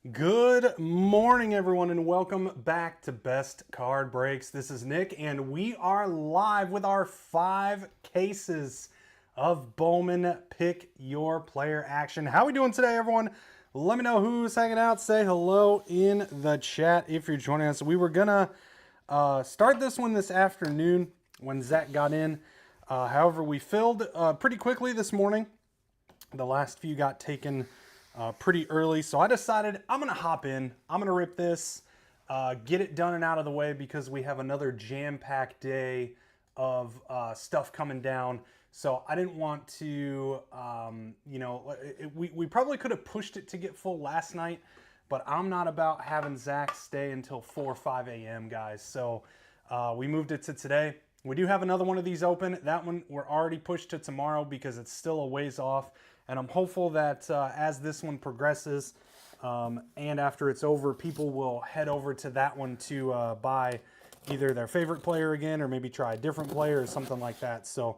Good morning, everyone, and welcome back to Best Card Breaks. This is Nick, and we are live with our 5 cases of Bowman Pick Your Player action. How are we doing today, everyone? Let me know who's hanging out. Say hello in the chat if you're joining us. We were gonna start this one this afternoon when Zach got in. However, we filled pretty quickly this morning. The last few got taken pretty early, so I decided I'm gonna hop in. I'm gonna rip this, get it done and out of the way because we have another jam-packed day of stuff coming down. So I didn't want to, we probably could have pushed it to get full last night, but I'm not about having Zach stay until 4 or 5 a.m., guys. So we moved it to today. We do have another one of these open. That one we're already pushed to tomorrow because it's still a ways off. And I'm hopeful that as this one progresses and after it's over, people will head over to that one to buy either their favorite player again or maybe try a different player or something like that. So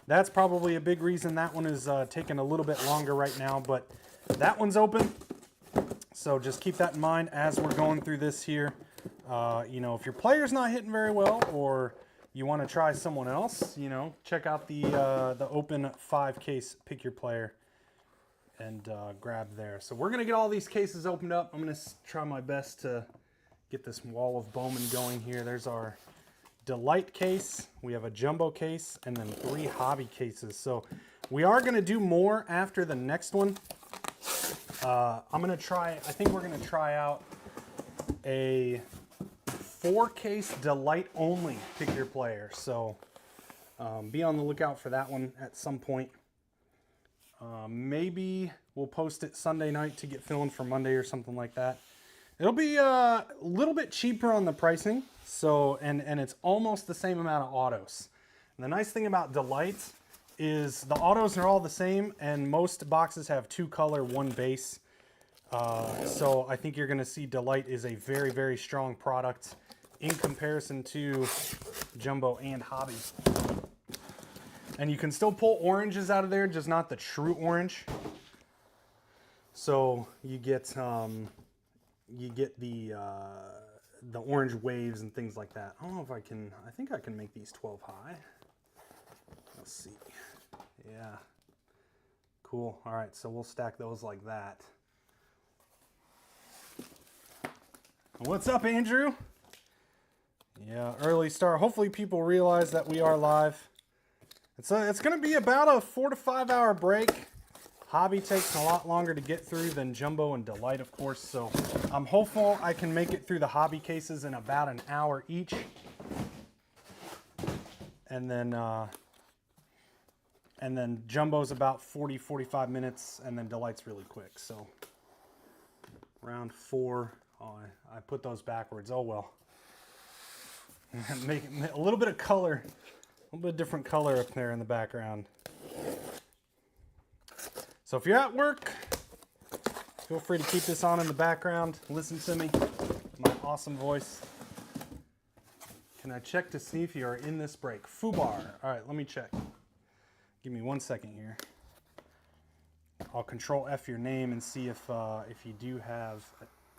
that's probably a big reason that one is taking a little bit longer right now. But that one's open. So just keep that in mind as we're going through this here. If your player's not hitting very well or you want to try someone else, check out the open 5 case pick your player and grab there. So we're going to get all these cases opened up. I'm going to try my best to get this wall of Bowman going here. There's our Delight case. We have a jumbo case and then 3 hobby cases. So we are going to do more after the next one. I think we're going to try out a 4 case Delight only pick your player. So be on the lookout for that one at some point. Maybe we'll post it Sunday night to get filling for Monday or something like that. It'll be a little bit cheaper on the pricing. So, and it's almost the same amount of autos. And the nice thing about Delight is the autos are all the same and most boxes have 2 color, 1 base. So I think you're going to see Delight is a very, very strong product in comparison to Jumbo and Hobby. And you can still pull oranges out of there, just not the true orange. So you get the orange waves and things like that. I don't know if I can. I think I can make these 12 high. Let's see. Yeah. Cool. All right. So we'll stack those like that. What's up, Andrew? Yeah, early start. Hopefully people realize that we are live. It's going to be about a 4 to 5 hour break. Hobby takes a lot longer to get through than Jumbo and Delight, of course. So I'm hopeful I can make it through the hobby cases in about an hour each. And then Jumbo's about 40, 45 minutes, and then Delight's really quick. So round 4. Oh, I put those backwards. Oh, well. Make a little bit of color, a little bit different color up there in the background. So if you're at work, feel free to keep this on in the background. Listen to me, my awesome voice. Can I check to see if you are in this break? Fubar. All right, let me check. Give me 1 second here. I'll Control F your name and see if you do have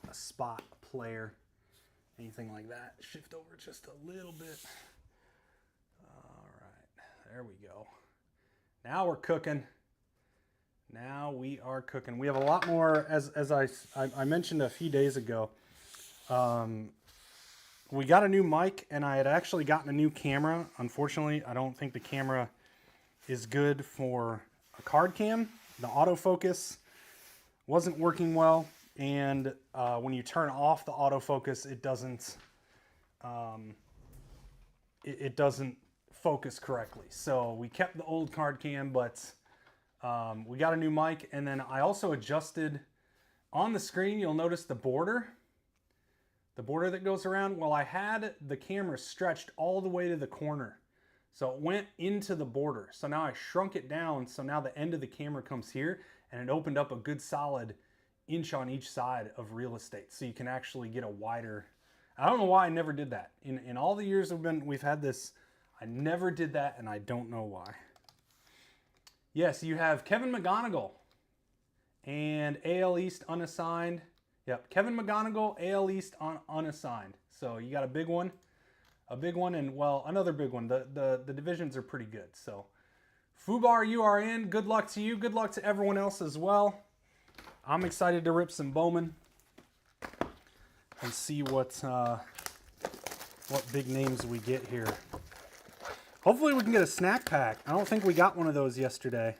a spot, a player, anything like that. Shift over just a little bit. All right, there we go. Now we're cooking. Now we are cooking. We have a lot more, as I mentioned a few days ago. We got a new mic, and I had actually gotten a new camera. Unfortunately, I don't think the camera is good for a card cam. The autofocus wasn't working well, and when you turn off the autofocus, it doesn't focus correctly. So we kept the old card cam, but we got a new mic, and then I also adjusted on the screen. You'll notice the border that goes around. Well, I had the camera stretched all the way to the corner, so it went into the border. So now I shrunk it down, so now the end of the camera comes here, and it opened up a good solid inch on each side of real estate, so you can actually get a wider. I don't know why I never did that in all the years we've had this. I never did that, and I don't know why. Yes, you have Kevin McGonigal and AL East unassigned Yep, Kevin McGonigal, AL East unassigned. So you got a big one, and well, another big one. The divisions are pretty good. So Fubar, you are in. Good luck to you. Good luck to everyone else as well. I'm excited to rip some Bowman and see what big names we get here. Hopefully we can get a snack pack. I don't think we got one of those yesterday.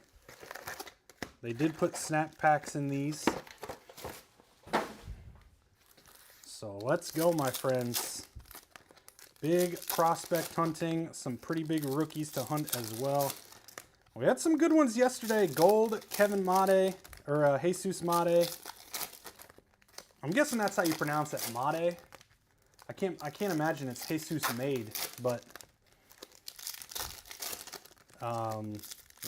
They did put snack packs in these. So let's go, my friends. Big prospect hunting. Some pretty big rookies to hunt as well. We had some good ones yesterday. Gold, Kevin Made, or Jesus Made. I'm guessing that's how you pronounce it, Made. I can't imagine it's Jesus Made, but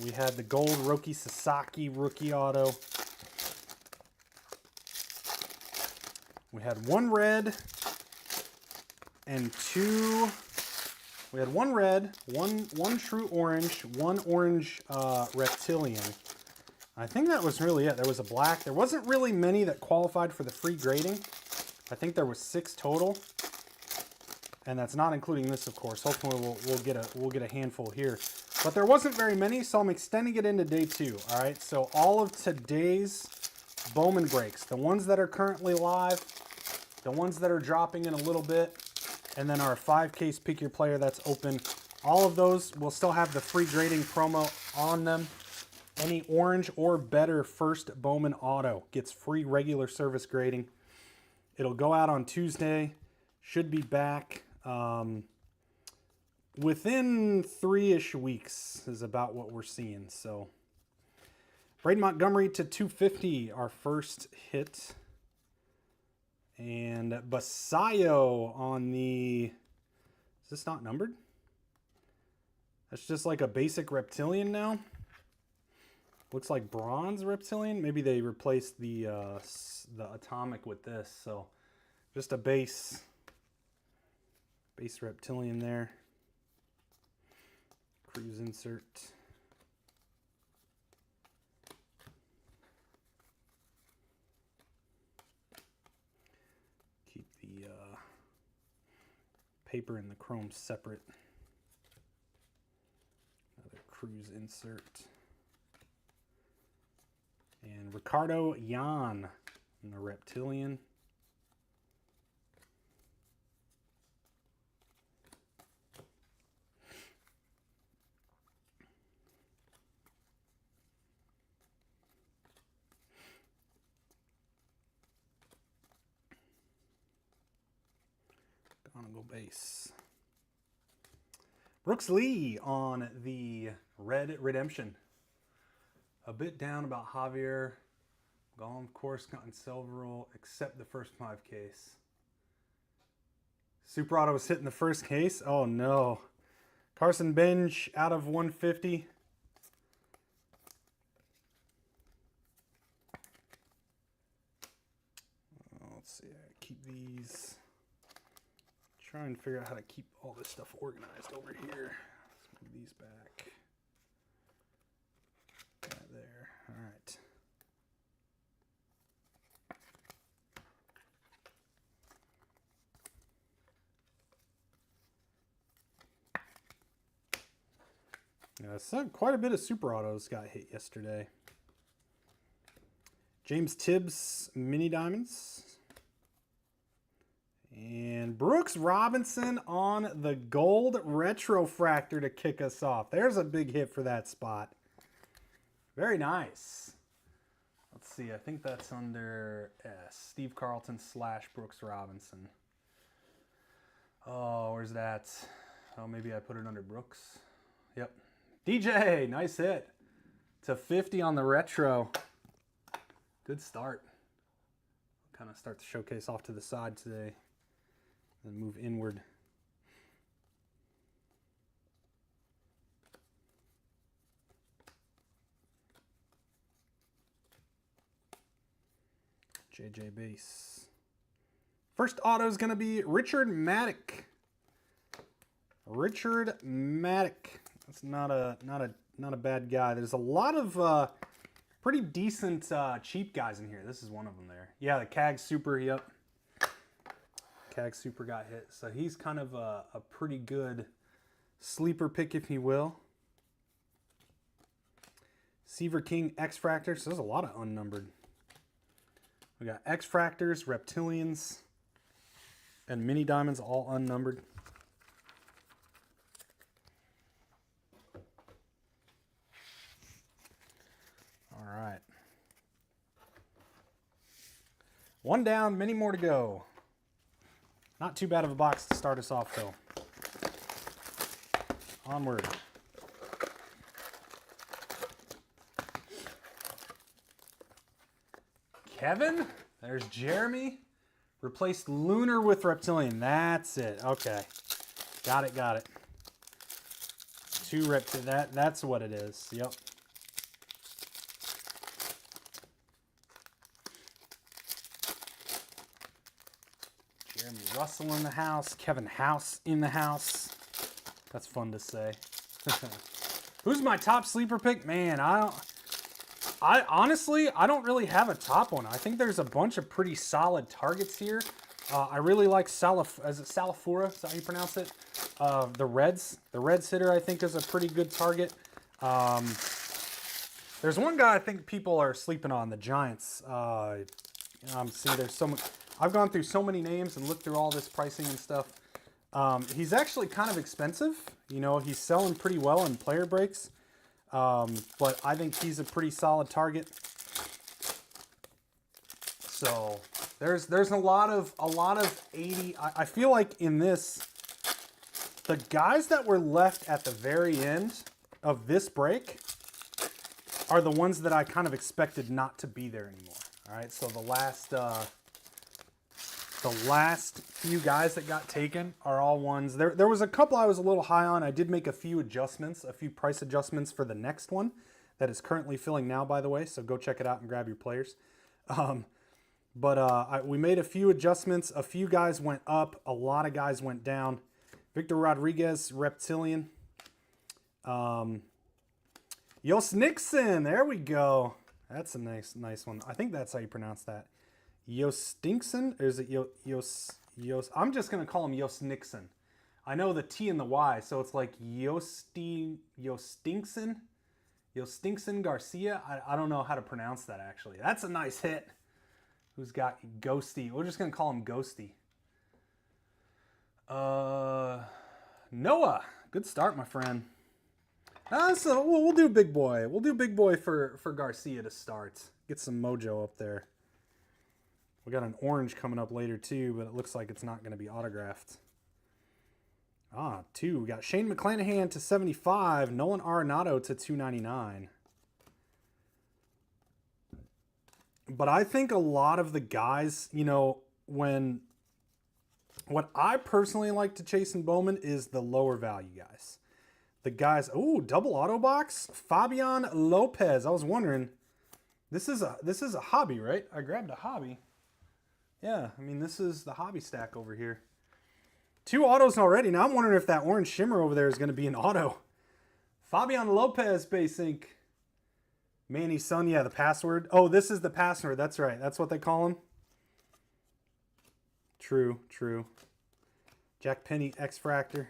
we had the gold Roki Sasaki rookie auto. We had one red and two. We had one red, one true orange, one orange reptilian. I think that was really it. There was a black. There wasn't really many that qualified for the free grading. I think there was 6 total, and that's not including this, of course. Hopefully we'll get a handful here. But there wasn't very many, so I'm extending it into day 2. All right, so all of today's Bowman breaks, the ones that are currently live, the ones that are dropping in a little bit, and then our 5-case pick your player that's open. All of those will still have the free grading promo on them. Any orange or better first Bowman auto gets free regular service grading. It'll go out on Tuesday. Should be back within 3-ish weeks is about what we're seeing. So Braden Montgomery to 250, our first hit. And Basayo on the... Is this not numbered? That's just like a basic reptilian now. Looks like bronze reptilian. Maybe they replaced the atomic with this. So just a base reptilian there. Cruise insert. Keep the paper and the chrome separate. Another cruise insert. And Ricardo Yan in the reptilian. Go base. Brooks Lee on the red redemption. A bit down about Javier. Gone, of course, gotten silver roll, except the first 5 case. Super Auto was hitting the first case. Oh no. Carson Bench out of 150. Let's see. I keep these. Try and figure out how to keep all this stuff organized over here. Let's move these back. Right there. All right. Yeah, so quite a bit of super autos got hit yesterday. James Tibbs mini diamonds. And Brooks Robinson on the gold retrofractor to kick us off. There's a big hit for that spot. Very nice. Let's see. I think that's under S. Steve Carlton / Brooks Robinson. Oh, where's that? Oh, maybe I put it under Brooks. Yep. DJ, nice hit. To 50 on the retro. Good start. Kind of start the showcase off to the side today. Then move inward. JJ base. First auto is going to be Richard Maddock. Richard Maddock. That's not a bad guy. There's a lot of pretty decent cheap guys in here. This is one of them there. Yeah, the CAG Super, yep. CAG Super got hit. So he's kind of a pretty good sleeper pick, if you will. Seaver King X-Fractor. So there's a lot of unnumbered. We got X-Fractors, Reptilians, and Mini Diamonds, all unnumbered. All right. One down, many more to go. Not too bad of a box to start us off, though. Onward. Kevin, there's Jeremy. Replaced Lunar with Reptilian. That's it. Okay. Got it, got it. 2 Reptilian. That's what it is. Yep. Jeremy Russell in the house. Kevin House in the house. That's fun to say. Who's my top sleeper pick? Man, I honestly don't really have a top one. I think there's a bunch of pretty solid targets here. I really like Salafura, is that how you pronounce it? The Reds hitter, I think, is a pretty good target. There's one guy I think people are sleeping on, the Giants. See, there's so much. I've gone through so many names and looked through all this pricing and stuff. He's actually kind of expensive. You know, he's selling pretty well in player breaks. But I think he's a pretty solid target. So there's a lot of 80. I feel like in this, the guys that were left at the very end of this break are the ones that I kind of expected not to be there anymore. All right, so the last few guys that got taken are all ones. There was a couple I was a little high on. I did make a few adjustments, a few price adjustments for the next one that is currently filling now, by the way. So go check it out and grab your players. We made a few adjustments. A few guys went up. A lot of guys went down. Victor Rodriguez, Reptilian. Jos Nixon, there we go. That's a nice one. I think that's how you pronounce that. Jostinkson, or is it Jos? I'm just gonna call him Jos Nixon. I know the T and the Y, so it's like Jostinkson Garcia. I don't know how to pronounce that actually. That's a nice hit. Who's got Ghosty? We're just gonna call him Ghosty. Noah, good start, my friend. So we'll do big boy. We'll do big boy for Garcia to start. Get some mojo up there. We got an orange coming up later too, but it looks like it's not going to be autographed. 2. We got Shane McClanahan to 75, Nolan Arenado to 299. But I think a lot of the guys, you know, what I personally like to chase in Bowman is the lower value guys. The guys, double auto box, Fabian Lopez. I was wondering, this is a hobby, right? I grabbed a hobby. Yeah, I mean, this is the hobby stack over here. 2 autos already. Now I'm wondering if that orange shimmer over there is going to be an auto. Fabian Lopez, base ink. Manny's son, yeah, the password. Oh, this is the password. That's right. That's what they call him. True. Jack Penny, X-Fractor.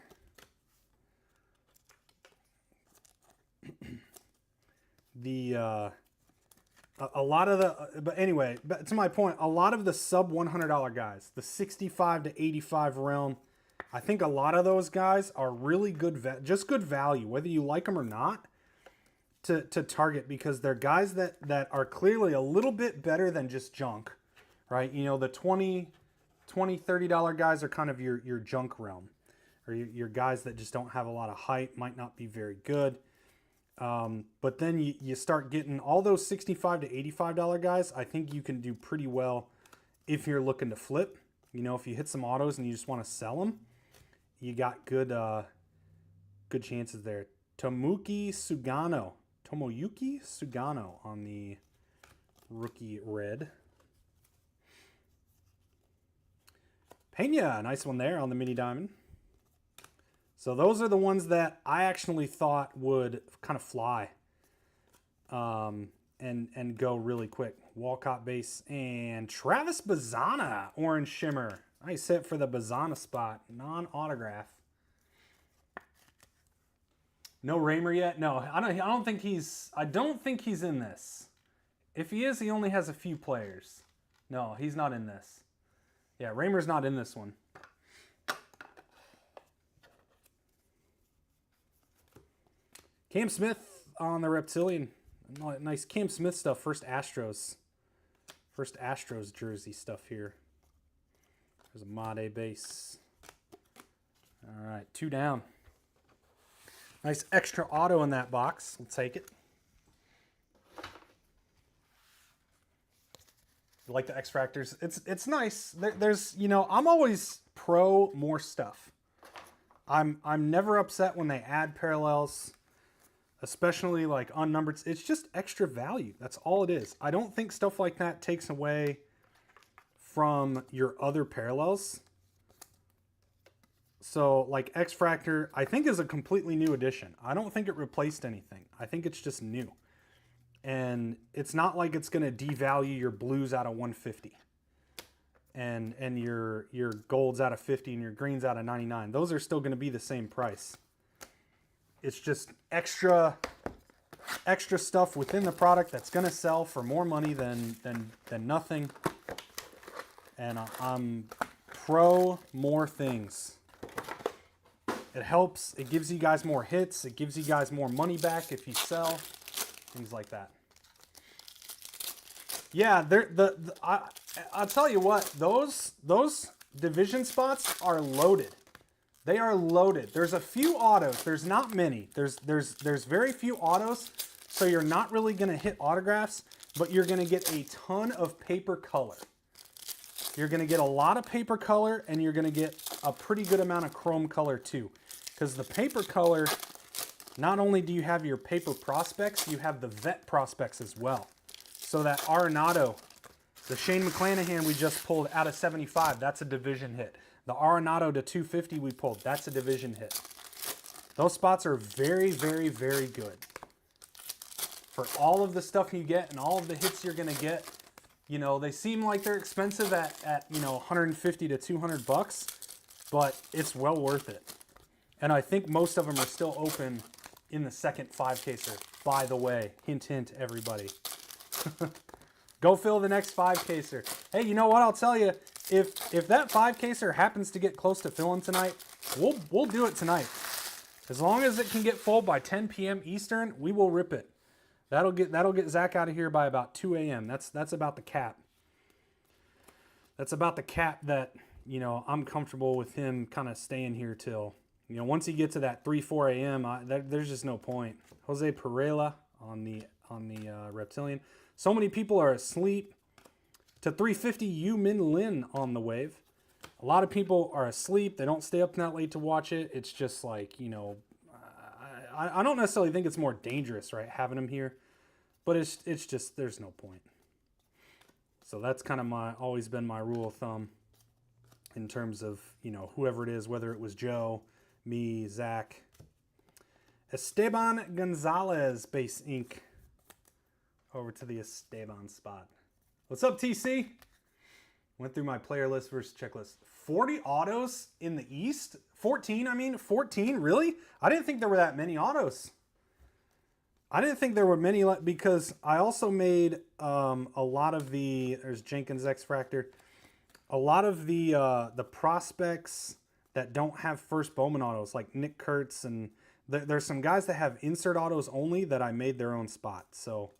A lot of the, but anyway, to my point, a lot of the sub $100 guys, the 65 to 85 realm, I think a lot of those guys are really good, just good value, whether you like them or not, to target, because they're guys that are clearly a little bit better than just junk, right? You know, the $20, $30 guys are kind of your junk realm, or your guys that just don't have a lot of height, might not be very good. But then you start getting all those $65 to $85 guys. I think you can do pretty well if you're looking to flip. You know, if you hit some autos and you just want to sell them, you got good chances there. Tomoyuki Sugano on the rookie red. Pena, nice one there on the mini diamond. So those are the ones that I actually thought would kind of fly. and go really quick. Walcott base and Travis Bazzana, orange shimmer. Nice hit for the Bazzana spot. Non-autograph. No Raymer yet? No, I don't think he's in this. If he is, he only has a few players. No, he's not in this. Yeah, Raymer's not in this one. Cam Smith on the Reptilian. Nice Cam Smith stuff. First Astros jersey stuff here. There's a Made base. All right, 2 down. Nice extra auto in that box. We'll take it. You like the X-Fractors? It's nice. There's, you know, I'm always pro more stuff. I'm never upset when they add parallels, especially like unnumbered. It's just extra value. That's all it is. I don't think stuff like that takes away from your other parallels. So like X-Fractor, I think is a completely new addition. I don't think it replaced anything. I think it's just new. And it's not like it's going to devalue your blues out of 150 and your golds out of 50 and your greens out of 99. Those are still going to be the same price. It's just extra stuff within the product that's going to sell for more money than nothing. And I'm pro more things. It helps. It gives you guys more hits. It gives you guys more money back if you sell. Things like that. Yeah, I'll tell you what, those division spots are loaded. They are loaded. There's a few autos. There's not many. There's very few autos, so you're not really going to hit autographs, but you're going to get a ton of paper color. You're going to get a lot of paper color, and you're going to get a pretty good amount of chrome color too. Because the paper color, not only do you have your paper prospects, you have the vet prospects as well. So that Arenado, the Shane McClanahan we just pulled out of 75, that's a division hit. The Arenado to 250 we pulled, that's a division hit. Those spots are very, very, very good. For all of the stuff you get and all of the hits you're going to get, you know, they seem like they're expensive at you know, 150 to 200 bucks, but it's well worth it. And I think most of them are still open in the second 5-caser. By the way, hint, hint, everybody. Go fill the next 5-caser. Hey, you know what? I'll tell you, if that 5-caser happens to get close to filling tonight, we'll do it tonight. As long as it can get full by 10 p.m. Eastern, we will rip it. That'll get Zach out of here by about 2 a.m. That's about the cap. That's about the cap that, you know, I'm comfortable with him kind of staying here till, you know, once he gets to that 3-4 a.m., there's just no point. Jose Pereira on the Reptilian. So many people are asleep. To 350, Yu Min Lin on the wave. A lot of people are asleep. They don't stay up that late to watch it. It's just like, you know, I don't necessarily think it's more dangerous, right, having him here. But it's just, there's no point. So that's kind of always been my rule of thumb in terms of, you know, whoever it is, whether it was Joe, me, Zach. Esteban Gonzalez, base ink. Over to the Esteban spot. What's up, TC? Went through my player list versus checklist. 40 autos in the East? 14, I mean, 14, really? I didn't think there were that many autos. I didn't think there were many, because I also made a lot of there's Jenkins X-Fractor, a lot of the prospects that don't have first Bowman autos, like Nick Kurtz, and there's some guys that have insert autos only that I made their own spot. So,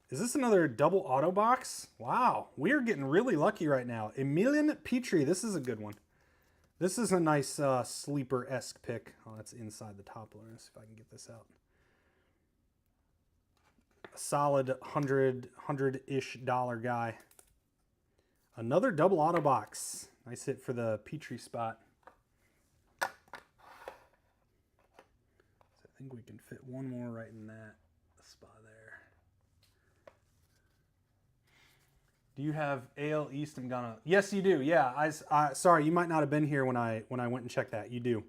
is this another double auto box? Wow, we are getting really lucky right now. Emilian Petrie, this is a good one. This is a nice sleeper-esque pick. Oh, that's inside the top. Let's see if I can get this out. A solid $100-ish guy. Another double auto box. Nice hit for the Petrie spot. So I think we can fit one more right in that spot there. Do you have AL East and Ghana? Yes, you do. Yeah, sorry, you might not have been here when I went and checked that. You do.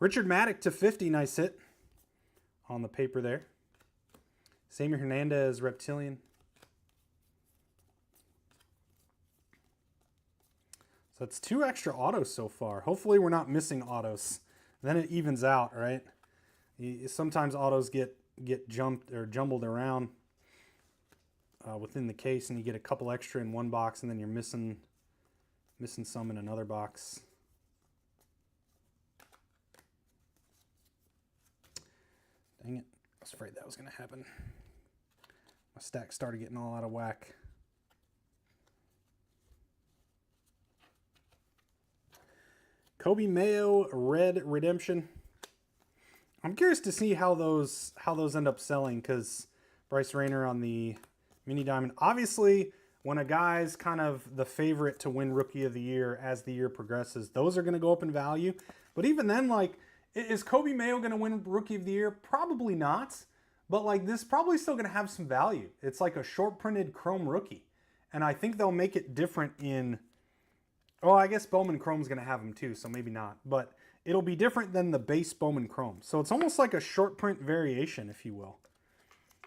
Richard Maddock to 50, nice hit on the paper there. Sammy Hernandez, Reptilian. So it's 2 extra autos so far. Hopefully we're not missing autos. Then it evens out, right? Sometimes autos get jumped or jumbled around within the case, and you get a couple extra in one box, and then you're missing some in another box. Dang it. I was afraid that was going to happen. My stack started getting all out of whack. Kobe Mayo, Red Redemption. I'm curious to see how those end up selling, because Bryce Rayner on the Mini Diamond. Obviously, when a guy's kind of the favorite to win Rookie of the Year as the year progresses, those are going to go up in value. But even then, like, is Kobe Mayo going to win Rookie of the Year? Probably not. But, like, this is probably still going to have some value. It's like a short printed Chrome rookie. And I think they'll make it different in... Oh, I guess Bowman Chrome's going to have them too, so maybe not. But it'll be different than the base Bowman Chrome. So it's almost like a short print variation, if you will.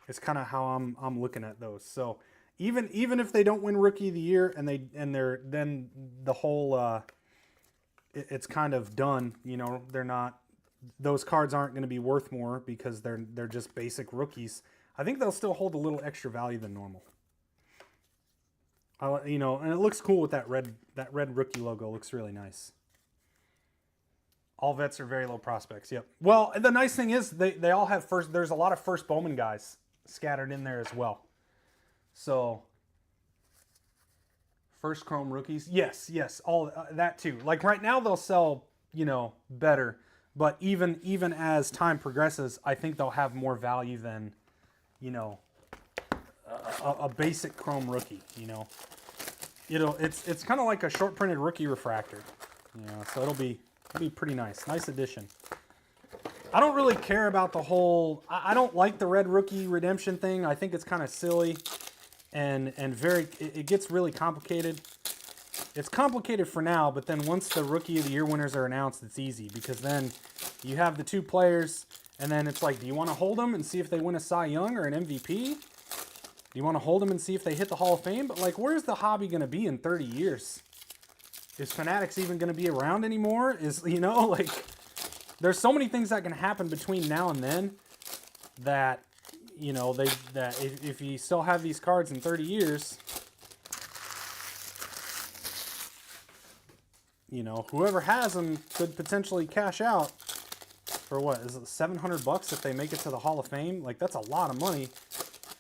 It's kind of how I'm looking at those. So even if they don't win Rookie of the Year and they're then the whole it's kind of done. You know, they're not, those cards aren't going to be worth more because they're just basic rookies. I think they'll still hold a little extra value than normal. You know, and it looks cool with that red rookie logo. Looks really nice. All vets are very low prospects. Yep. Well, the nice thing is they all have first. There's a lot of first Bowman guys scattered in there as well. So first Chrome rookies. Yes, all that too. Like right now they'll sell, you know, better, but even as time progresses, I think they'll have more value than, you know, a basic Chrome rookie. You know, it's kind of like a short printed rookie refractor. You know, so it'll be pretty nice. Nice addition. I don't really care about the whole... I don't like the red rookie redemption thing. I think it's kind of silly and very... It gets really complicated. It's complicated for now, but then once the Rookie of the Year winners are announced, it's easy. Because then you have the 2 players, and then it's like, do you want to hold them and see if they win a Cy Young or an MVP? Do you want to hold them and see if they hit the Hall of Fame? But like, where's the hobby going to be in 30 years? Is Fanatics even going to be around anymore? Is, you know, like... There's so many things that can happen between now and then that, you know, that if you still have these cards in 30 years, you know, whoever has them could potentially cash out for what is it, $700 if they make it to the Hall of Fame? Like, that's a lot of money.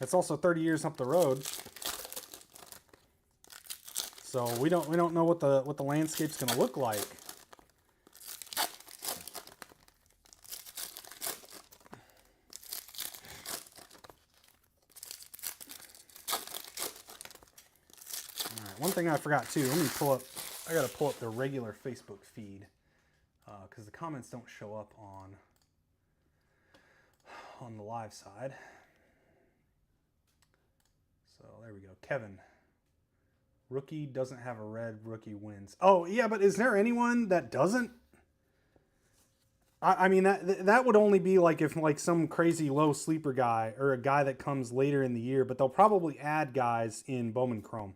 It's also 30 years up the road. So we don't know what the landscape's going to look like. One thing I forgot too, let me pull up, I gotta pull up the regular Facebook feed because the comments don't show up on the live side. So there we go. Kevin, rookie doesn't have a red, rookie wins. Oh yeah, but is there anyone that doesn't? I mean, that would only be like if like some crazy low sleeper guy or a guy that comes later in the year, but they'll probably add guys in Bowman Chrome.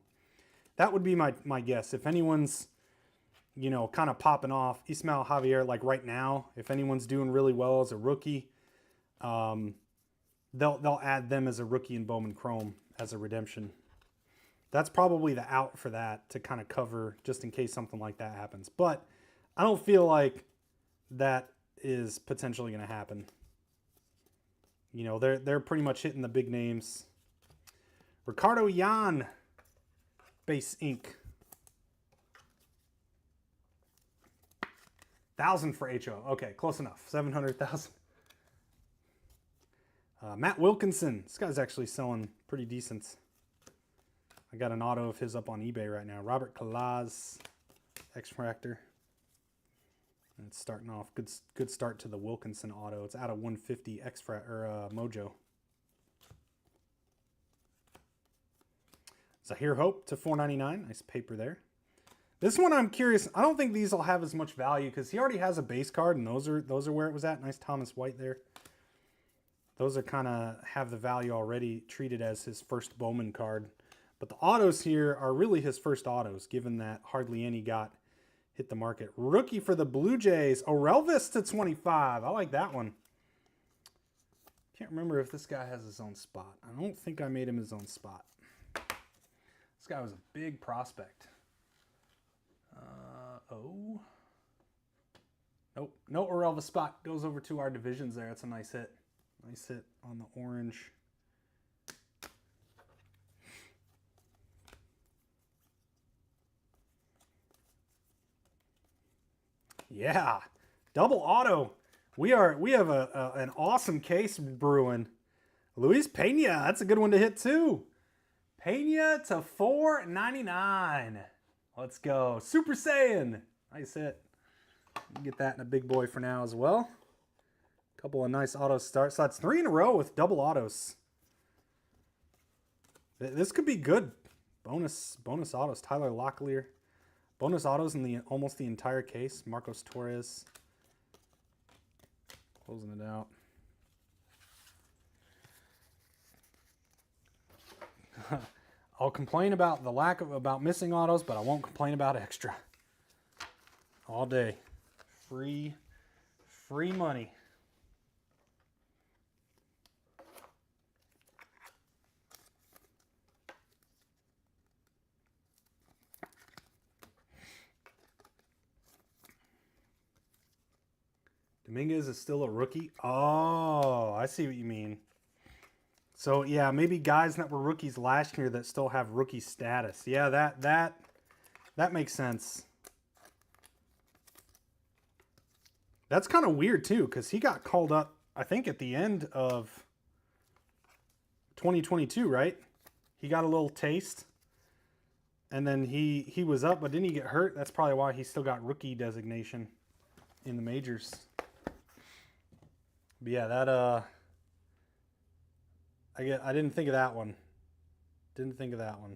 That would be my guess. If anyone's, you know, kind of popping off, Ismael Javier, like right now, if anyone's doing really well as a rookie, they'll add them as a rookie in Bowman Chrome as a redemption. That's probably the out for that to kind of cover just in case something like that happens. But I don't feel like that is potentially going to happen. You know, they're pretty much hitting the big names. Ricardo Yan. Base ink. 1,000 for HO. Okay, close enough. 700,000. Matt Wilkinson. This guy's actually selling pretty decent. I got an auto of his up on eBay right now. Robert Kalaz, X-Fractor. And it's starting off. Good start to the Wilkinson auto. It's out of 150 X-Fractor or Mojo. Zahir Hope to $4.99. Nice paper there. This one I'm curious. I don't think these will have as much value because he already has a base card, and those are where it was at. Nice Thomas White there. Those are kind of have the value already, treated as his first Bowman card. But the autos here are really his first autos, given that hardly any hit the market. Rookie for the Blue Jays, Orelvis to 25. I like that one. Can't remember if this guy has his own spot. I don't think I made him his own spot. This guy was a big prospect. Oh. Nope, no Orelvis spot. Goes over to our divisions there. That's a nice hit. Nice hit on the orange. Yeah, double auto. We have an awesome case brewing. Luis Pena, that's a good one to hit too. Pena to 499. Let's go. Super Saiyan. Nice hit. Get that in a big boy for now as well. Couple of nice auto starts. So that's 3 in a row with double autos. This could be good. Bonus autos. Tyler Locklear. Bonus autos in almost the entire case. Marcos Torres. Closing it out. I'll complain about the about missing autos, but I won't complain about extra. All day. Free money. Dominguez is still a rookie. Oh, I see what you mean. So yeah, maybe guys that were rookies last year that still have rookie status. Yeah, that makes sense. That's kind of weird too, because he got called up, I think, at the end of 2022, right? He got a little taste, and then he was up, but didn't he get hurt? That's probably why he still got rookie designation in the majors. But yeah, that I didn't think of that one. Didn't think of that one.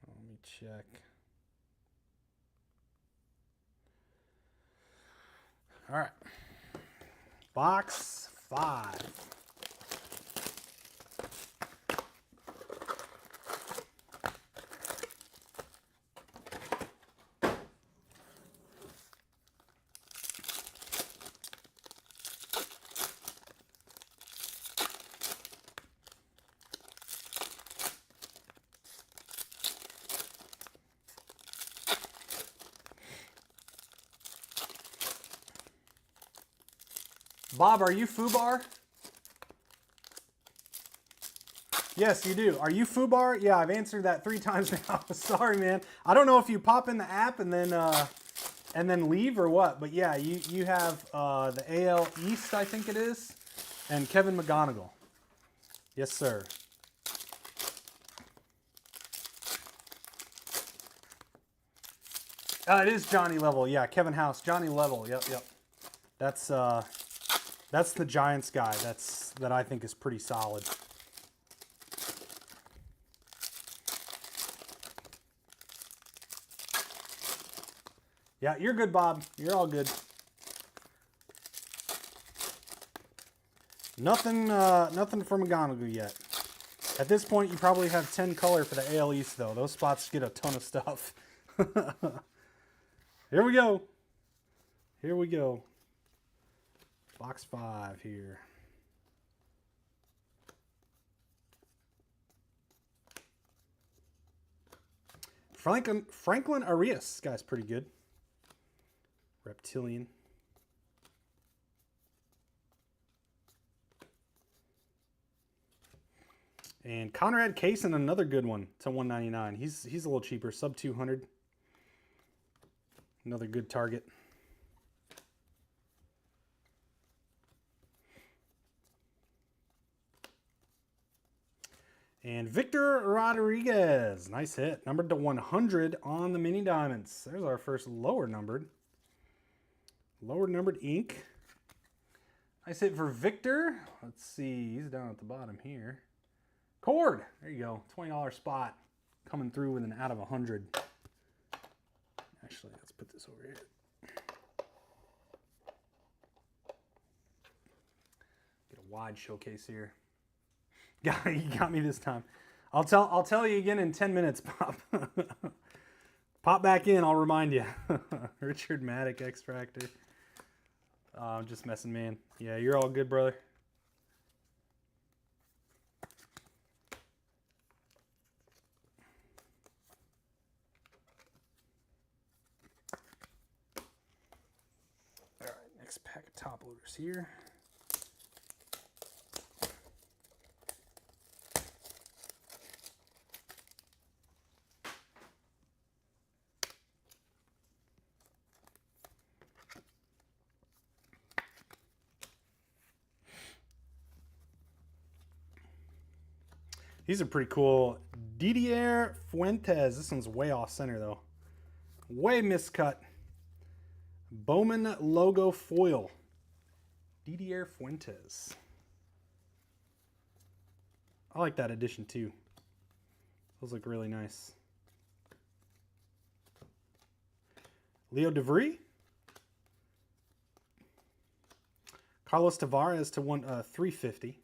Let me check. All right. Box 5. Bob, are you FUBAR? Yes, you do. Are you FUBAR? Yeah, I've answered that 3 times now. Sorry, man. I don't know if you pop in the app and then leave or what, but yeah, you have the AL East, I think it is, and Kevin McGonigal. Yes, sir. It is Johnny Level. Yeah, Kevin House, Johnny Level. Yep. That's the Giants guy. That I think is pretty solid. Yeah, you're good, Bob. You're all good. Nothing from McGonigal yet. At this point, you probably have 10 color for the AL East, though. Those spots get a ton of stuff. Here we go. Here we go. Box 5 here. Franklin Arias. This guy's pretty good. Reptilian. And Conrad Kaysen, another good one to 199. He's a little cheaper, sub 200. Another good target. And Victor Rodriguez, nice hit. Numbered to 100 on the mini diamonds. There's our first lower numbered ink. Nice hit for Victor. Let's see, he's down at the bottom here. Cord, there you go, $20 spot coming through with an out of 100. Actually, let's put this over here. wide showcase here. You got me this time. I'll tell you again in 10 minutes, Pop. Pop back in, I'll remind you. Richard Maddock Extractor. I'm just messing, man. Yeah, you're all good, brother. All right, next pack of top loaders here. These are pretty cool. Didier Fuentes. This one's way off center, though. Way miscut. Bowman logo foil. Didier Fuentes. I like that edition, too. Those look really nice. Leo DeVry. Carlos Tavares to 350.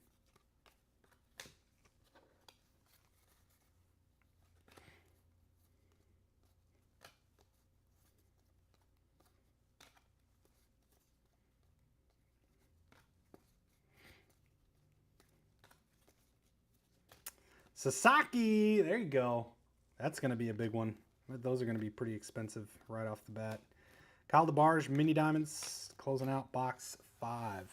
Sasaki, there you go. That's going to be a big one. Those are going to be pretty expensive right off the bat. Kyle DeBarge, Mini Diamonds, closing out box 5.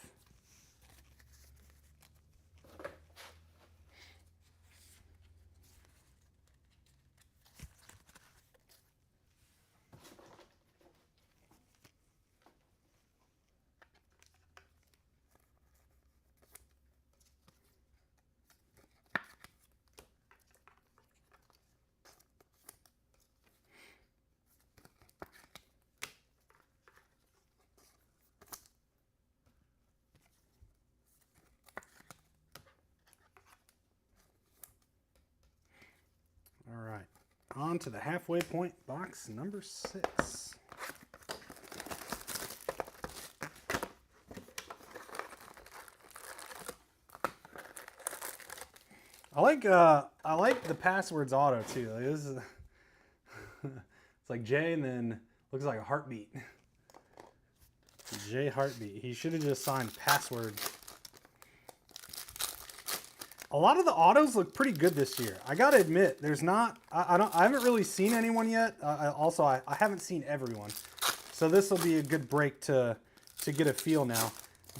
All right, on to the halfway point box number 6. I like the passwords auto too. Like this is it's like J and then looks like a heartbeat. J heartbeat. He should have just signed password. A lot of the autos look pretty good this year. I gotta admit, there's not. I haven't really seen anyone yet. I haven't seen everyone, so this will be a good break to get a feel now.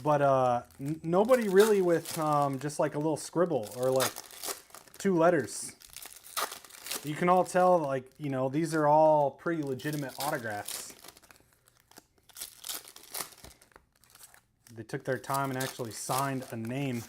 But nobody really with just like a little scribble or like 2 letters. You can all tell, like, you know, these are all pretty legitimate autographs. They took their time and actually signed a name.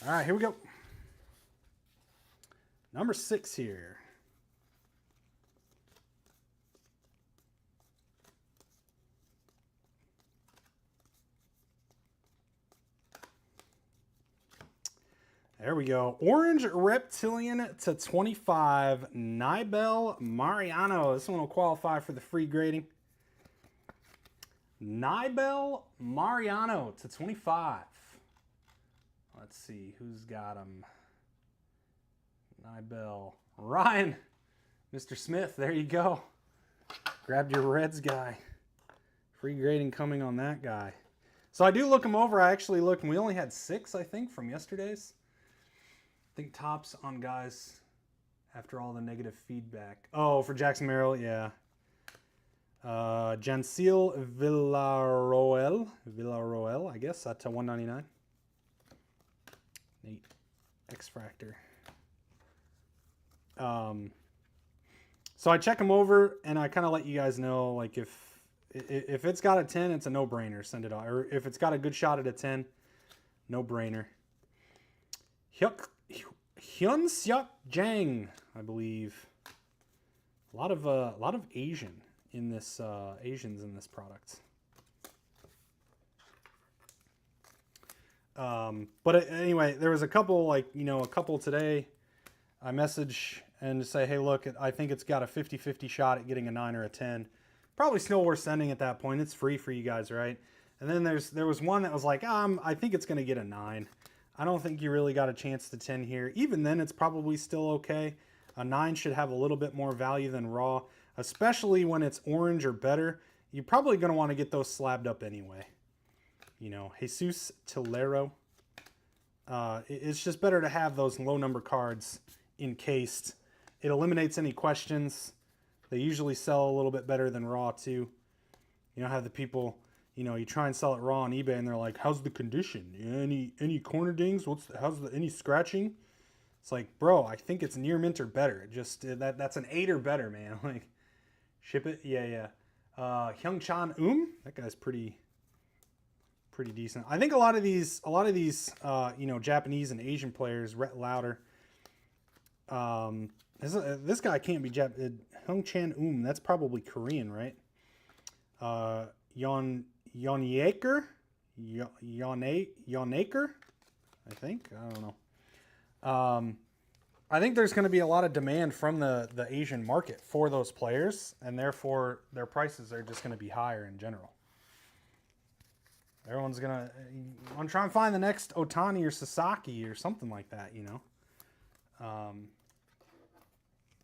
All right, here we go. Number 6 here. There we go. Orange Reptilian to 25. Nibel Mariano. This one will qualify for the free grading. Nibel Mariano to 25. Let's see who's got him. Nibel. Ryan. Mr. Smith, there you go. Grabbed your Reds guy. Free grading coming on that guy. So I do look them over. I actually looked, and we only had 6, I think, from yesterday's. I think tops on guys after all the negative feedback. Oh, for Jackson Merrill, yeah. Janciel Villarroel, I guess, to 199. Neat. X-Fractor. So I check them over, and I kind of let you guys know, like, if If it's got a 10, it's a no-brainer. Send it on. Or if it's got a good shot at a 10, no-brainer. Hyun-Seok Jang, I believe. A lot of Asian in this Asians in this product. But anyway, there was a couple, like, you know, a couple today. I message and say, hey, look, I think it's got a 50-50 shot at getting a 9 or a 10. Probably still worth sending at that point. It's free for you guys, right? And then there was one that was like, I think it's going to get a 9. I don't think you really got a chance to 10 here. Even then, it's probably still okay. A 9 should have a little bit more value than raw, especially when it's orange or better. You're probably going to want to get those slabbed up anyway. You know, Jesus Tillero. It's just better to have those low number cards encased. It eliminates any questions. They usually sell a little bit better than raw too. You know, have the people, you know, you try and sell it raw on eBay and they're like, how's the condition? Any corner dings? Any scratching? It's like, bro, I think it's near mint or better. Just that's an 8 or better, man. Like, ship it. Yeah. Hyung-Chan that guy's pretty decent. I think a lot of these you know, Japanese and Asian players, Rhett Lauder. This guy can't be Japanese. Hyung-Chan that's probably Korean, right? Yonaker, I think. I don't know. I think there's going to be a lot of demand from the Asian market for those players, and therefore their prices are just going to be higher in general. Everyone's going to want to try and find the next Otani or Sasaki or something like that, you know.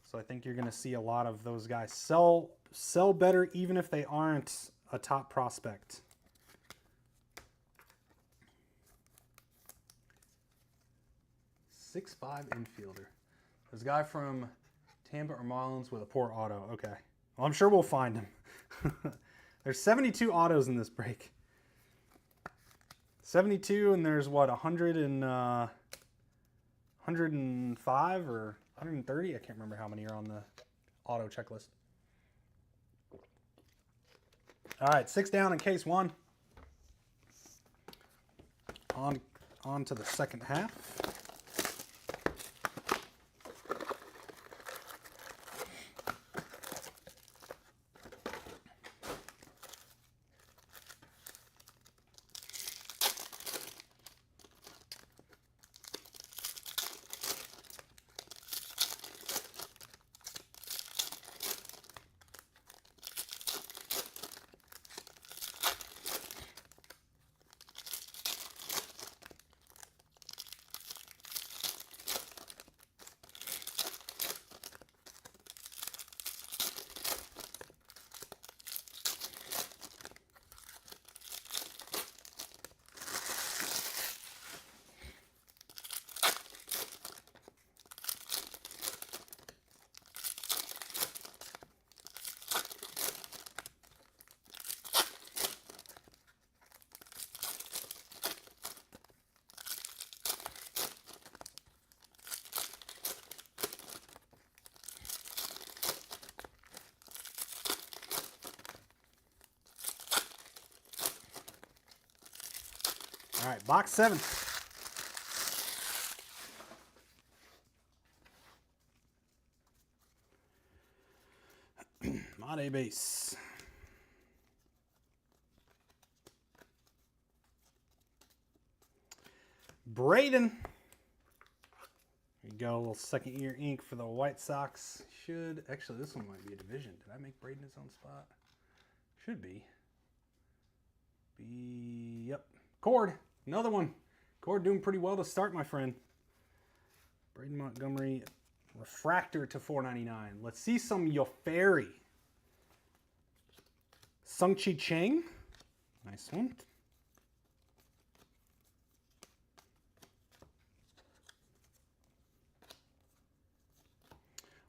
So I think you're going to see a lot of those guys sell better, even if they aren't a top prospect. .65 infielder. There's a guy from Tampa or Marlins with a poor auto. Okay. Well, I'm sure we'll find him. There's 72 autos in this break. 72, and there's what, 105 or 130? I can't remember how many are on the auto checklist. All right, 6 down in case 1. On to the second half. All right, box 7. Mod A base. Braden. There you go, a little second year ink for the White Sox. Actually, this one might be a division. Did I make Braden his own spot? Should be. Yep. Cord. Another one. Cord doing pretty well to start, my friend. Braden Montgomery. Refractor to $4.99. Let's see some Yoferi. Sung-Chi Chang. Nice one.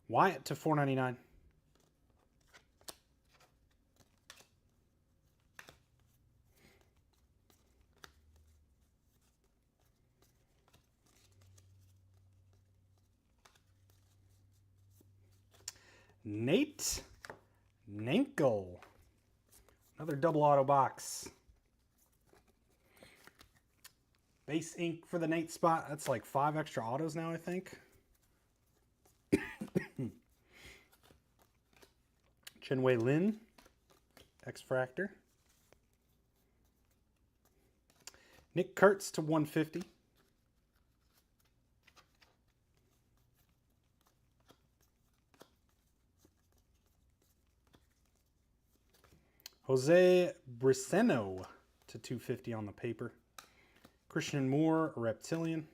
Wyatt to $4.99. Nate Nankel. Another double auto box. Base ink for the Nate spot. That's like 5 extra autos now, I think. Chenwei Lin, X-Fractor. Nick Kurtz to 150. Jose Briseno to 250 on the paper. Christian Moore, Reptilian.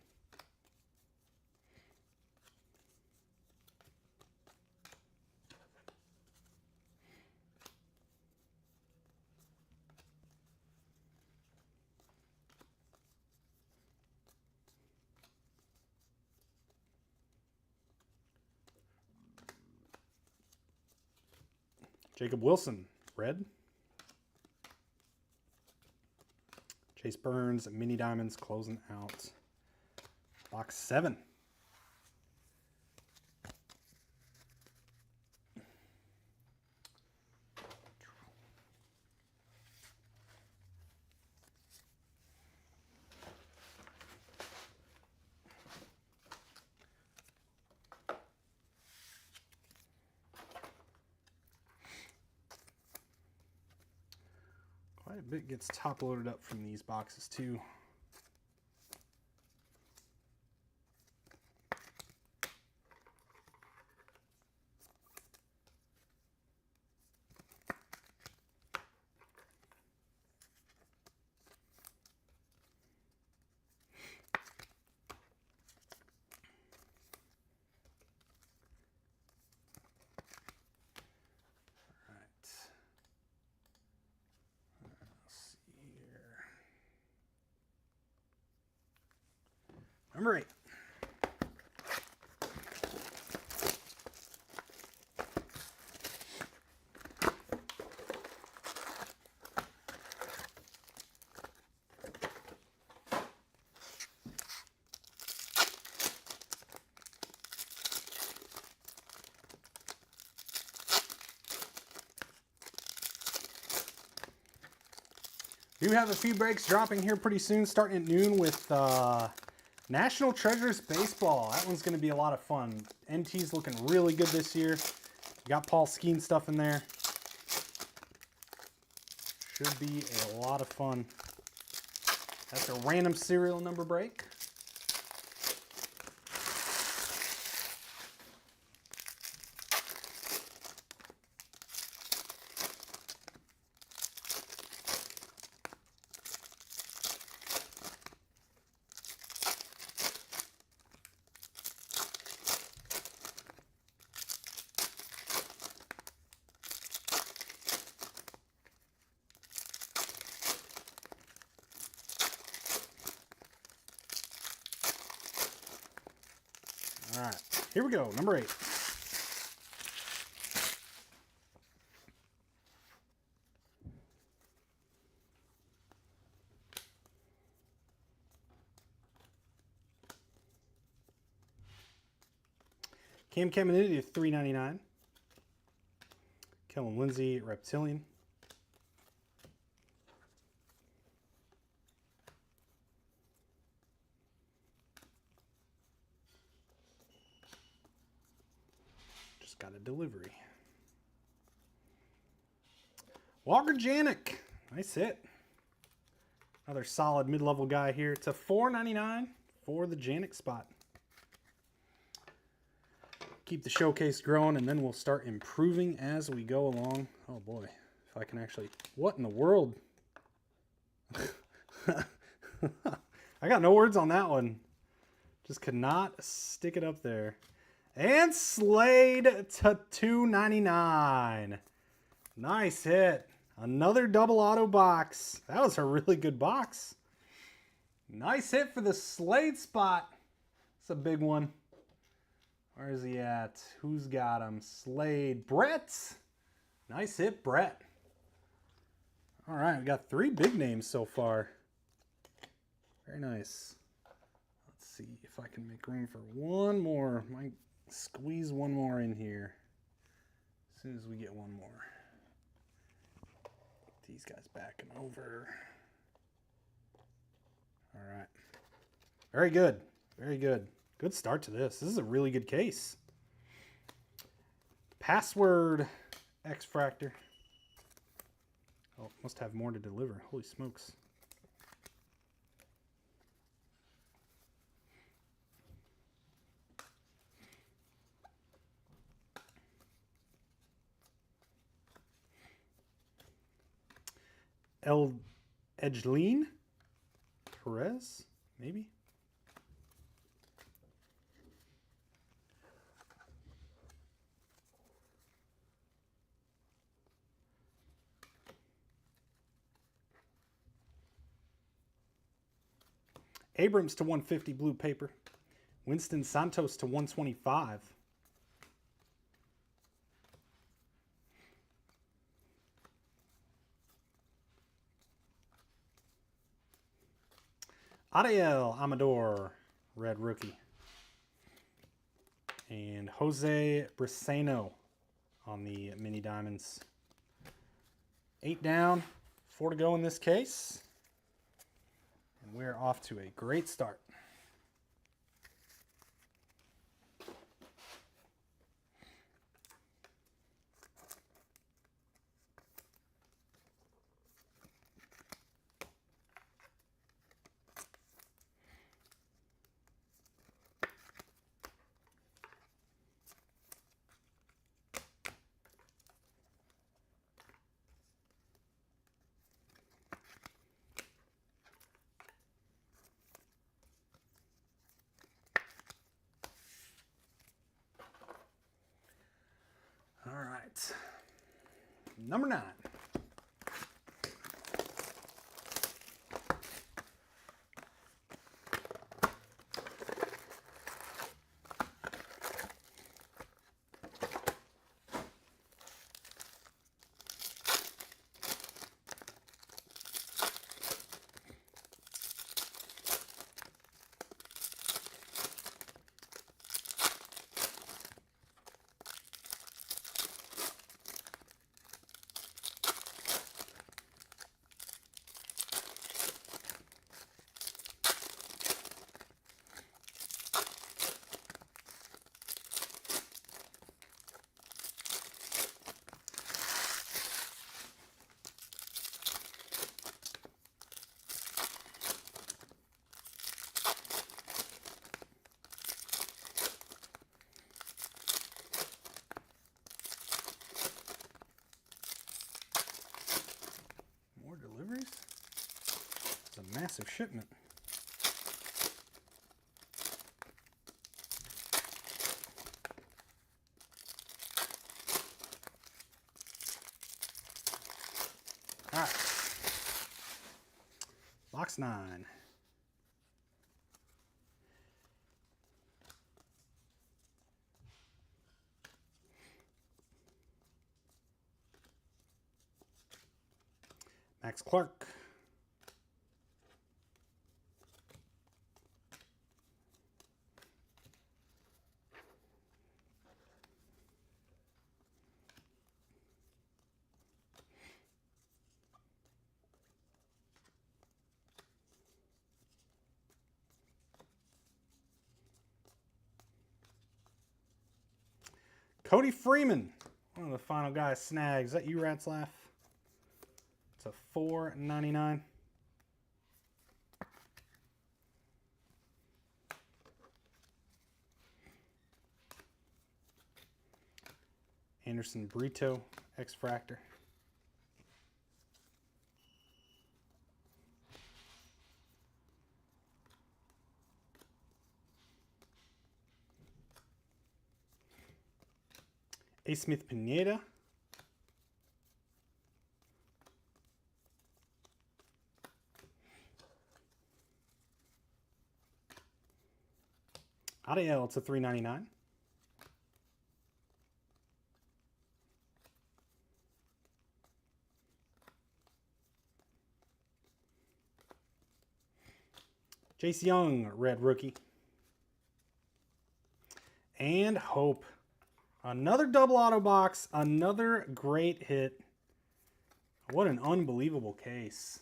Jacob Wilson, red. Chase Burns, Mini Diamonds, closing out box 7. Quite a bit gets top loaded up from these boxes too. Number 8. We have a few breaks dropping here pretty soon, starting at noon with National Treasures Baseball. That one's going to be a lot of fun. NT's looking really good this year. Got Paul Skeen stuff in there. Should be a lot of fun. That's a random serial number break. All right, here we go, number 8. Cam Caminiti to $3.99. Kellen Lindsay, Reptilian. Got a delivery. Walker Janik. Nice hit. Another solid mid-level guy here. To $4.99 for the Janik spot. Keep the showcase growing, and then we'll start improving as we go along. Oh boy, if I can actually... What in the world? I got no words on that one. Just could not stick it up there. And Slade to $2.99. Nice hit. Another double auto box. That was a really good box. Nice hit for the Slade spot. It's a big one. Where is he at? Who's got him? Slade. Brett. Nice hit, Brett. All right, we got 3 big names so far. Very nice. Let's see if I can make room for one more. Might squeeze one more in here as soon as we get one more. these guys backing over. All right. Very good. Very good. Good start to this. This is a really good case. Password X-Fractor. Oh, must have more to deliver. Holy smokes. El Edgeline Perez, maybe. Abrams to 150 blue paper. Winston Santos to 125. Ariel Amador, red rookie. And Jose Briseno on the mini diamonds. 8 down, 4 to go in this case. And we're off to a great start. All right, number 9. Deliveries? It's a massive shipment. All right. Box 9. Max Clark. Cody Freeman, one of the final guys snags. Is that you, Ratslaff? It's a $4.99. Anderson Brito, X-Fractor. A. Smith Pineda. Ariel to $3.99. Jace Young, red rookie. And Hope. Another double auto box. Another great hit. What an unbelievable case.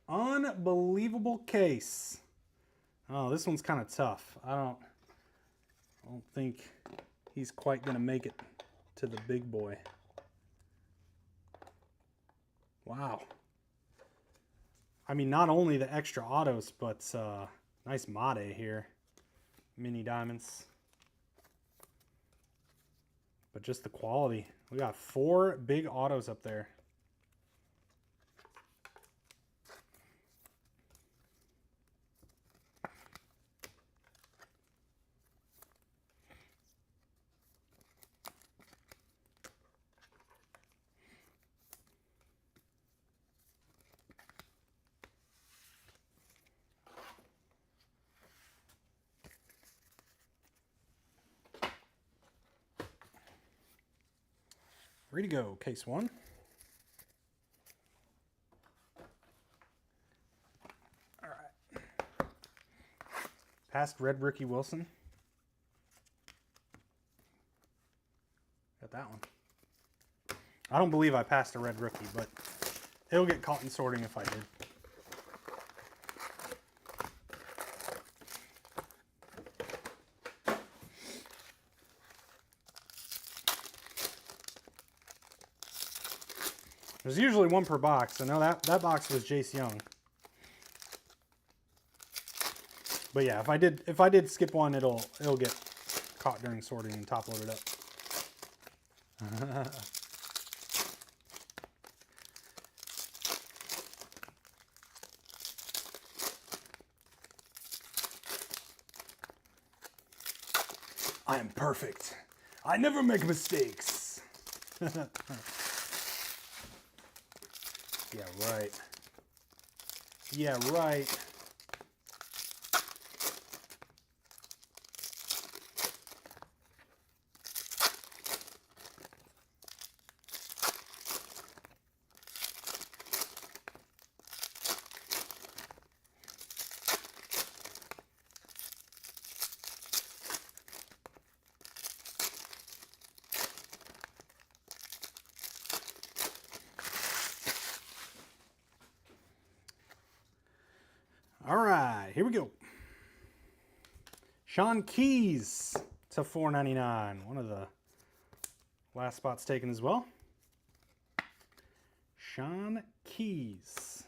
Unbelievable case. Oh, this one's kind of tough. I don't think he's quite going to make it to the big boy. Wow. I mean, not only the extra autos, but nice Mate here. Mini diamonds. But just the quality. We got 4 big autos up there. Ready to go, case 1. All right. Past red Ricky Wilson. Got that one. I don't believe I passed a red rookie, but it'll get caught in sorting if I did. There's usually 1 per box. I know that box was Jace Young. But yeah, if I did skip one, it'll get caught during sorting and top loaded up. I am perfect. I never make mistakes. Yeah, right. Yeah, right. All right, here we go. Sean Keys to $4.99. One of the last spots taken as well. Sean Keys.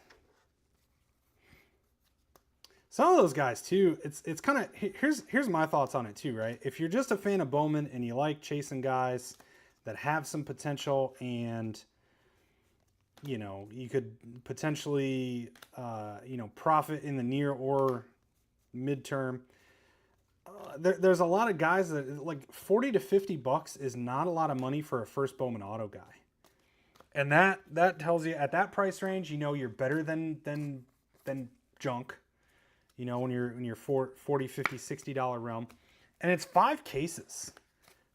Some of those guys too, it's kind of, here's my thoughts on it too, right? If you're just a fan of Bowman and you like chasing guys that have some potential and you know, you could potentially, you know, profit in the near or midterm. There's a lot of guys that like 40 to 50 bucks is not a lot of money for a first Bowman auto guy. And that tells you at that price range, you know, you're better than junk, you know, when you're 40, 50, $60 realm. And it's 5 cases,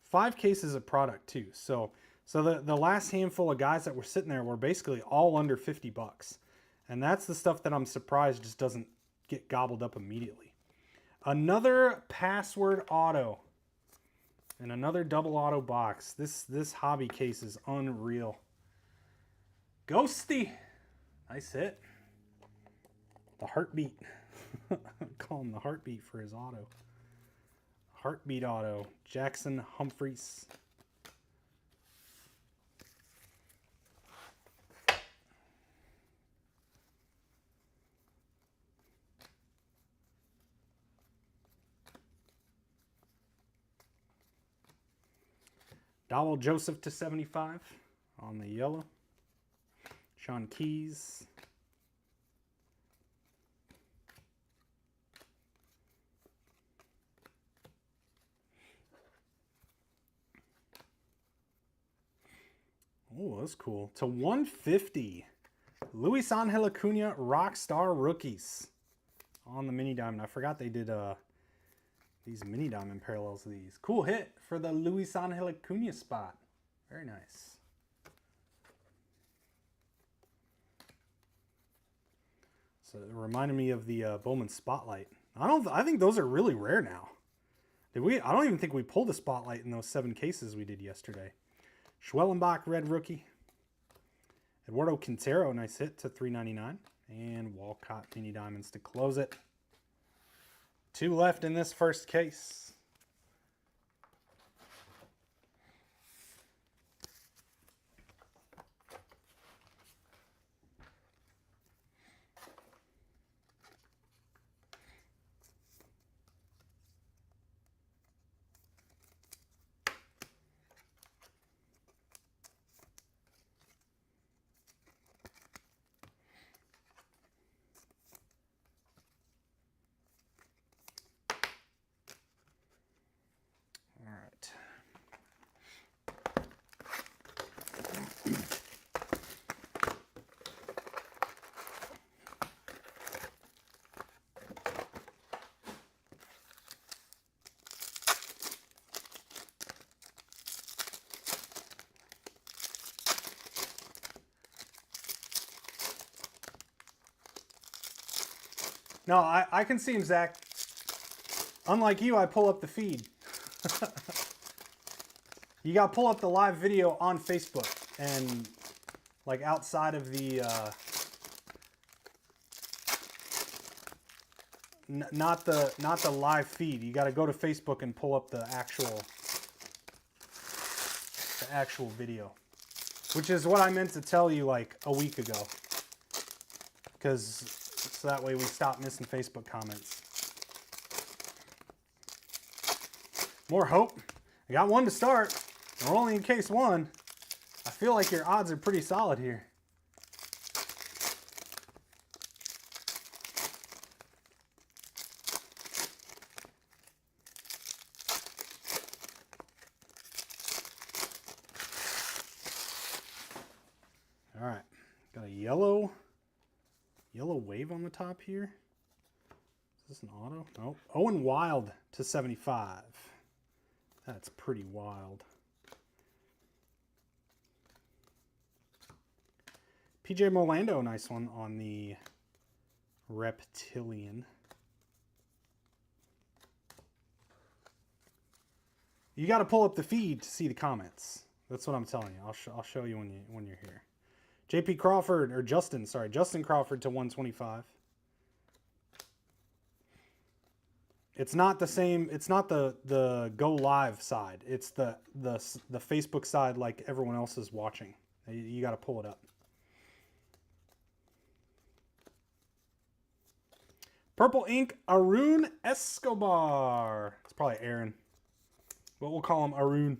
5 cases of product too. So the last handful of guys that were sitting there were basically all under 50 bucks. And that's the stuff that I'm surprised just doesn't get gobbled up immediately. Another password auto and another double auto box. This hobby case is unreal. Ghosty. Nice hit. The heartbeat. Call him the heartbeat for his auto. Heartbeat auto. Jackson Humphreys. Dowell Joseph to 75 on the yellow. Sean Keys. Oh, that's cool. To 150. Luis Angel Acuna Rockstar Rookies on the mini diamond. I forgot they did these mini diamond parallels of these. Cool hit for the Luis Angel Acuna spot. Very nice. So it reminded me of the Bowman Spotlight. I think those are really rare now. I don't even think we pulled a Spotlight in those 7 cases we did yesterday. Schwellenbach red rookie. Eduardo Quintero, nice hit to 399. And Walcott Mini Diamonds to close it. 2 left in this first case. No, I can see him, Zach. Unlike you, I pull up the feed. You got to pull up the live video on Facebook and like outside of the not the live feed. You got to go to Facebook and pull up the actual video, which is what I meant to tell you like a week ago, because so that way we stop missing Facebook comments. More hope. I got one to start. We're only in case 1. I feel like your odds are pretty solid here. All right, got a yellow wave on the top here. Is this an auto? Nope. Owen Wild to 75. That's pretty wild. PJ Molando, nice one on the Reptilian. You got to pull up the feed to see the comments. That's what I'm telling you. I'll show you when you're here. JP Crawford, or Justin Crawford to 125. It's not the same. It's not the go live side. It's the Facebook side, like everyone else is watching. You got to pull it up. Purple Ink, Arun Escobar. It's probably Aaron, but we'll call him Arun.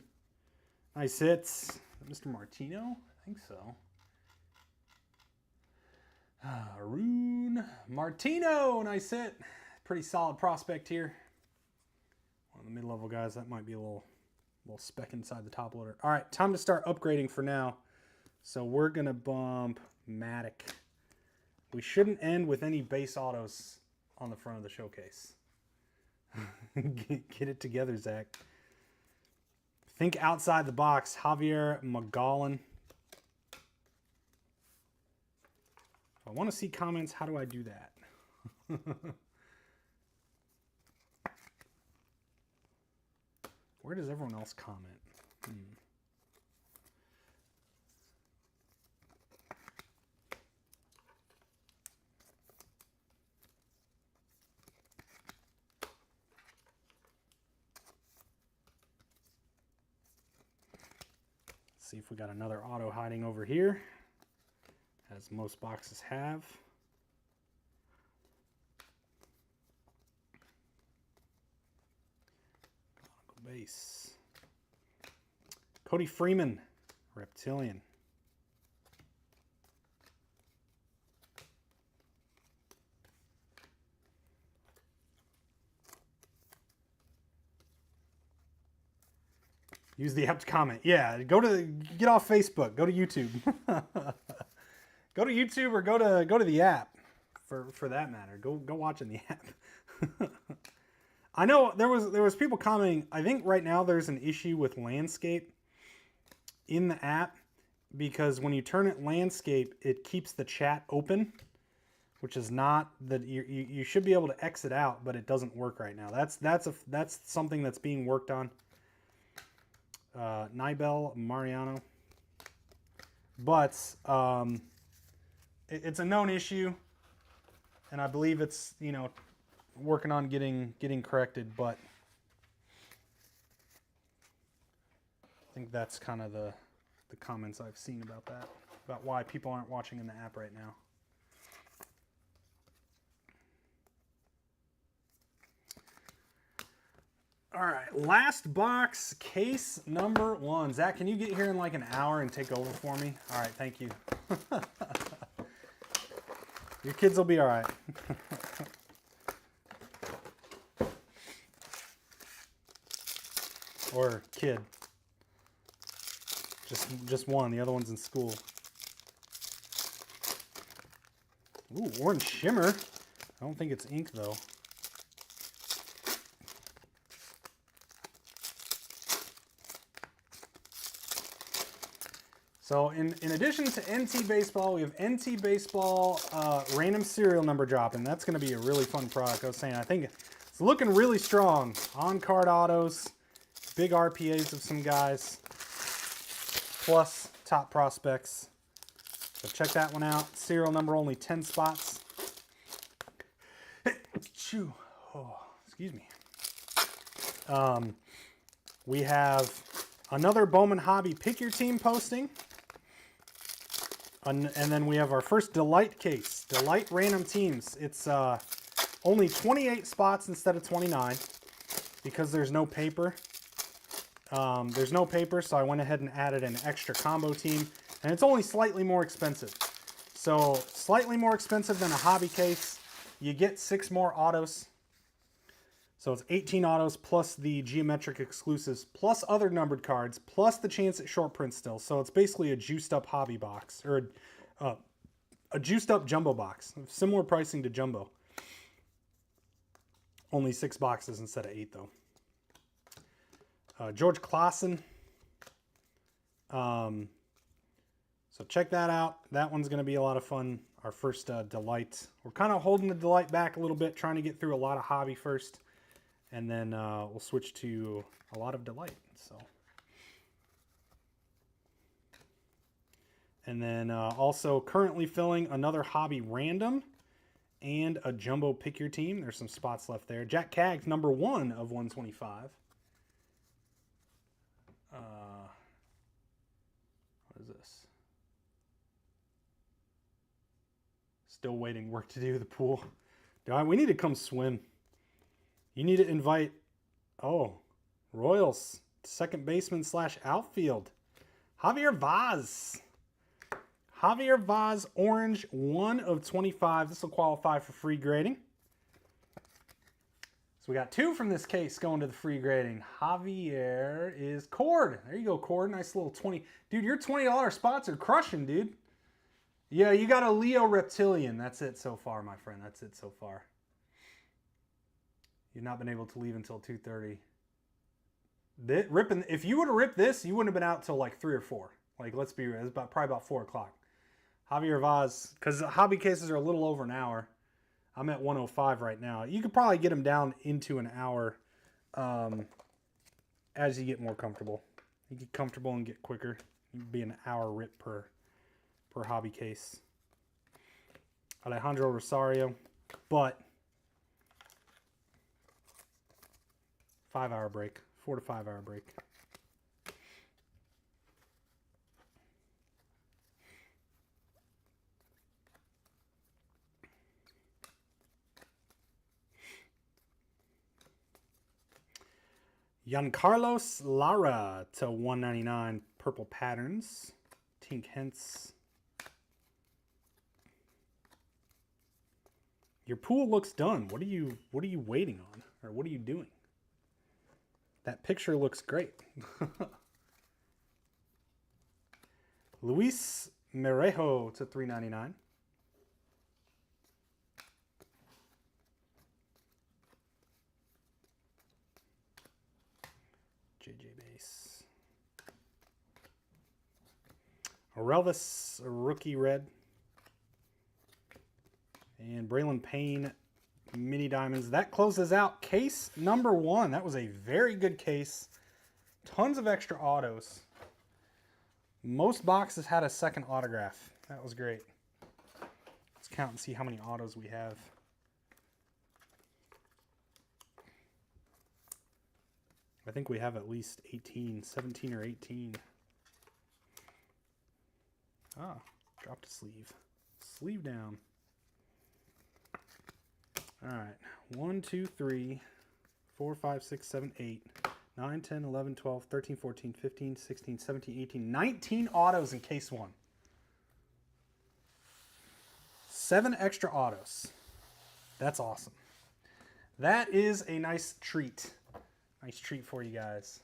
Nice hits. Mr. Martino? I think so. Arun Martino, nice hit. Pretty solid prospect here. One of the mid-level guys. That might be a little speck inside the top loader. All right, time to start upgrading for now. So we're going to bump Matic. We shouldn't end with any base autos on the front of the showcase. Get it together, Zach. Think outside the box. Javier Magallan. If I want to see comments, how do I do that? Where does everyone else comment? See if we got another auto hiding over here, as most boxes have. Base. Cody Freeman, Reptilian. Use the app to comment. Yeah, get off Facebook. Go to YouTube. Go to YouTube or go to the app for that matter. Go watch in the app. I know there was people commenting. I think right now there's an issue with landscape in the app, because when you turn it landscape, it keeps the chat open, which is not that you should be able to exit out, but it doesn't work right now. That's something that's being worked on. Nibel Mariano. but it's a known issue, and I believe it's, you know, working on getting corrected, but I think that's kind of the comments I've seen about that, about why people aren't watching in the app right now. All right, last box, case number 1. Zach, can you get here in like an hour and take over for me? All right, thank you. Your kids will be all right. Or kid. Just one. The other one's in school. Ooh, orange shimmer. I don't think it's ink though. So in addition to NT Baseball, we have NT Baseball random serial number drop, and that's going to be a really fun product. I was saying, I think it's looking really strong. On-card autos, big RPAs of some guys, plus top prospects. So check that one out. Serial number only 10 spots. Oh, excuse me. We have another Bowman Hobby Pick Your Team posting. And then we have our first Delight case. Delight random teams. It's only 28 spots instead of 29 because there's no paper. There's no paper, so I went ahead and added an extra combo team. And it's only slightly more expensive. So slightly more expensive than a hobby case. You get 6 more autos. So it's 18 autos plus the geometric exclusives, plus other numbered cards, plus the chance at short print still. So it's basically a juiced up hobby box, or a juiced up jumbo box. Similar pricing to jumbo. Only 6 boxes instead of 8 though. George Claassen. So check that out. That one's going to be a lot of fun. Our first Delight. We're kind of holding the Delight back a little bit, trying to get through a lot of hobby first. And then we'll switch to a lot of Delight. So, and then also currently filling another hobby random and a jumbo pick your team. There's some spots left there. Jack Caggs, number 1 of 125. What is this? Still waiting. Work to do. The pool. We need to come swim. You need to invite, Royals, second baseman / outfield. Javier Vaz. Javier Vaz, orange, 1 of 25. This will qualify for free grading. So we got 2 from this case going to the free grading. Javier is Cord. There you go, Cord. Nice little 20. Dude, your $20 spots are crushing, dude. Yeah, you got a Leo Reptilian. That's it so far, my friend. That's it so far. You've not been able to leave until 2:30. If you would have ripped this, you wouldn't have been out till like 3 or 4. Like, let's be real. It's probably about 4 o'clock. Javier Vaz, because hobby cases are a little over an hour. I'm at 1:05 right now. You could probably get them down into an hour as you get more comfortable. You get comfortable and get quicker. You'd be an hour rip per hobby case. Alejandro Rosario, but 5-hour break, 4 to 5 hour break. Giancarlos Lara to 199, purple patterns. Tink Hence. Your pool looks done. What are you waiting on? Or what are you doing? That picture looks great. Luis Merejo to 399. JJ base. Orelvis, rookie red. And Braylon Payne, mini diamonds. That closes out case number 1. That was a very good case. Tons of extra autos. Most boxes had a second autograph. That was great. Let's count and see how many autos we have. I think we have at least 18, 17 or 18. Ah, dropped a sleeve. Sleeve down. All right. 1, 2, 3, 4, 5, 6, 7, 8, 9, 10, 11, 12, 13, 14, 15, 16, 17, 18, 19 autos in case 1. 7 extra autos. That's awesome. That is a nice treat. Nice treat for you guys.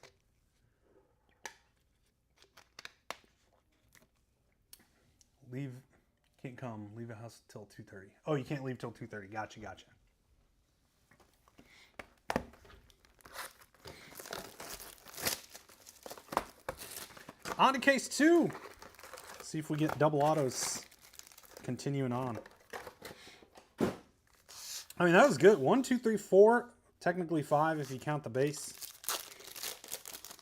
Can't come. Leave the house till 2:30. Oh, you can't leave till 2:30. Gotcha. On to case 2. See if we get double autos. Continuing on. I mean, that was good. 1, 2, 3, 4. Technically 5 if you count the base.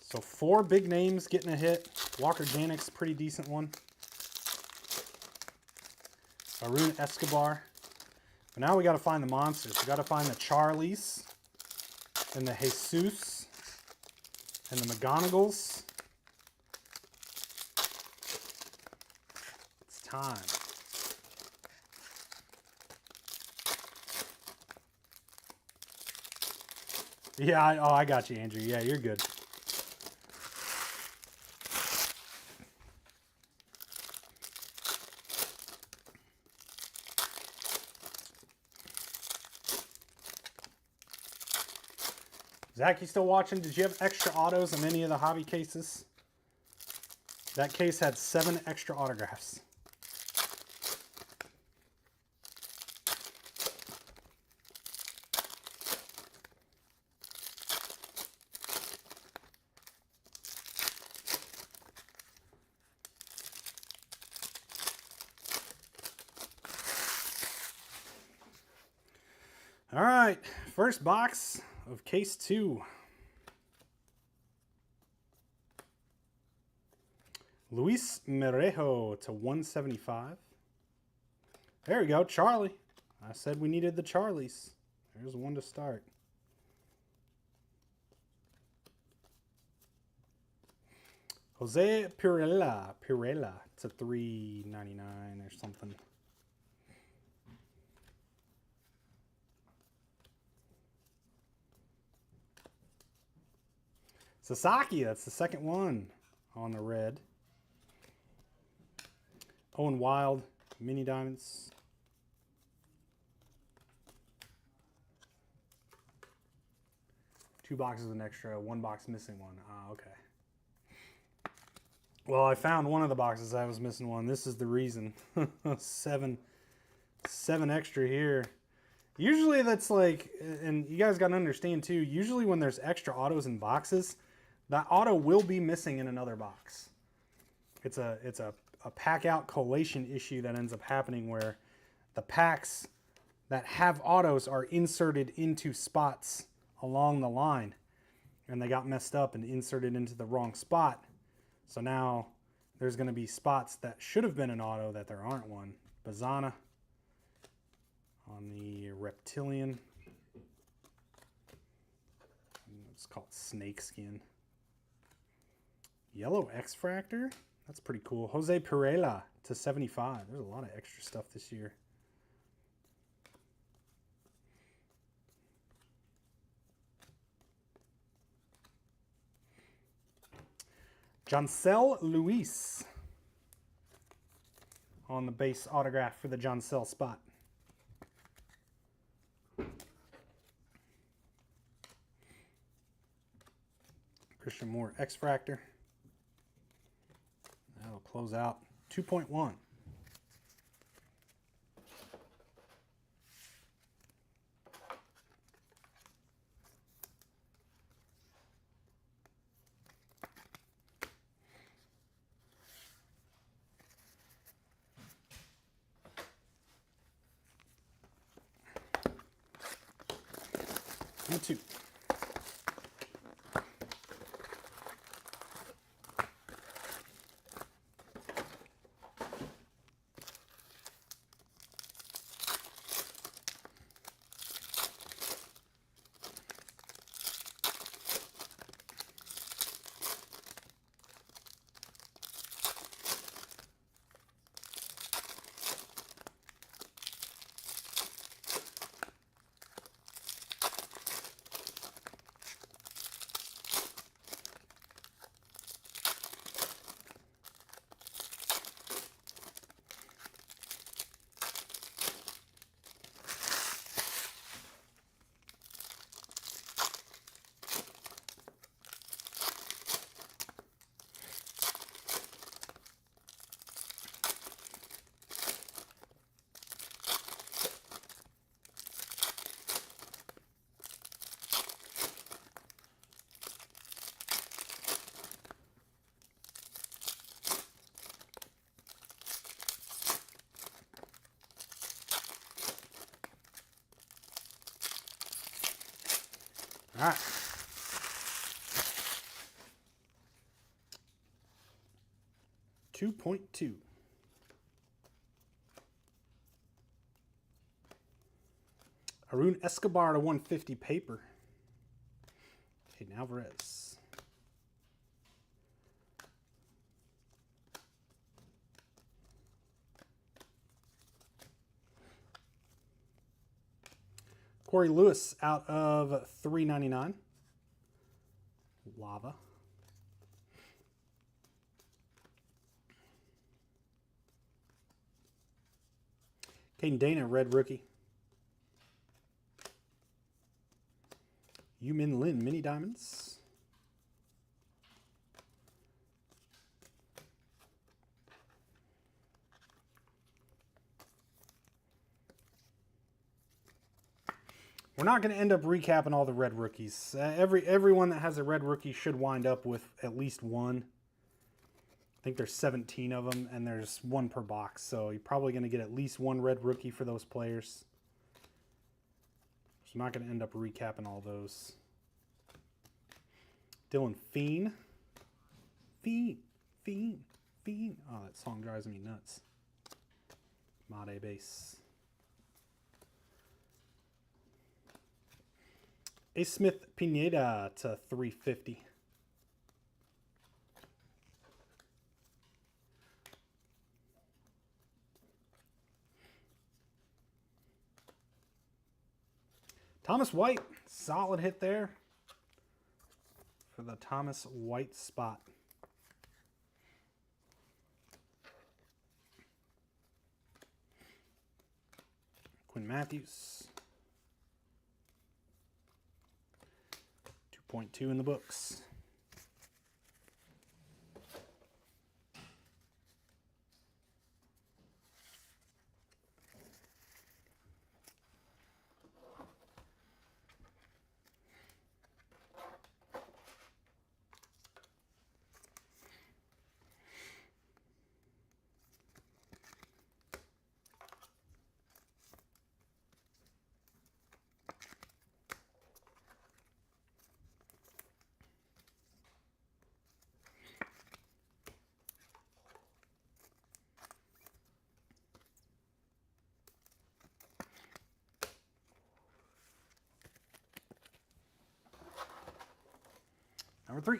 So 4 big names getting a hit. Walker Janik's pretty decent one. Arun Escobar. But now we got to find the monsters. We got to find the Charlies and the Jesus and the McGonagalls. It's time. Yeah, I got you, Andrew. Yeah, you're good. Zach, you still watching? Did you have extra autos in any of the hobby cases? That case had 7 extra autographs. All right, first box of case 2. Luis Merejo to 175. There we go, Charlie. I said we needed the Charlies. There's one to start. Jose Pirela to 399 or something. Sasaki, that's the second one on the red. Owen Wild, mini diamonds. Two boxes with an extra, one box missing one. Ah, okay. Well, I found one of the boxes I was missing one. This is the reason. seven extra here. Usually that's like, and you guys got to understand too, usually when there's extra autos in boxes, that auto will be missing in another box. It's a pack out collation issue that ends up happening where the packs that have autos are inserted into spots along the line, and they got messed up and inserted into the wrong spot. So now there's going to be spots that should have been an auto that there aren't one. Bazana on the reptilian. It's called snakeskin. Yellow X-Fractor. That's pretty cool. Jose Pirela to 75. There's a lot of extra stuff this year. Joncel Luis on the base autograph for the Joncel spot. Christian Moore X-Fractor. That'll close out 2.1. And 2. All right. $2.2. Arun Escobar to 150 paper. Hayden Alvarez. Corey Lewis out of 399. Lava. Caden Dana, red rookie. Yumin Lin, mini diamonds. We're not going to end up recapping all the red rookies. Everyone that has a red rookie should wind up with at least one. I think there's 17 of them, and there's one per box. So you're probably going to get at least one red rookie for those players. So I'm not going to end up recapping all those. Dylan Fiend. Fiend. Oh, that song drives me nuts. Made base. A. Smith Pineda to 350. Thomas White, solid hit there for the Thomas White spot. Quinn Matthews. 2.2 in the books. Number 3.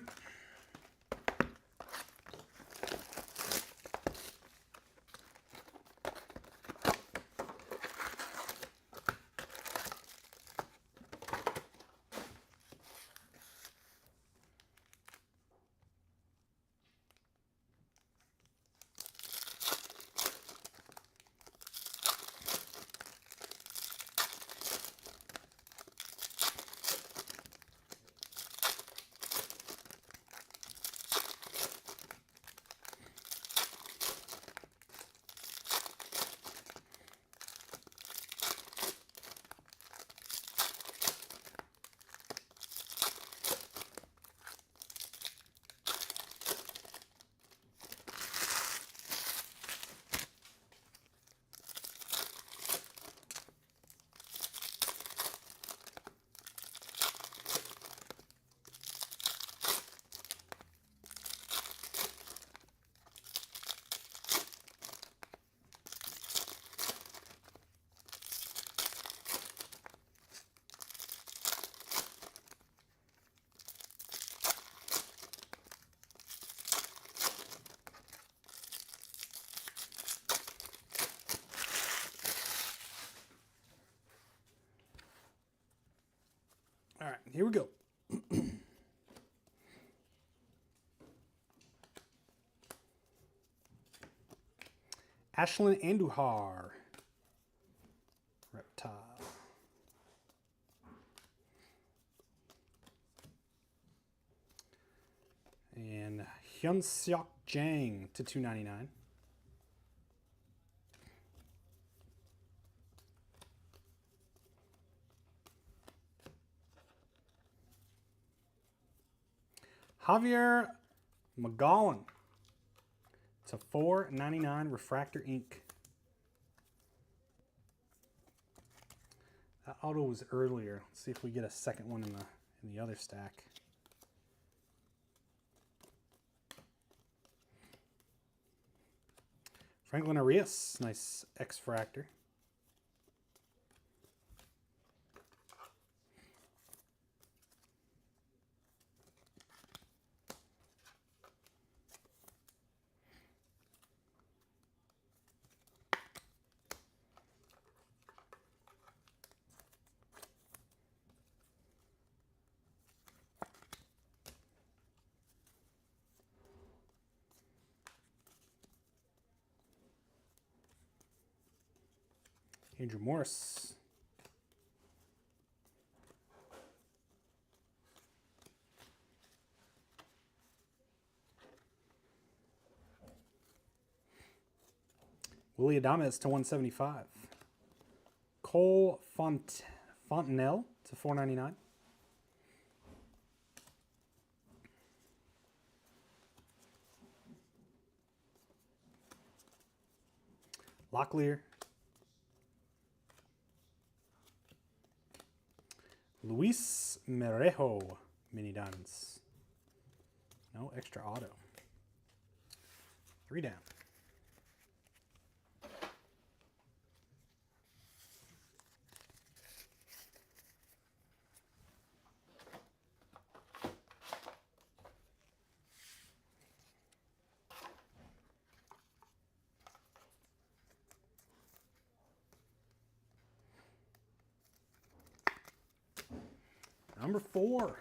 All right, here we go. Ashlyn Andujar. Reptile. And Hyun-Seok Jang to 299. Javier McGowan to 499 Refractor Ink. That auto was earlier. Let's see if we get a second one in the other stack. Franklin Arias, nice X-Fractor. Andrew Morris. Willie Adames to 175. Cole Fontenelle to 499. Locklear. Luis Merejo, mini diamonds. No extra auto. 3 down. Number 4.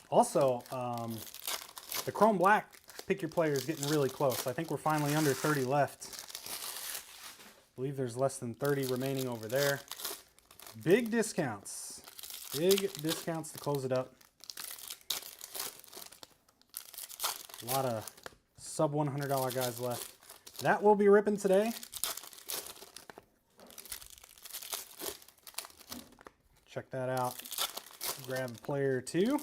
Also, the Chrome Black pick your player is getting really close. I think we're finally under 30 left. I believe there's less than 30 remaining over there. Big discounts. Big discounts to close it up. A lot of sub $100 guys left. That will be ripping today. Check that out. Grab a player or two.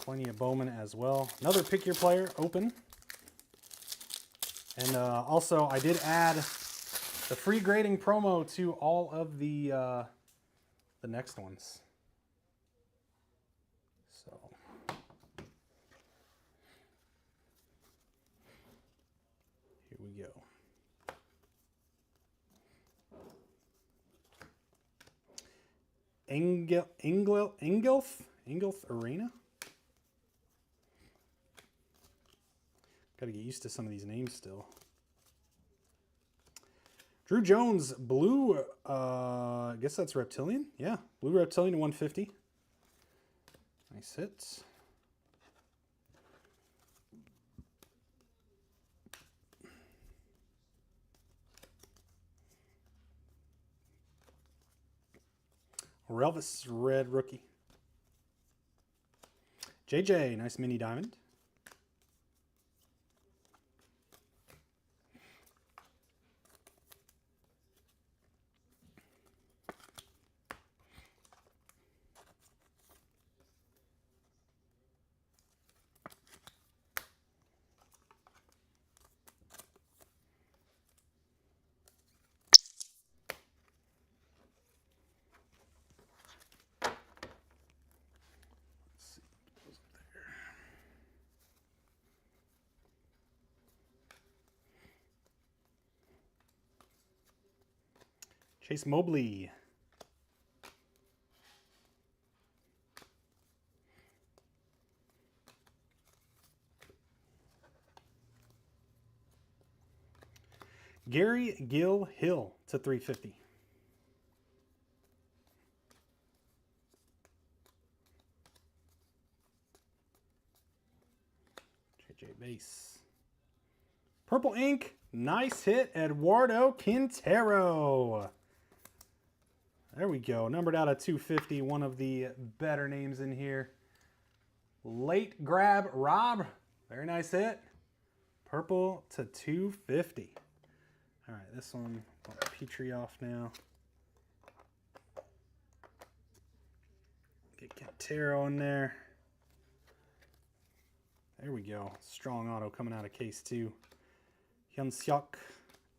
Plenty of Bowman as well. Another pick your player open. And also, I did add the free grading promo to all of the next ones. So here we go. Ingolf Arena. Got to get used to some of these names still. Drew Jones, blue, I guess that's Reptilian. Yeah, blue Reptilian to 150. Nice hit. Relvis, red rookie. JJ, nice mini diamond. Chase Mobley. Gary Gill Hill to 350. JJ base. Purple ink. Nice hit, Eduardo Quintero. There we go. Numbered out of 250. One of the better names in here. Late grab, Rob. Very nice hit. Purple to 250. All right, this one, I'll Petrie off now. Get Quintero in there. There we go. Strong auto coming out of case 2. Hyun-Seok,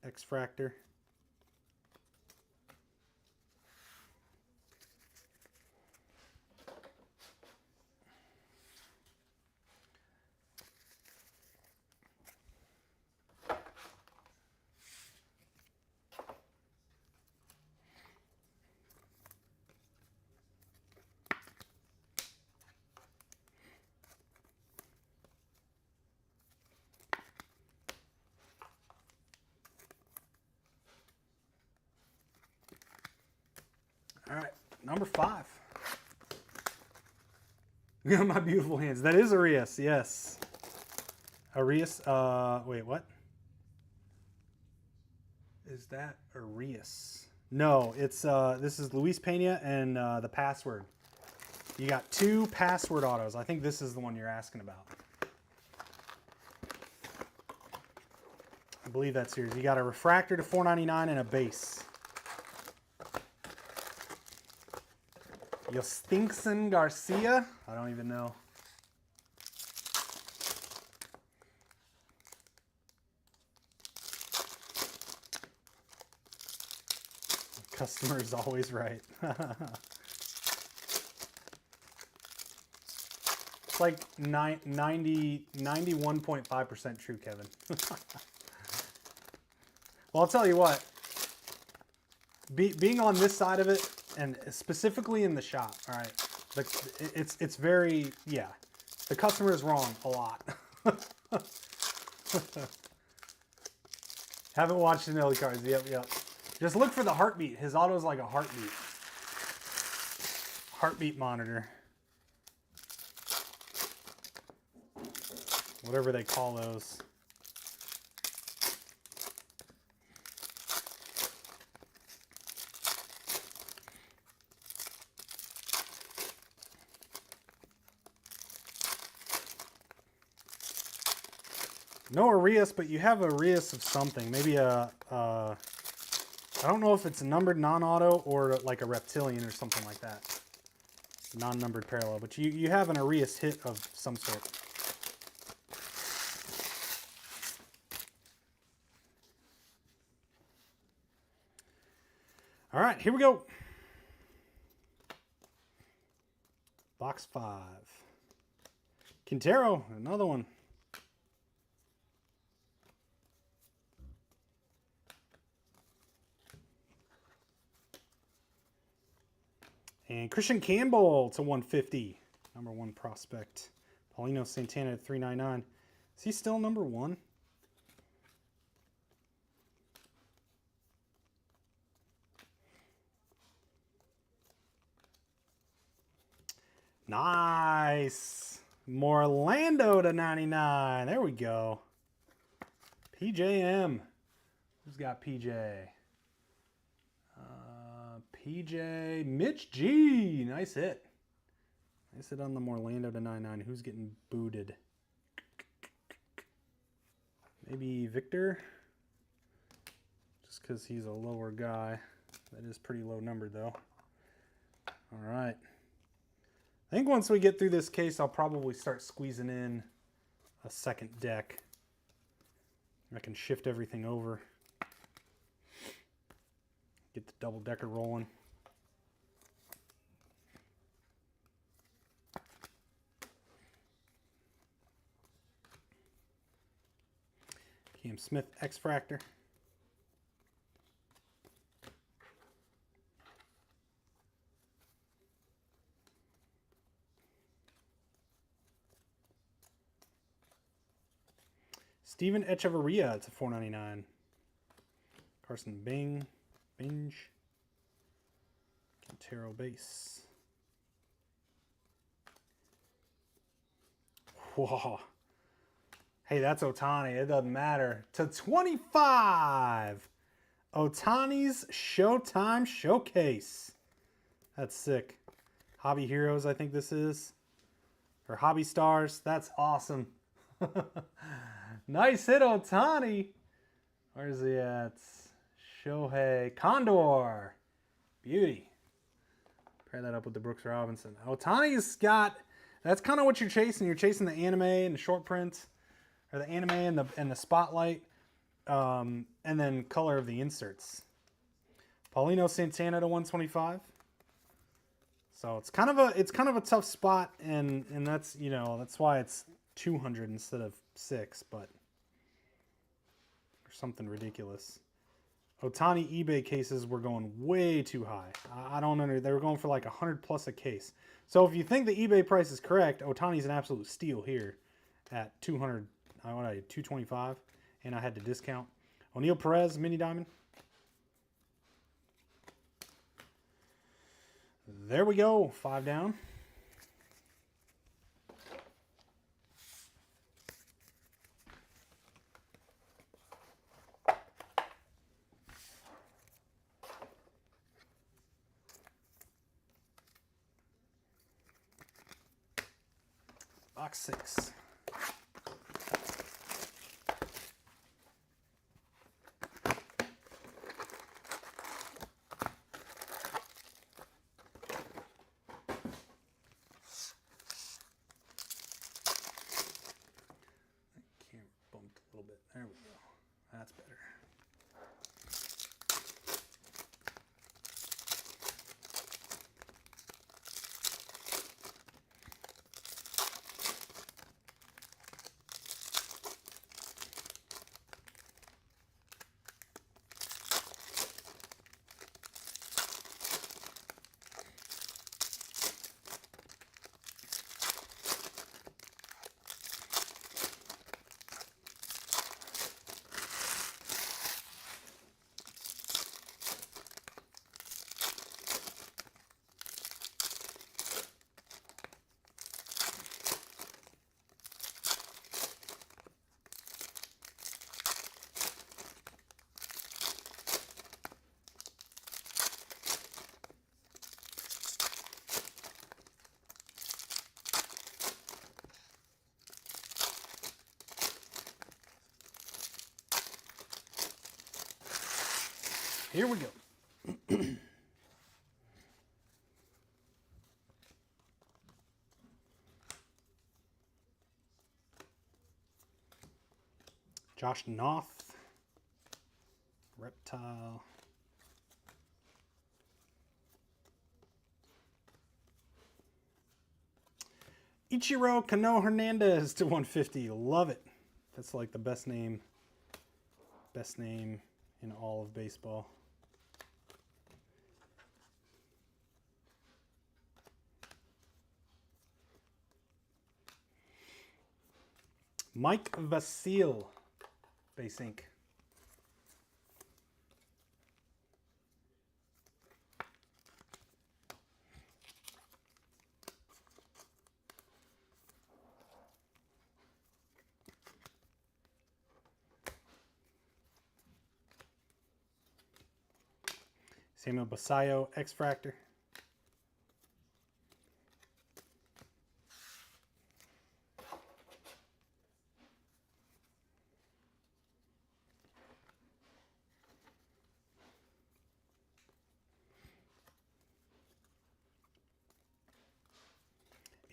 X-Fractor. All right, number 5. My beautiful hands. That is Arias, yes. Arias, wait, what? Is that Arias? No, it's, this is Luis Pena and the password. You got 2 password autos. I think this is the one you're asking about. I believe that's yours. You got a refractor to 499 and a base. Yostinson Garcia? I don't even know. Customer is always right. It's like 91.5% true, Kevin. Well, I'll tell you what. Being on this side of it, and specifically in the shop, all right, it's very, yeah, the customer is wrong a lot. Haven't watched the Nelly cards. Yep. Just look for the heartbeat. His auto's like a heartbeat. Heartbeat monitor. Whatever they call those. No Arias, but you have a Arias of something. Maybe a, I don't know if it's a numbered non-auto or like a reptilian or something like that. Non-numbered parallel, but you have an Arias hit of some sort. All right, here we go. Box 5. Quintero, another one. And Christian Campbell to 150. Number 1 prospect. Paulino Santana to 399. Is he still number 1? Nice. Morlando to 99. There we go. PJM. Who's got PJ? PJ, Mitch G. Nice hit. Nice hit on the Morlando to 99. Who's getting booted? Maybe Victor? Just because he's a lower guy. That is pretty low number, though. All right. I think once we get through this case, I'll probably start squeezing in a second deck. I can shift everything over. Get the double decker rolling. Cam Smith, X-Fractor. Steven Echeverria to 499. Carson Binge. Quintero base. Whoa. Hey, that's Otani. It doesn't matter. To 25. Otani's Showtime Showcase. That's sick. Hobby Heroes, I think this is. Or Hobby Stars. That's awesome. Nice hit, Otani. Where's he at? Shohei Condor. Beauty. Pair that up with the Brooks Robinson. Otani's got... That's kind of what you're chasing. You're chasing the anime and the short print. Or the anime and the spotlight. And then color of the inserts. Paulino Santana to 125. So it's kind of a tough spot, and that's, you know, that's why it's 200 instead of 6, but or something ridiculous. Otani eBay cases were going way too high. I don't know. They were going for like 100 plus a case. So if you think the eBay price is correct, Otani's an absolute steal here at 200. I want 225, and I had to discount. O'Neal Perez mini diamond. There we go. 5 down. Box 6. Bumped a little bit. There we go. That's better. Here we go. Josh Noth. Reptile. Ichiro Cano Hernandez to 150. Love it. That's like the best name in all of baseball. Mike Vasil, base ink. Samuel Basayo, X-Fractor.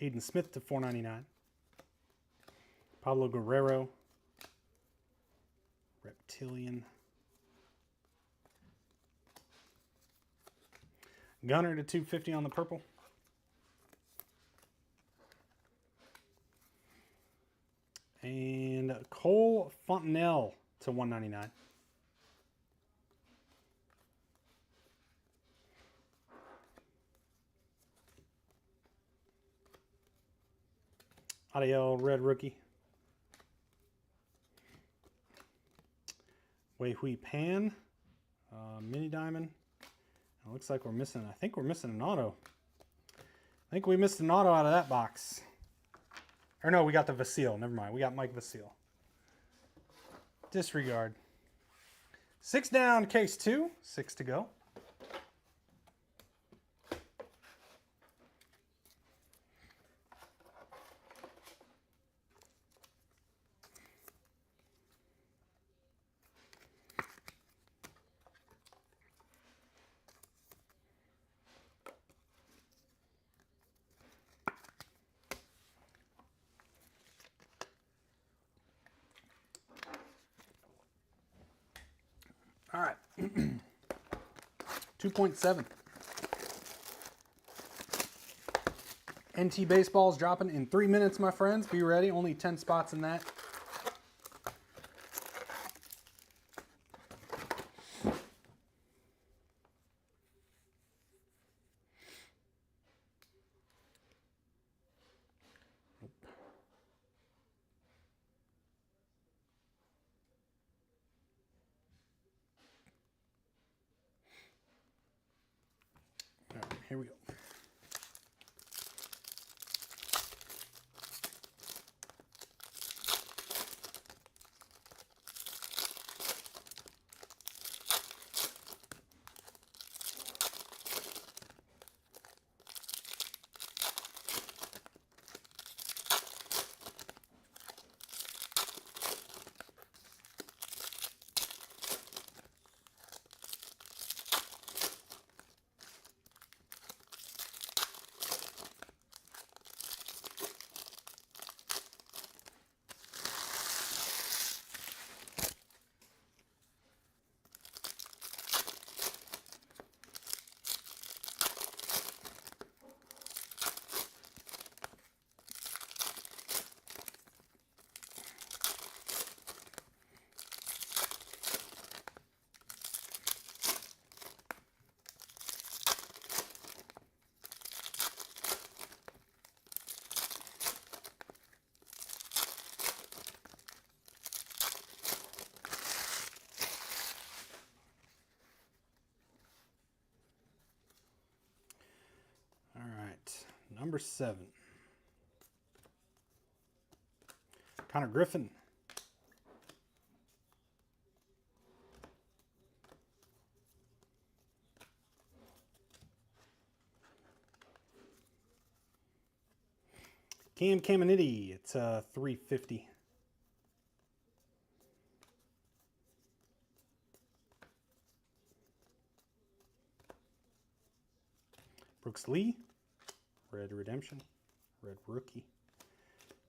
Aiden Smith to 499. Pablo Guerrero. Reptilian. Gunner to 250 on the purple. And Cole Fontenelle to 199. Adiel red rookie. Wei Hui Pan. Mini diamond. It looks like we're missing, I think we're missing an auto. I think we missed an auto out of that box. Or no, we got the Vasil. Never mind. We got Mike Vasil. Disregard. 6 down, case 2. 6 to go. All right. 2.7. NT Baseball's dropping in 3 minutes, my friends. Be ready. Only 10 spots in that. All right, here we go. Number 7. Connor Griffin. Cam Caminiti. It's 350. Brooks Lee. Red Redemption. Red Rookie.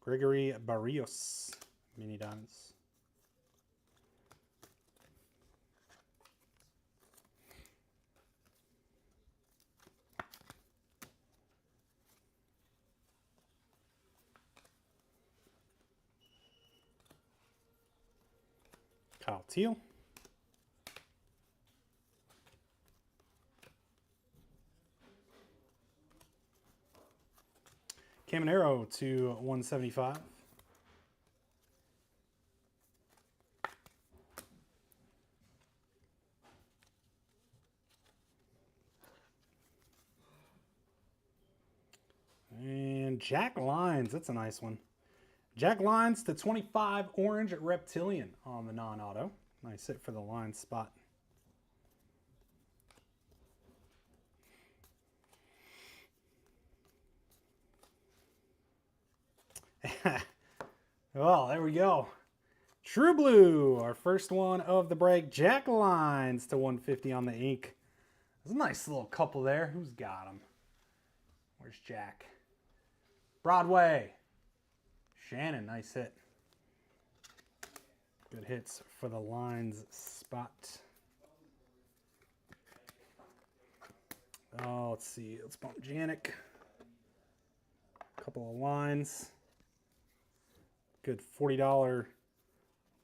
Gregory Barrios. Mini Diamonds. Kyle Teal. Caminero to 175. And Jack Lines, that's a nice one. Jack Lines to 25, orange Reptilian on the non-auto. Nice hit for the line spot. Well, there we go. True Blue, our first one of the break. Jack Lines to 150 on the ink. There's a nice little couple there. Who's got them? Where's Jack? Broadway. Shannon, nice hit. Good hits for the Lines spot. Oh, let's see. Let's bump Janik. Couple of lines. Good $40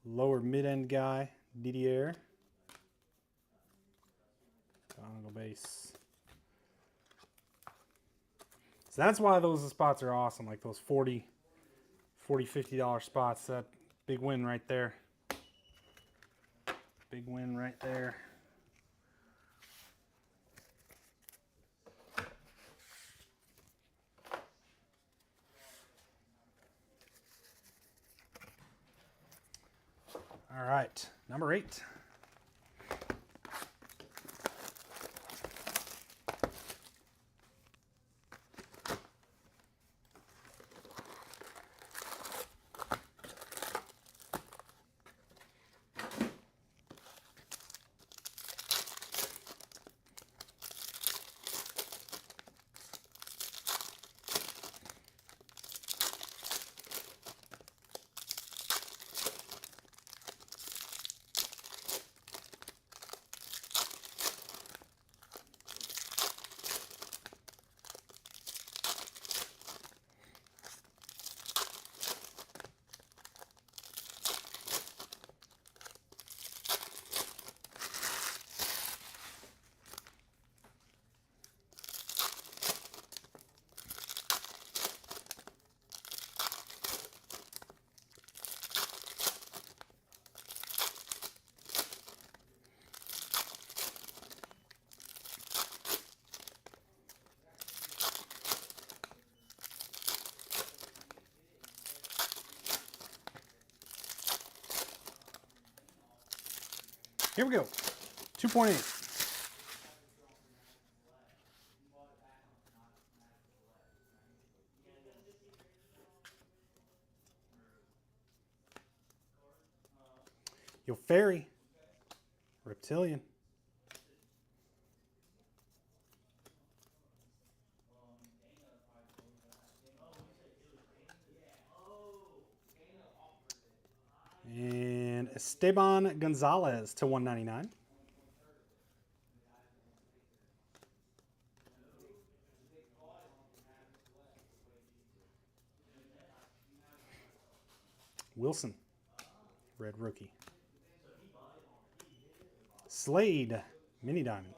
lower mid-end guy, Didier. Triangle base. So that's why those spots are awesome, like those $40, $50 spots. That big win right there. Big win right there. All right, number 8. Here we go. 2.8. Yo, Fairy. Reptilian. And Esteban Gonzalez to 199. Wilson, red rookie. Slade, mini diamond.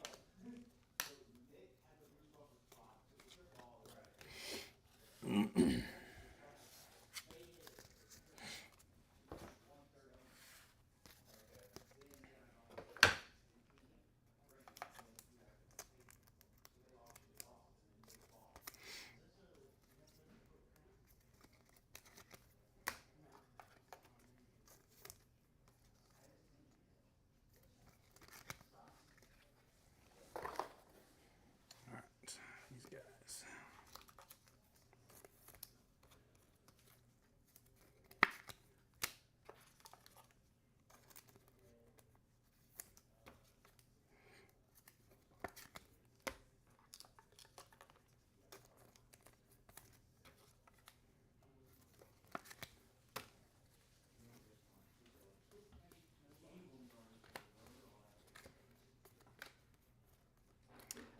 These guys.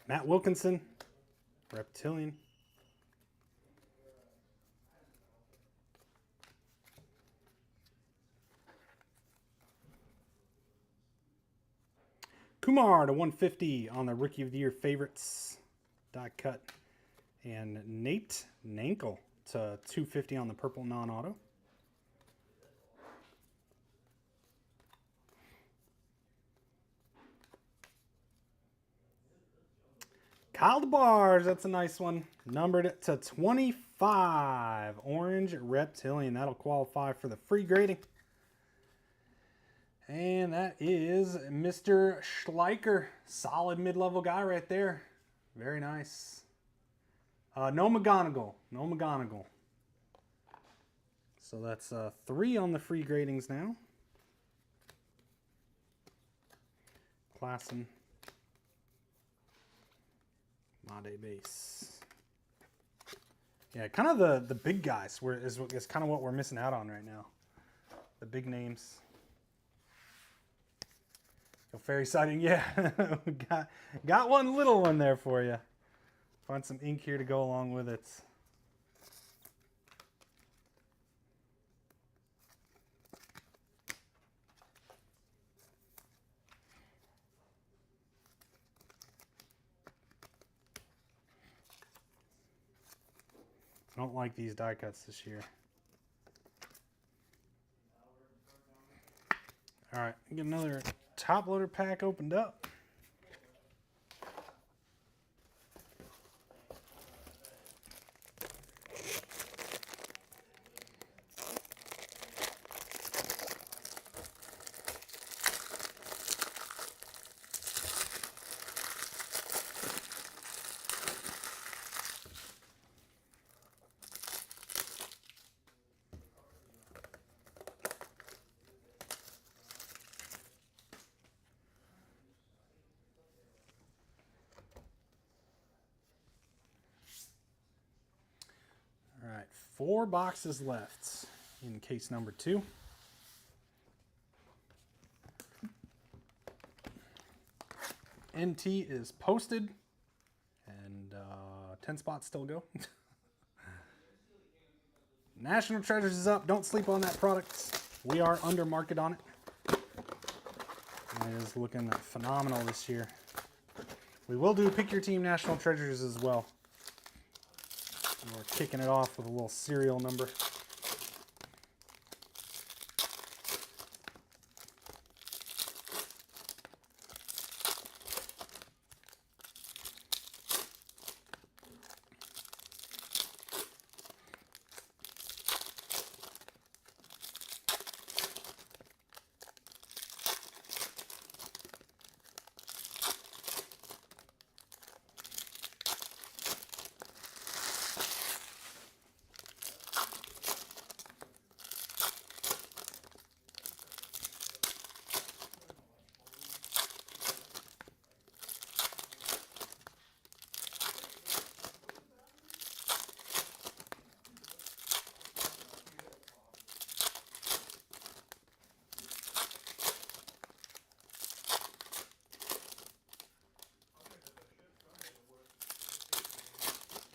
Matt Wilkinson, Reptilian. Kumar to 150 on the Rookie of the Year favorites. Die cut. And Nate Nankel to 250 on the purple non-auto. Kyle DeBarge, that's a nice one. Numbered to 25. Orange Reptilian. That'll qualify for the free grading. And that is Mr. Schleicher. Solid mid-level guy right there. Very nice. No McGonigal. No McGonigal. So that's 3 on the free gradings now. Klassen. Made base. Yeah, kind of the big guys is kind of what we're missing out on right now. The big names. Yo, Fairy sighting, yeah. got one little one there for you. Find some ink here to go along with it. I don't like these die cuts this year. All right, get another top loader pack opened up. 4 boxes left in case number 2. NT is posted, and 10 spots still go. National Treasures is up. Don't sleep on that product. We are under market on it. It is looking phenomenal this year. We will do Pick Your Team National Treasures as well. And we're kicking it off with a little serial number.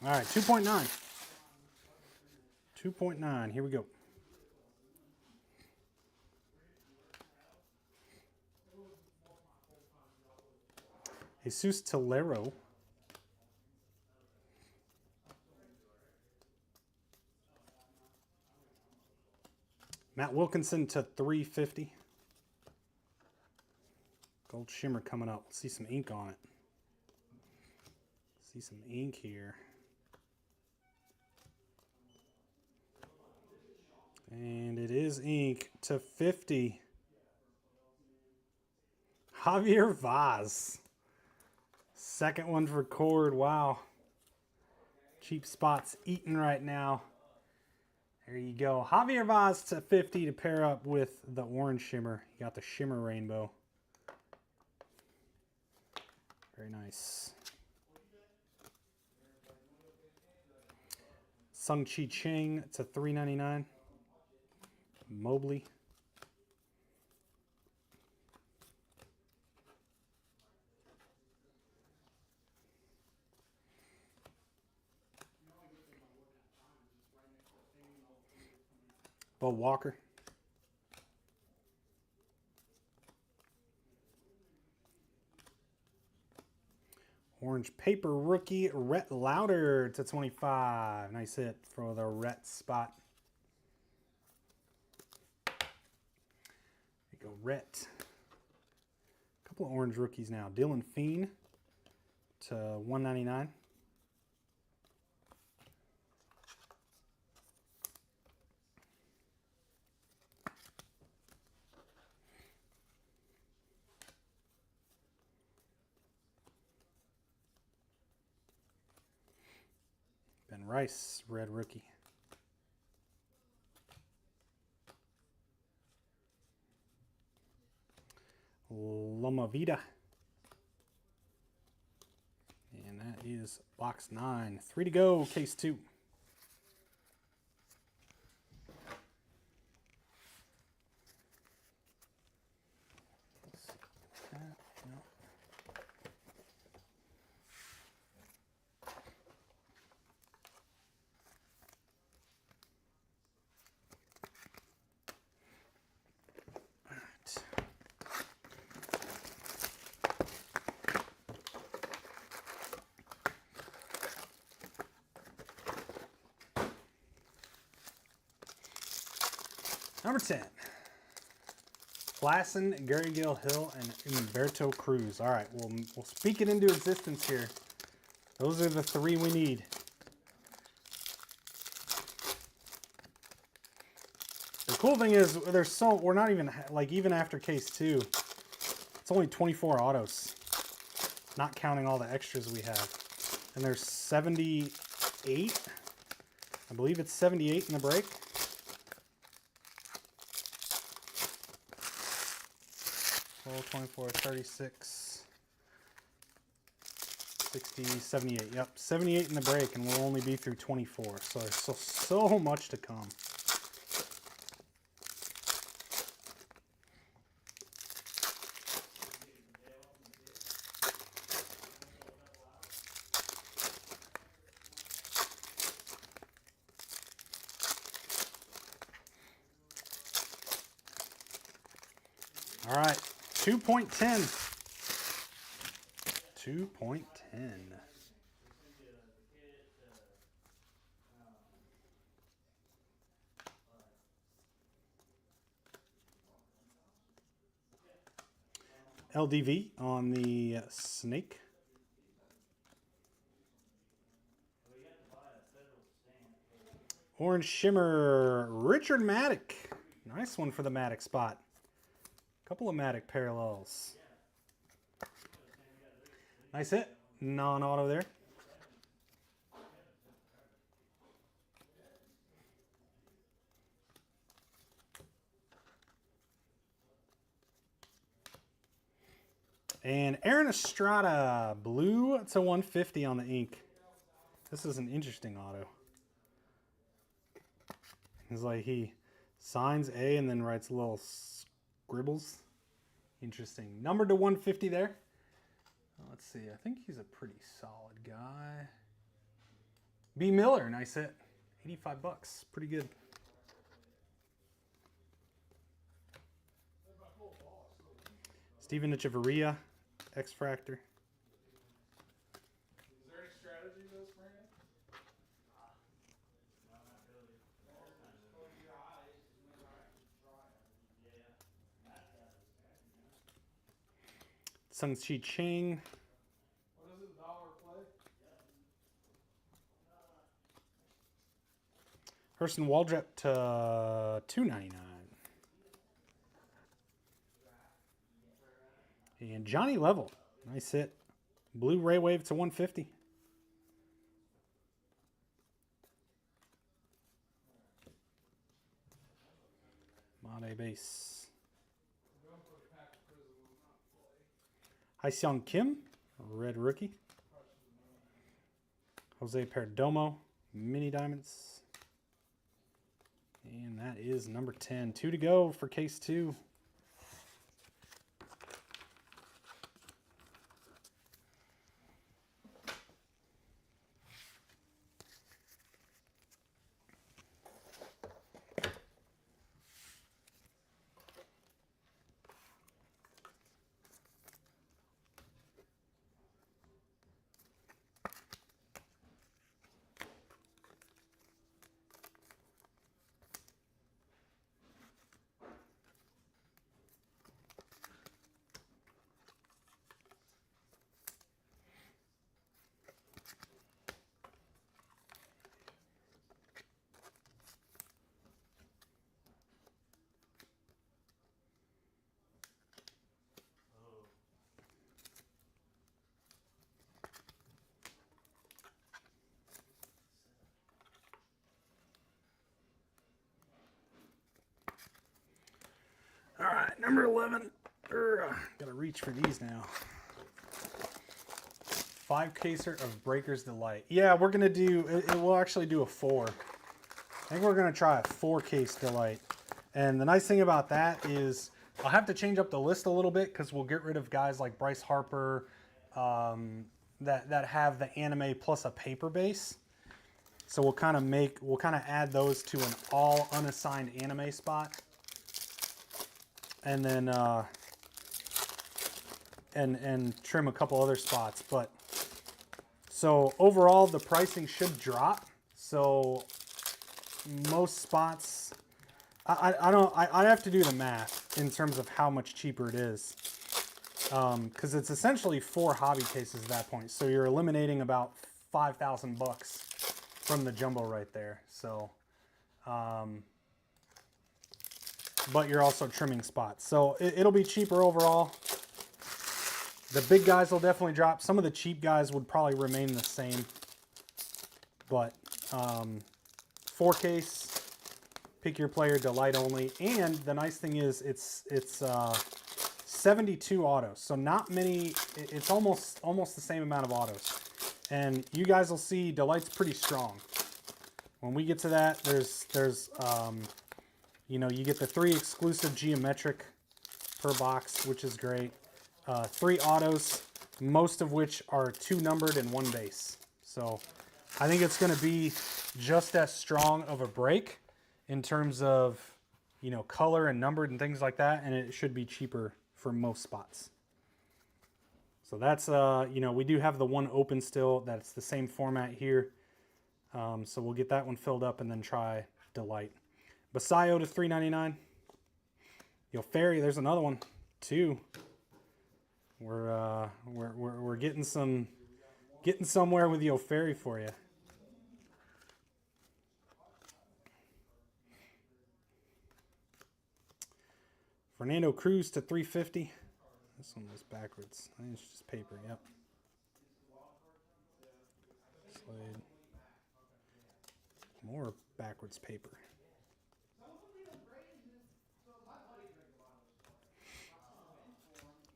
All right, 2.9. 2.9, here we go. Jesus Tolero. Matt Wilkinson to 350. Gold shimmer coming up. See some ink on it. See some ink here. And it is ink to 50. Javier Vaz. Second one for Cord. Wow. Cheap spots eating right now. There you go. Javier Vaz to 50 to pair up with the orange shimmer. You got the shimmer rainbow. Very nice. Sung Chi Ching to $3.99. Mobley. Bo Walker. Orange paper rookie Rhett Lauder to 25. Nice hit for the Rhett spot. There you go, Rhett. A couple of orange rookies now. Dylan Fiend to $1.99. Ben Rice, red rookie. Loma Vida. And that is box 9. 3 to go, case 2. Number 10. Klassen, Gary Gill Hill, and Humberto Cruz. All right, we'll speak it into existence here. Those are the 3 we need. The cool thing is, we're not even, like, even after case 2, it's only 24 autos, not counting all the extras we have. And there's 78, I believe it's 78 in the break. 12, 24, 36, 60, 78. Yep, 78 in the break, and we'll only be through 24. So there's so much to come. All right, 2.10. 2.10. LDV on the snake. Orange Shimmer, Richard Maddock. Nice one for the Maddock spot. Couple of Maddock parallels. Nice hit. Non-auto there. And Aaron Estrada, blue to 150 on the ink. This is an interesting auto. It's like he signs A and then writes little scribbles. Interesting. Numbered to 150 there. Let's see. I think he's a pretty solid guy. B. Miller, nice hit. 85 bucks. Pretty good. Steven Echeverria, X-Fractor. Is there any strategy to this, Brandon? No, not really. Sung-Chi Chang. What is it, $1 play? Hurston Waldrep to $2.99. And Johnny Level, nice hit. Blue Ray Wave to 150. Made base. Hyseung Kim, red rookie. Jose Perdomo, mini diamonds. And that is number 10. 2 to go for case 2. All right, number 11. Gotta reach for these now. 5-caser of Breaker's Delight. Yeah, we're gonna do, we'll actually do a 4. I think we're gonna try a 4-case Delight. And the nice thing about that is I'll have to change up the list a little bit because we'll get rid of guys like Bryce Harper that have the anime plus a paper base. So we'll kind of add those to an all unassigned anime spot. And then and trim a couple other spots. But so overall the pricing should drop. So most spots, I have to do the math in terms of how much cheaper it is. Because it's essentially 4 hobby cases at that point. So you're eliminating about 5,000 bucks from the jumbo right there. So but you're also trimming spots. So it'll be cheaper overall. The big guys will definitely drop. Some of the cheap guys would probably remain the same. But 4-case, pick your player, Delight only. And the nice thing is it's 72 autos. So not many. It's almost the same amount of autos. And you guys will see Delight's pretty strong. When we get to that, there's you know, you get the 3 exclusive geometric per box, which is great. 3 autos, most of which are 2 numbered and 1 base. So I think it's going to be just as strong of a break in terms of, you know, color and numbered and things like that, and it should be cheaper for most spots. So that's, you know, we do have the 1 open still. That's the same format here. So we'll get that one filled up and then try Delight. Basayo to $3.99. Yo Fairy, there's another one, 2. We're getting somewhere with Yo Fairy for you. Fernando Cruz to $3.50. This one was backwards. I think it's just paper. Yep. Slade. More backwards paper.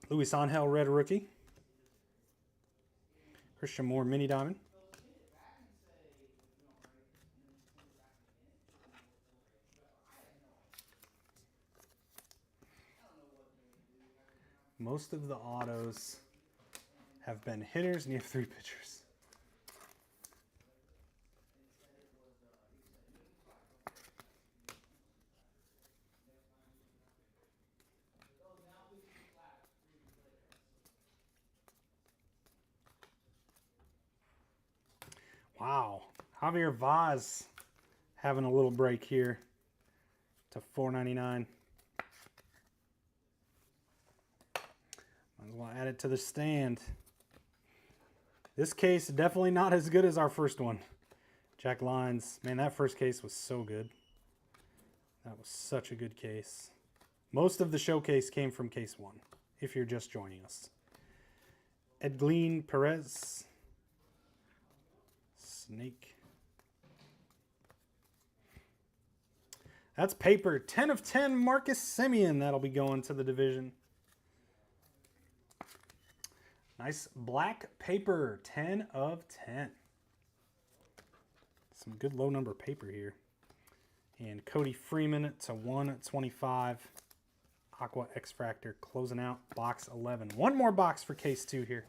Luis Angel red rookie. Christian Moore mini diamond. Most of the autos have been hitters, and you have 3 pitchers. Wow, Javier Vaz having a little break here to $4.99. Might as well add it to the stand. This case definitely not as good as our first one. Jack Lyons, man, that first case was so good. That was such a good case. Most of the showcase came from case 1, if you're just joining us. Edglin Perez. Snake. That's paper. 10 of 10 Marcus Semien. That'll be going to the division. Nice black paper. 10 of 10. Some good low number paper here. And Cody Freeman to 125. Aqua X-Fractor closing out box 11. One more box for case 2 here.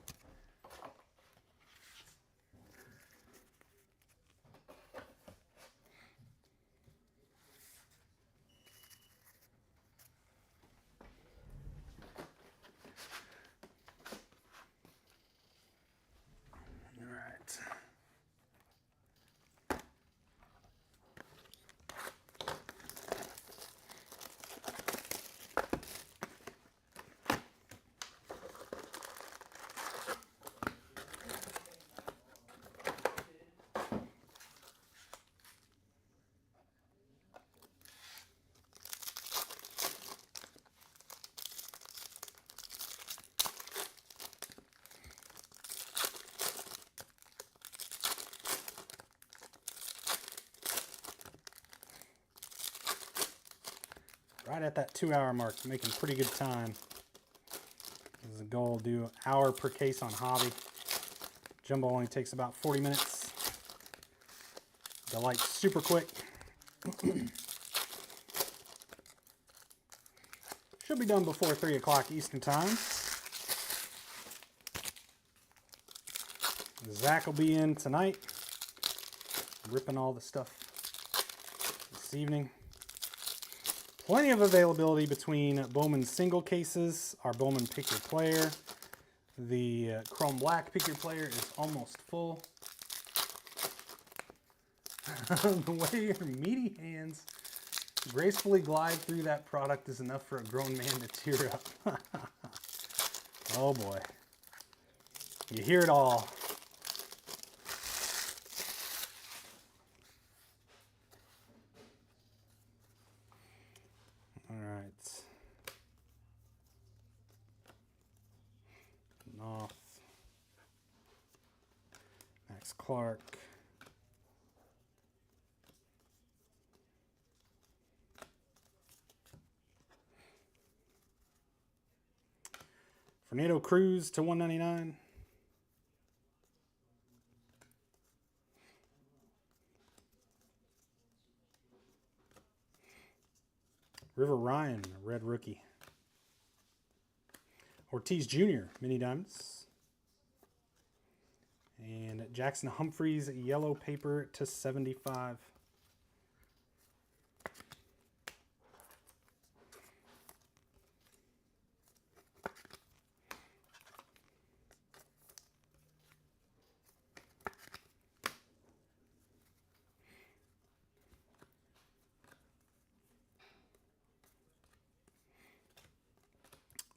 Right at that 2-hour mark, making pretty good time. This is a goal, do an hour per case on hobby. Jumbo only takes about 40 minutes. Delight super quick. Should be done before 3 o'clock Eastern time. Zach will be in tonight, ripping all the stuff this evening. Plenty of availability between Bowman single cases, our Bowman Pick Your Player. The Chrome Black Pick Your Player is almost full. The way your meaty hands gracefully glide through that product is enough for a grown man to tear up. Oh boy. You hear it all. North, Max Clark, Fernando Cruz to 199. River Ryan, red rookie. Ortiz Jr., mini diamonds. And Jackson Humphreys, yellow paper to 75.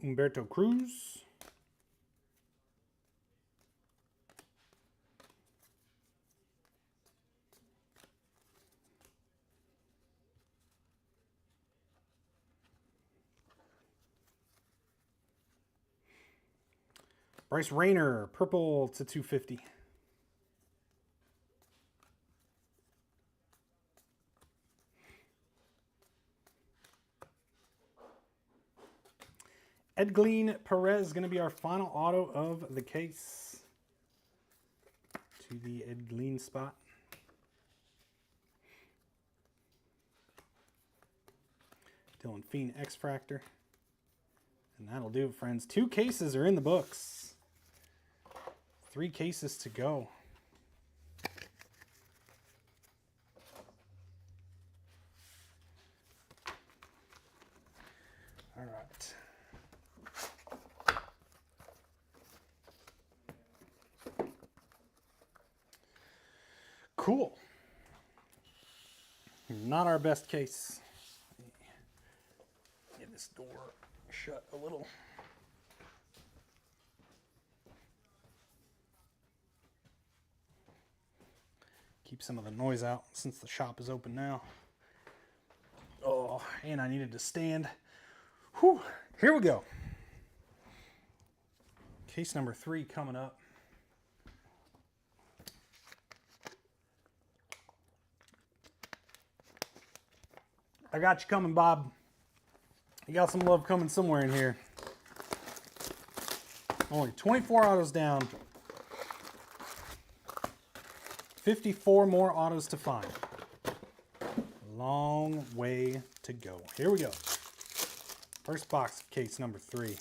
Humberto Cruz. Bryce Rayner, purple to 250. Edglin Perez going to be our final auto of the case. To the Edglin spot. Dylan Feen X-Fractor. And that'll do it, friends. 2 cases are in the books. 3 cases to go. All right. Cool. Not our best case. Get this door shut a little. Keep some of the noise out since the shop is open now. Oh, and I needed to stand. Whew. Here we go. Case number 3 coming up. I got you coming, Bob. You got some love coming somewhere in here. Only 24 autos down. 54 more autos to find. Long way to go. Here we go. First box of case number 3.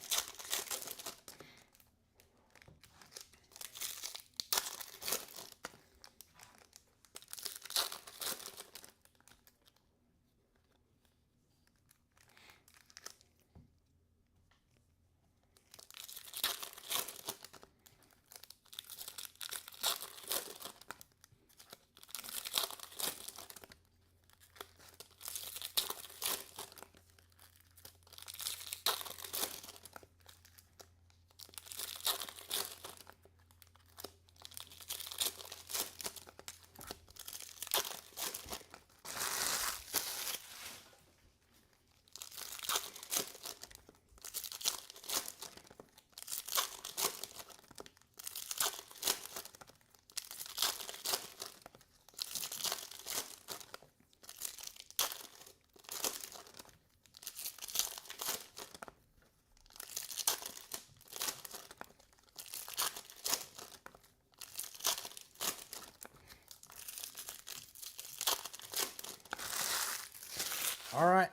All right.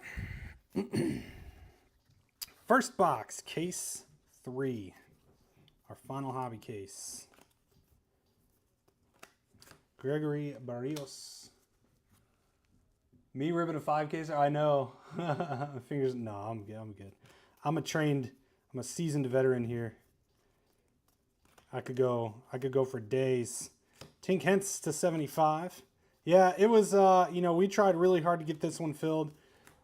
First box, case 3. Our final hobby case. Gregory Barrios. Me ribbon a 5 case? I know. Fingers. No, I'm good. I'm good. I'm a seasoned veteran here. I could go for days. Tink Hence to 75. Yeah, it was, we tried really hard to get this one filled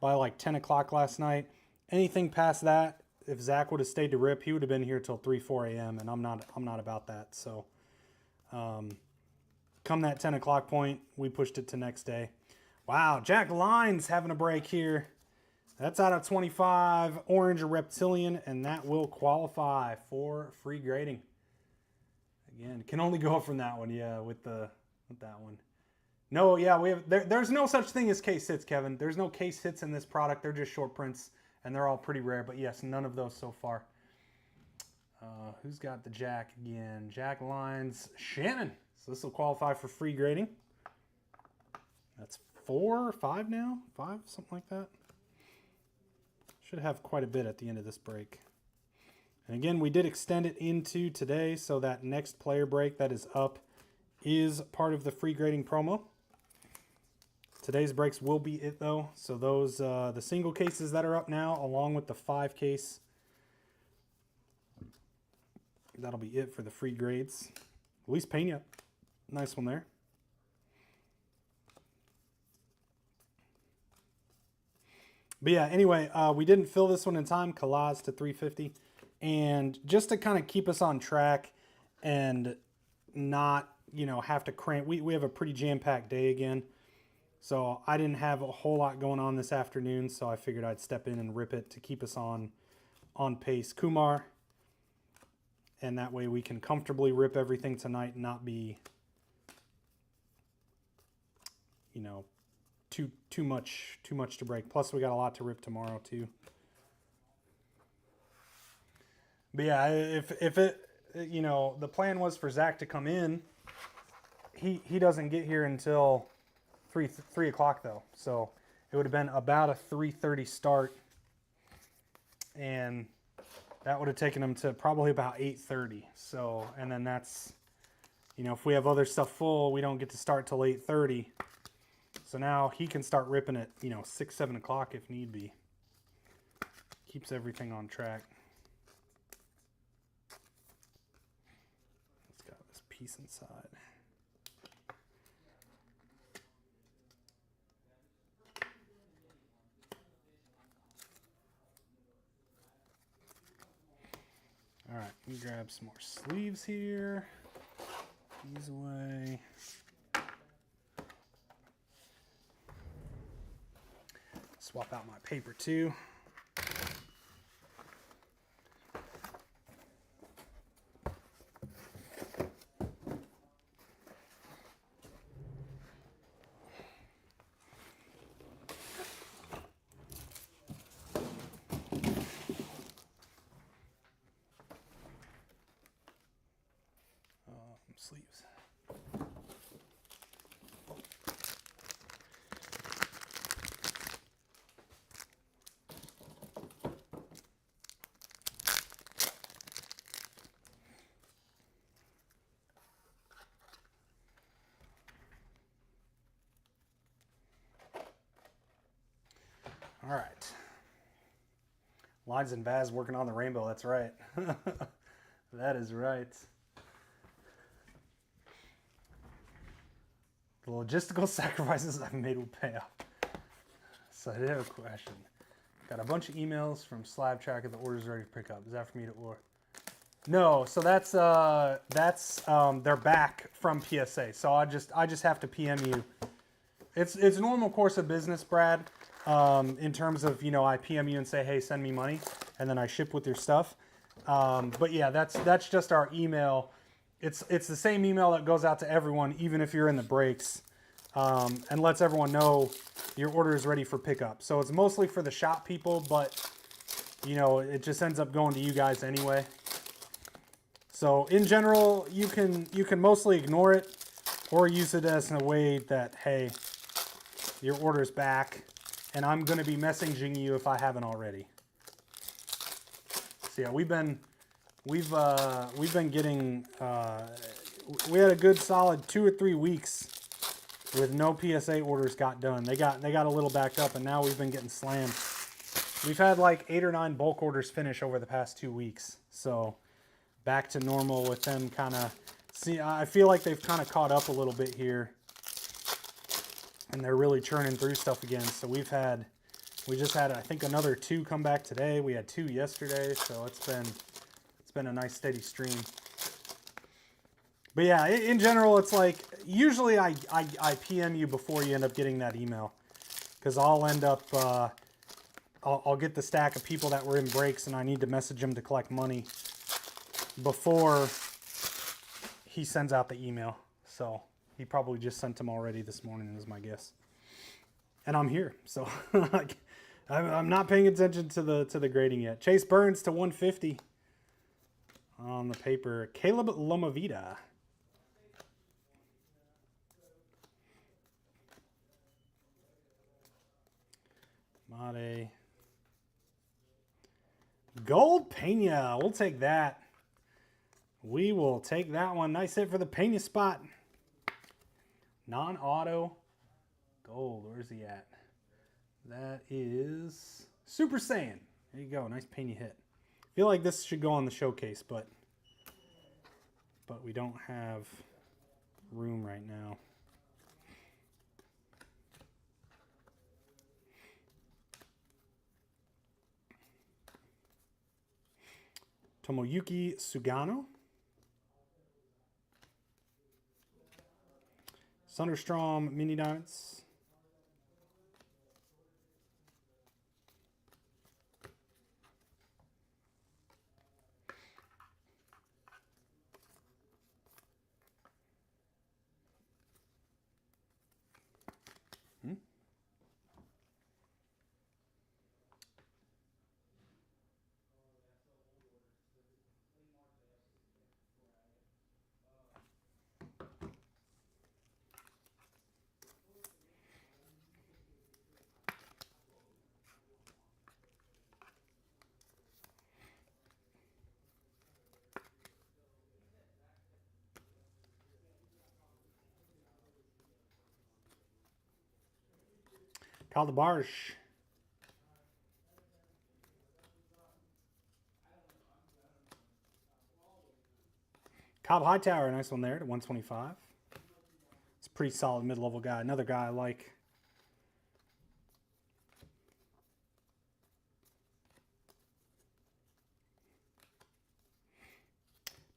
by like 10 o'clock last night. Anything past that, if Zach would have stayed to rip, he would have been here till 3, 4 a.m. and I'm not about that. So, come that 10 o'clock point, we pushed it to next day. Wow, Jack Lyons having a break here. That's out of 25, orange reptilian, and that will qualify for free grading. Again, can only go up from that one, yeah, with that one. No, yeah, there's no such thing as case hits, Kevin. There's no case hits in this product. They're just short prints, and they're all pretty rare. But yes, none of those so far. Who's got the jack again? Jack lines Shannon. So this will qualify for free grading. That's 4 or 5 now? 5, something like that. Should have quite a bit at the end of this break. And again, we did extend it into today, so that next player break that is up is part of the free grading promo. Today's breaks will be it though. So those the single cases that are up now, along with the 5 case, that'll be it for the free grades. Luis Pena, nice one there. But yeah, anyway, we didn't fill this one in time. Kalaz to 350. And just to kind of keep us on track and not, have to crank. We have a pretty jam-packed day again. So I didn't have a whole lot going on this afternoon, so I figured I'd step in and rip it to keep us on pace. Kumar. And that way we can comfortably rip everything tonight and not be, too much to break. Plus we got a lot to rip tomorrow too. But yeah, if it, the plan was for Zach to come in, he doesn't get here until 3 o'clock though. So it would have been about a 3:30 start, and that would have taken him to probably about 8:30. So, and then that's, if we have other stuff full, we don't get to start till 8:30. So now he can start ripping at, 6, 7 o'clock if need be. Keeps everything on track. It's got this piece inside. All right, let me grab some more sleeves here. These away. Swap out my paper too. Sleeves. All right. Lines and Vaz working on the rainbow. That's right. That is right. The logistical sacrifices I've made will pay off. So I did have a question. Got a bunch of emails from Slab Tracker. The order's ready to pick up. Is that for me to order? No. So that's they're back from PSA. So I just have to PM you. It's normal course of business, Brad. In terms of, I PM you and say, hey, send me money, and then I ship with your stuff. But yeah, that's just our email. It's the same email that goes out to everyone, even if you're in the breaks, and lets everyone know your order is ready for pickup. So it's mostly for the shop people, but it just ends up going to you guys anyway. So in general, you can mostly ignore it or use it as a way that, hey, your order's back, and I'm going to be messaging you if I haven't already. So yeah, we've been getting, we had a good solid 2 or 3 weeks with no PSA orders got done. They got a little backed up, and now we've been getting slammed. We've had like 8 or 9 bulk orders finish over the past 2 weeks. So back to normal with them kind of, I feel like they've kind of caught up a little bit here, and they're really churning through stuff again. So we just had, I think, another 2 come back today. We had 2 yesterday. So it's been a nice steady stream. But yeah, in general, it's like, usually I PM you before you end up getting that email, because I'll end up, I'll get the stack of people that were in breaks, and I need to message them to collect money before he sends out the email. So he probably just sent them already this morning, is my guess. And I'm here, so I'm not paying attention to the grading yet. Chase Burns to 150. On the paper, Caleb Lomavita. Mate. Gold Pena. We'll take that. We will take that one. Nice hit for the Pena spot. Non-auto. Gold. Where's he at? That is Super Saiyan. There you go. Nice Pena hit. Feel like this should go on the showcase, but we don't have room right now. Tomoyuki Sugano. Sunderstrom Mini Diamonds. Caldebarge. Cobb Hightower, nice one there to 125. It's a pretty solid mid-level guy. Another guy I like.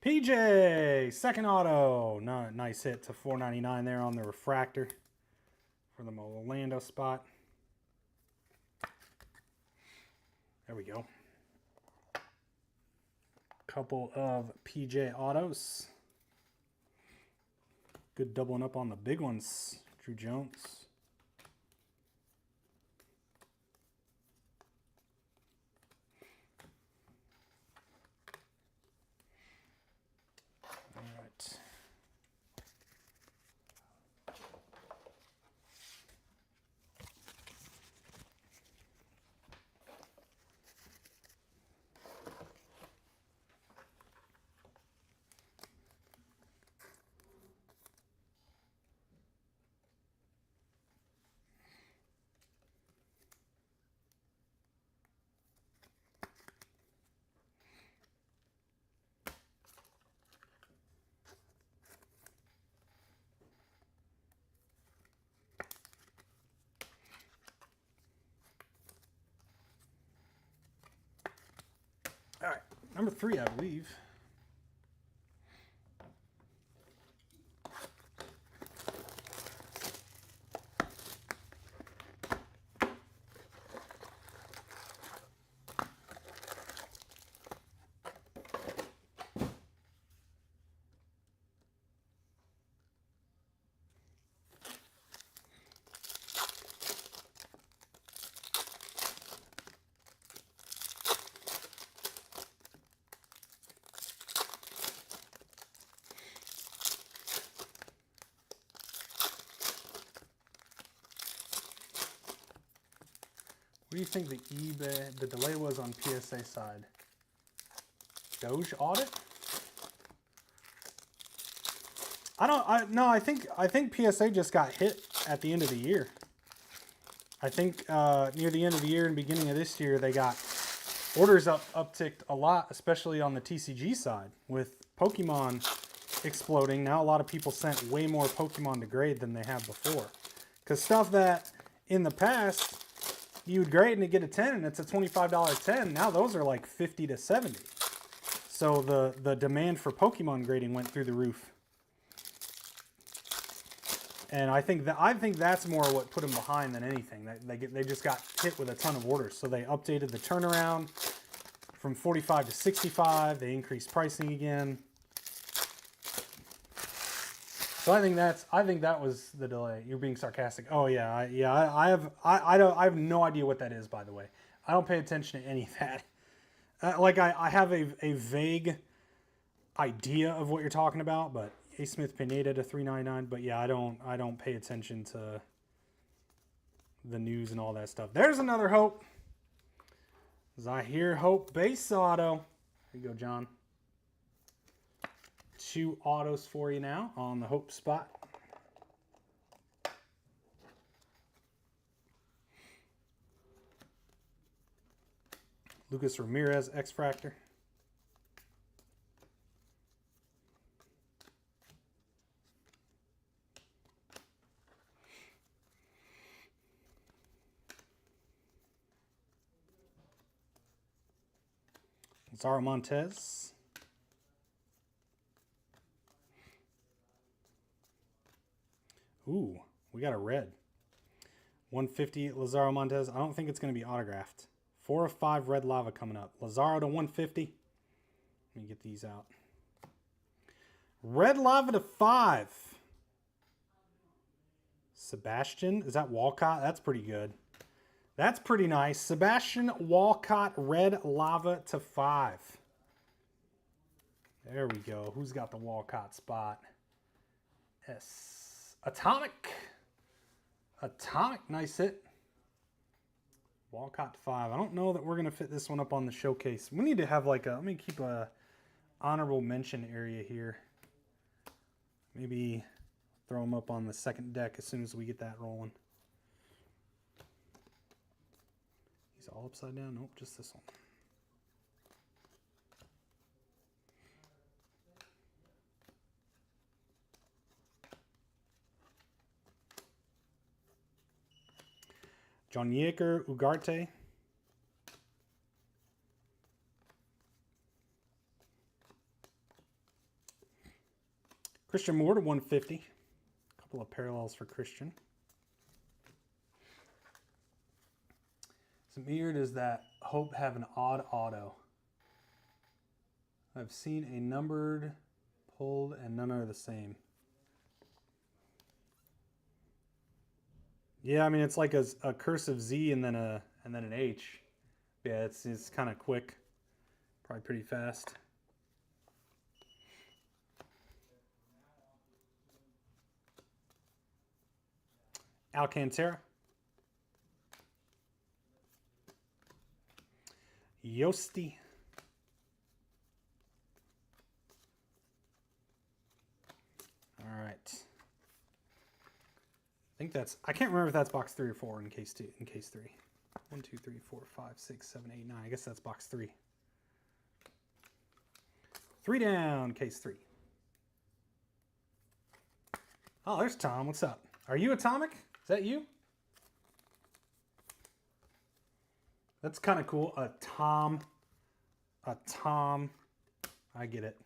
PJ, second auto. No, nice hit to 499 there on the refractor for the Orlando spot. There we go. Couple of PJ autos. Good doubling up on the big ones. Drew Jones. All right. All right, number 3, I believe. What do you think the delay was on PSA side? Doge audit? I think PSA just got hit at the end of the year. I think near the end of the year and beginning of this year, they got orders upticked a lot, especially on the TCG side with Pokemon exploding. Now a lot of people sent way more Pokemon to grade than they have before. Because stuff that in the past you would grade and get a 10 and it's a $25 10. Now those are like 50 to 70. So the demand for Pokemon grading went through the roof. And I think that's more what put them behind than anything. They just got hit with a ton of orders. So they updated the turnaround from 45 to 65. They increased pricing again. So I think that was the delay. You're being sarcastic. Oh yeah, I have no idea what that is, by the way. I don't pay attention to any of that. I have a vague idea of what you're talking about, but A. Smith Pineda to 399. But yeah, I don't pay attention to the news and all that stuff. There's another Hope. As I hear Hope base auto. Here you go, John. 2 autos for you now on the Hope spot. Lucas Ramirez, X-Fractor. Zara Montez. Ooh, we got a red. 150 Lazaro Montez. I don't think it's going to be autographed. 4 of 5 red lava coming up. Lazaro to 150. Let me get these out. Red lava to 5. Sebastian. Is that Walcott? That's pretty good. That's pretty nice. Sebastian Walcott, red lava to 5. There we go. Who's got the Walcott spot? S. Atomic. Atomic. Nice hit. Walcott to 5. I don't know that we're going to fit this one up on the showcase. We need to have like a, let me keep a honorable mention area here. Maybe throw them up on the second deck as soon as we get that rolling. He's all upside down? Nope, just this one. John Yeager, Ugarte. Christian Moore to 150. A couple of parallels for Christian. Some weird is that Hope have an odd auto. I've seen a numbered, pulled, and none are the same. Yeah, I mean it's like a cursive Z and then an H. Yeah, it's kind of quick, probably pretty fast. Alcantara. Yosti. All right. I think that's, I can't remember if that's box 3 or 4 in case 2, in case 3. 1, 2, 3, 4, 5, 6, 7, 8, 9. I guess that's box 3. 3 down, case 3. Oh, there's Tom. What's up? Are you Atomic? Is that you? That's kind of cool. A Tom. I get it.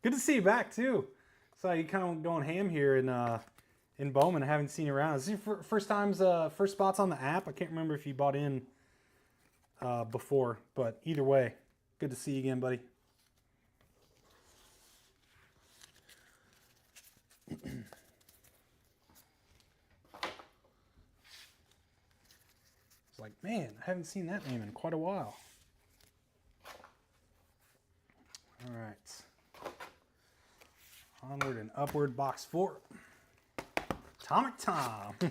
Good to see you back too. So you kind of going ham here in Bowman. I haven't seen you around. Is this your first spots on the app? I can't remember if you bought in before, but either way, good to see you again, buddy. It's like, man, I haven't seen that name in quite a while. All right. Onward and upward, box 4. Atomic Tom. All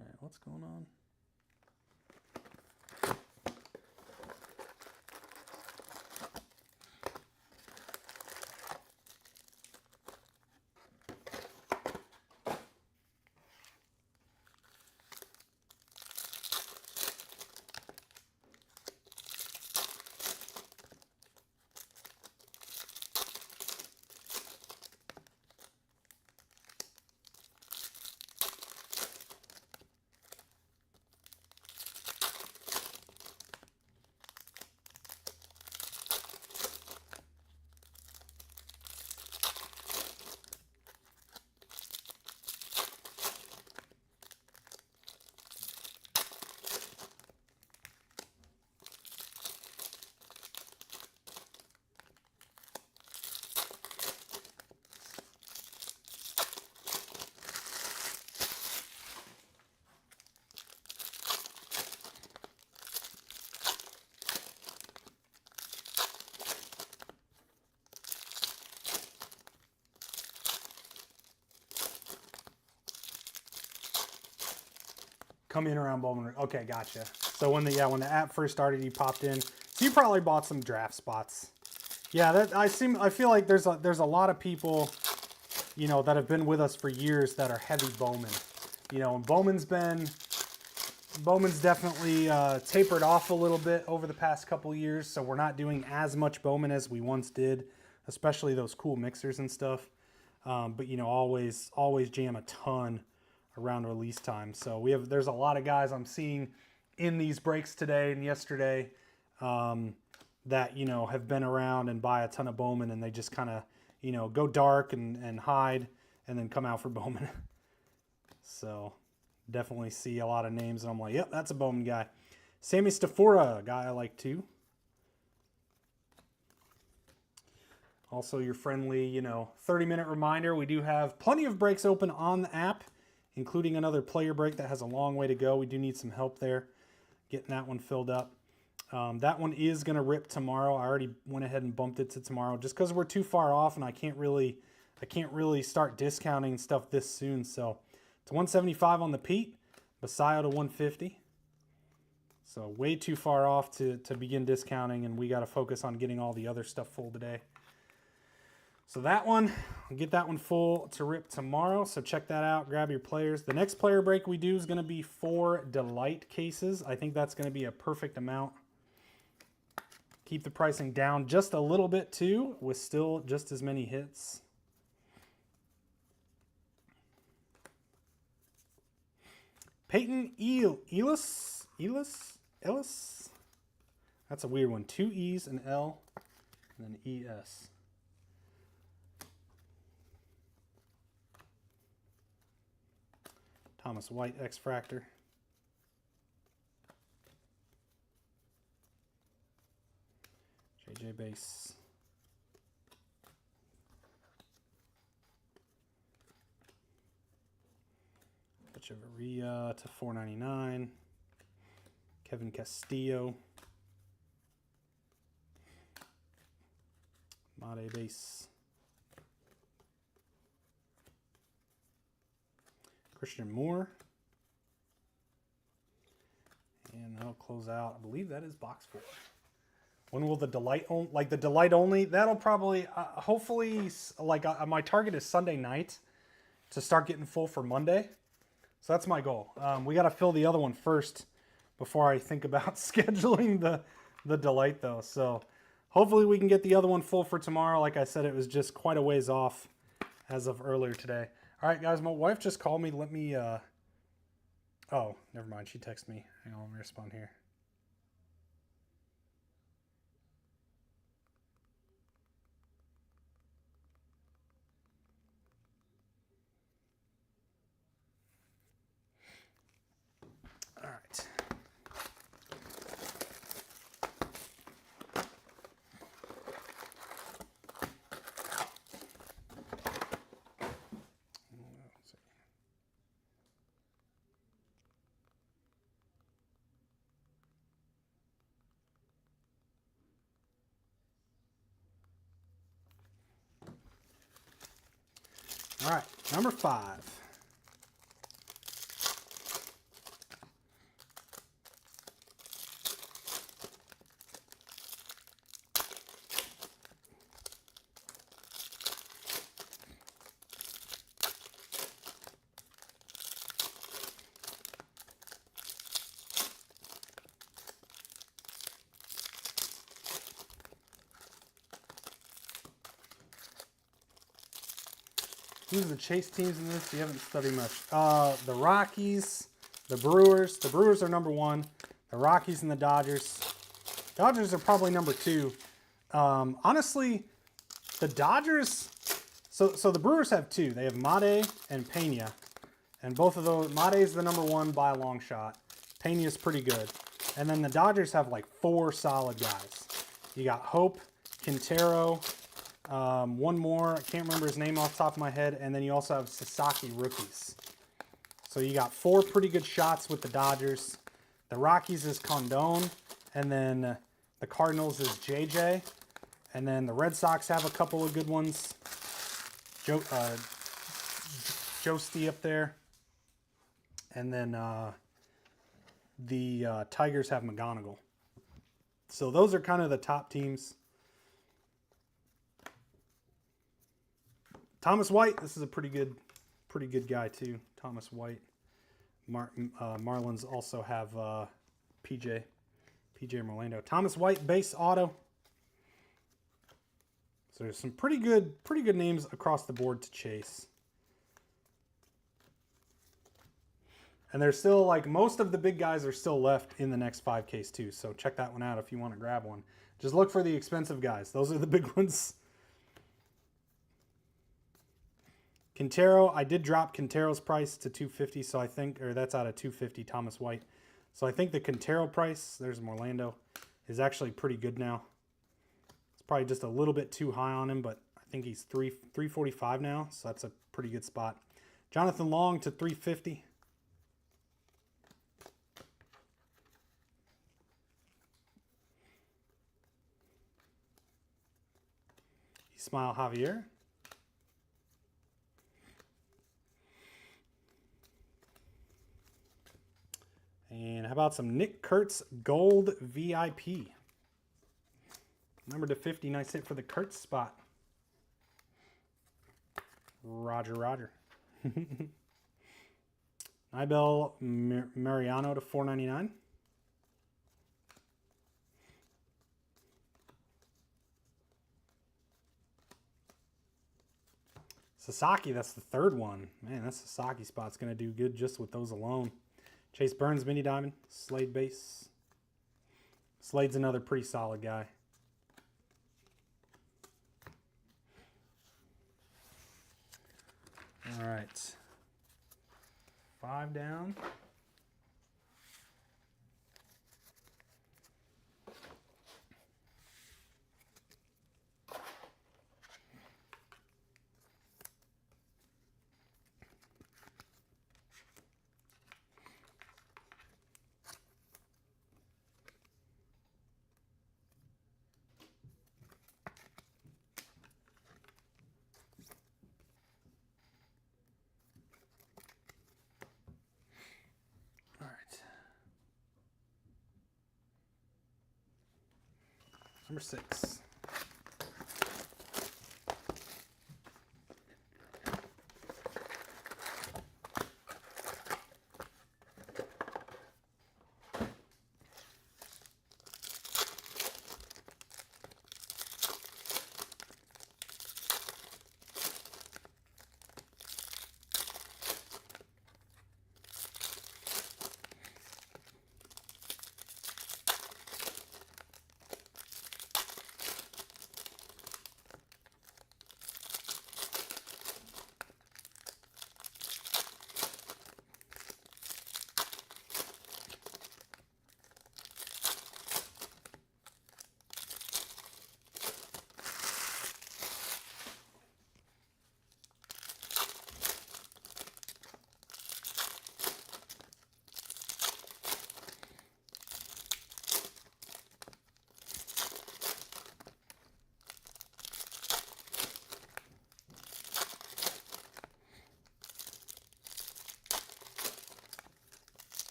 right, what's going on? come in around Bowman. Okay, gotcha. So when the app first started, you popped in. So you probably bought some draft spots. Yeah, I feel like there's a lot of people, you know, that have been with us for years that are heavy Bowman. You know, and Bowman's definitely tapered off a little bit over the past couple years, so we're not doing as much Bowman as we once did, especially those cool mixers and stuff. But you know, always jam a ton around release time. So there's a lot of guys I'm seeing in these breaks today and yesterday that, you know, have been around and buy a ton of Bowman, and they just kind of, you know, go dark and hide and then come out for Bowman. So definitely see a lot of names and I'm like, yep, that's a Bowman guy. Sammy Stafora, a guy I like too. Also your friendly, you know, 30-minute reminder. We do have plenty of breaks open on the app, including another player break that has a long way to go. We do need some help there getting that one filled up. That one is going to rip tomorrow. I already went ahead and bumped it to tomorrow just because we're too far off and I can't really start discounting stuff this soon. So it's 175 on the Pete, Basayo to 150. So way too far off to begin discounting, and we got to focus on getting all the other stuff full today. So that one, I'll get that one full to rip tomorrow. So check that out. Grab your players. The next player break we do is going to be 4 Delight cases. I think that's going to be a perfect amount. Keep the pricing down just a little bit too, with still just as many hits. Peyton Ellis. That's a weird one. 2 E's, an L, and an ES. Thomas White X-Fractor. JJ Base. Echeverria to 499. Kevin Castillo. Made Base. Christian Moore. And that'll close out. I believe that is box 4. When will the Delight the Delight only? That'll probably, hopefully, my target is Sunday night to start getting full for Monday. So that's my goal. We got to fill the other one first before I think about scheduling the Delight though. So hopefully we can get the other one full for tomorrow. Like I said, it was just quite a ways off as of earlier today. All right, guys, my wife just called me. Let me, oh, never mind. She texted me. Hang on, let me respond here. All right. All right, number 5. Who's the chase teams in this? You haven't studied much. The Rockies, the Brewers. The Brewers are number 1. The Rockies and the Dodgers. Dodgers are probably number 2. Honestly, the Dodgers. So the Brewers have 2. They have Made and Pena, and both of those. Made is the number 1 by a long shot. Pena is pretty good, and then the Dodgers have like 4 solid guys. You got Hope, Quintero. One more, I can't remember his name off the top of my head, and then you also have Sasaki rookies. So you got 4 pretty good shots with the Dodgers. The Rockies is Condon, and then the Cardinals is JJ, and then the Red Sox have a couple of good ones. Joesty up there, and then the Tigers have McGonigal. So those are kind of the top teams. Thomas White, this is a pretty good guy too. Thomas White. Marlins also have PJ Orlando. Thomas White, base auto. So there's some pretty good names across the board to chase. And there's still, like, most of the big guys are still left in the next 5 case too. So check that one out if you want to grab one. Just look for the expensive guys. Those are the big ones. Quintero, I did drop Quintero's price to $250, so I think, or that's out of $250, Thomas White. So I think the Quintero price, there's Orlando, is actually pretty good now. It's probably just a little bit too high on him, but I think he's $345 now, so that's a pretty good spot. Jonathan Long to $350. Smile Javier. And how about some Nick Kurtz Gold VIP? Number to 50, nice hit for the Kurtz spot. Roger. Nibel Mariano to $4.99. Sasaki, that's the third one. Man, that Sasaki spot's going to do good just with those alone. Chase Burns, mini diamond. Slade base. Slade's another pretty solid guy. All right. 5 down. Number 6.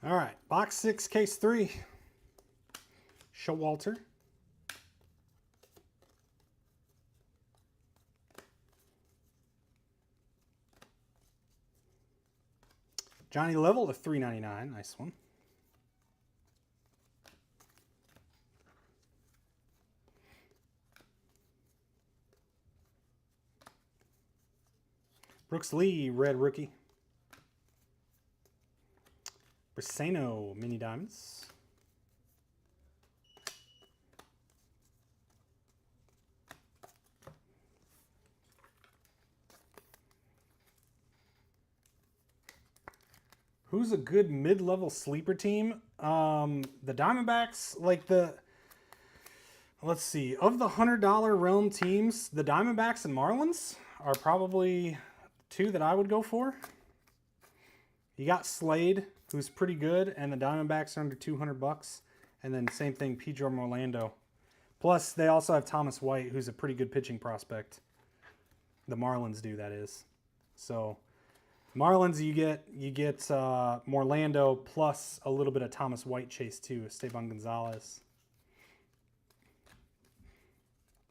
All right, box 6, case 3. Showalter. Johnny Level to $3.99. Nice one. Brooks Lee, red rookie. Briseno, mini diamonds. Who's a good mid-level sleeper team? The Diamondbacks, like let's see, of the $100 realm teams, the Diamondbacks and Marlins are probably 2 that I would go for. You got Slade, who's pretty good, and the Diamondbacks are under $200. And then same thing, Pedro Orlando. Plus, they also have Thomas White, who's a pretty good pitching prospect. The Marlins do, that is. So, Marlins, you get Morlando plus a little bit of Thomas White chase too, Esteban Gonzalez.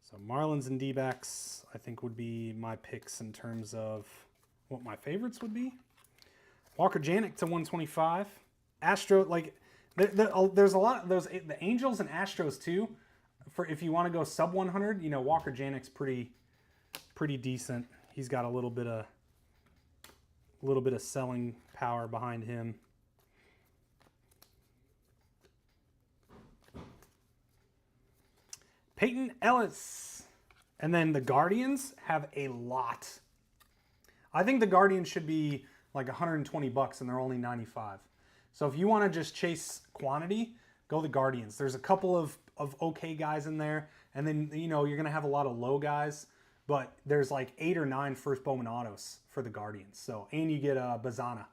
So Marlins and D-backs, I think, would be my picks in terms of what my favorites would be. Walker Janik to 125. Astro, like, there's a lot of those, the Angels and Astros too. For if you want to go sub 100, you know, Walker Janik's pretty decent. He's got a little bit of selling power behind him. Peyton Ellis. And then the Guardians have a lot. I think the Guardians should be like $120 and they're only 95. So if you want to just chase quantity, go the Guardians. There's a couple of okay guys in there. And then, you know, you're going to have a lot of low guys. But there's like 8 or 9 first Bowman autos for the Guardians. So, and you get Bazana.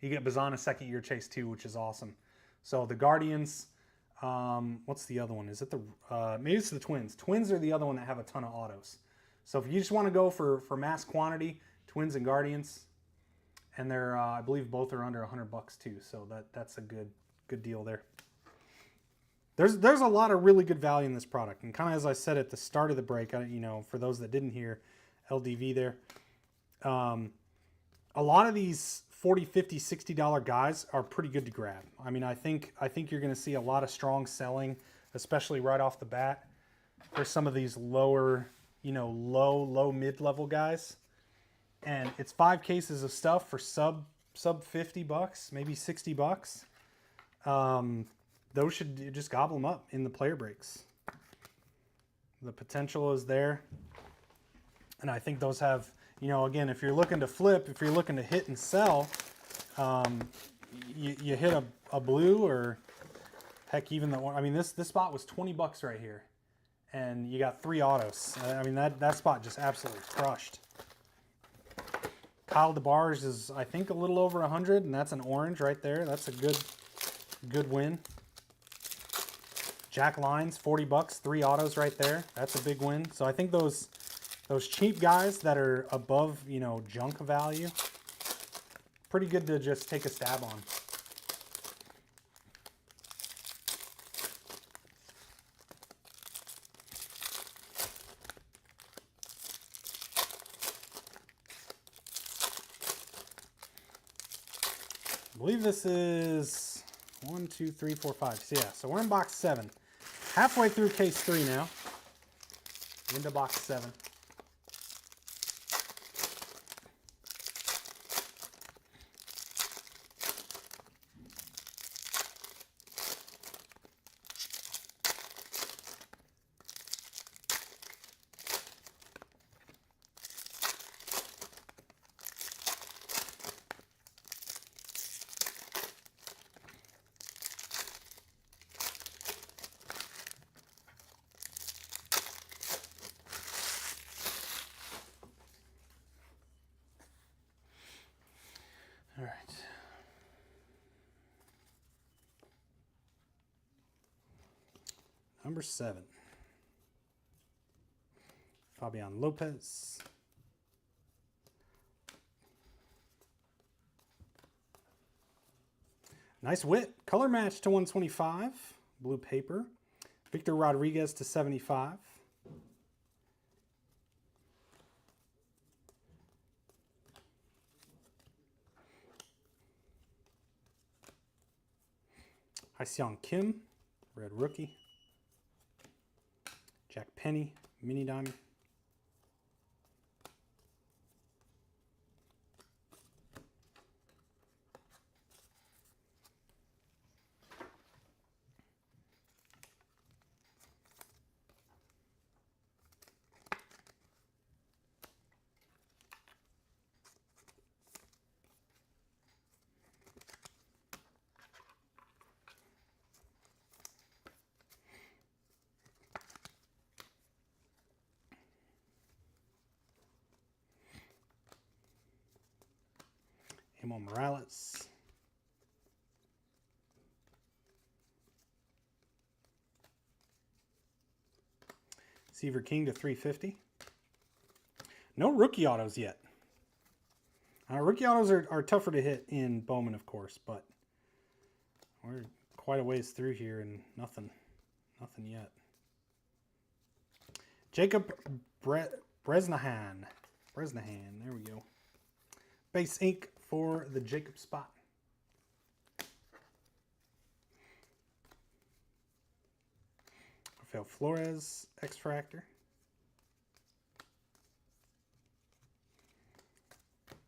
You get Bazana second year chase too, which is awesome. So the Guardians, what's the other one? Is it maybe it's the Twins. Twins are the other one that have a ton of autos. So if you just want to go for mass quantity, Twins and Guardians, and they're I believe both are under $100 too. So that's a good deal there. There's a lot of really good value in this product, and kind of as I said at the start of the break, you know, for those that didn't hear LDV there, a lot of these $40, $50, $60 guys are pretty good to grab. I mean, I think you're going to see a lot of strong selling, especially right off the bat for some of these lower, you know, low mid-level guys. And it's 5 cases of stuff for sub $50, maybe $60. Those should just gobble them up in the player breaks. The potential is there. And I think those have, you know, again, if you're looking to flip, if you're looking to hit and sell, you hit a blue or heck, even the one. I mean, this spot was $20 right here. And you got 3 autos. I mean, that spot just absolutely crushed. Kyle DeBarge is, I think, a little over 100, and that's an orange right there. That's a good win. Jack Lyons, $40, 3 autos right there. That's a big win. So I think those cheap guys that are above, you know, junk value, pretty good to just take a stab on. I believe this is 1, 2, 3, 4, 5. So yeah, so we're in box 7. Halfway through case 3 now. Into box 7. All right. Number 7. Fabian Lopez. Nice whip. Color match to 125. Blue paper. Victor Rodriguez to 75. Hyseon Kim, red rookie. Jack Penny, mini diamond. Emil Morales. Seaver King to 350. No rookie autos yet. Rookie autos are tougher to hit in Bowman, of course, but we're quite a ways through here and nothing yet. Jacob Bresnahan. There we go. Base ink for the Jacob spot. Rafael Flores, X-Fractor.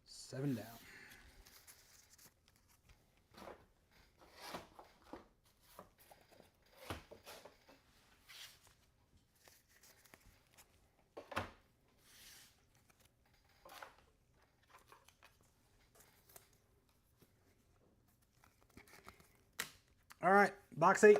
7 down. All right, box 8.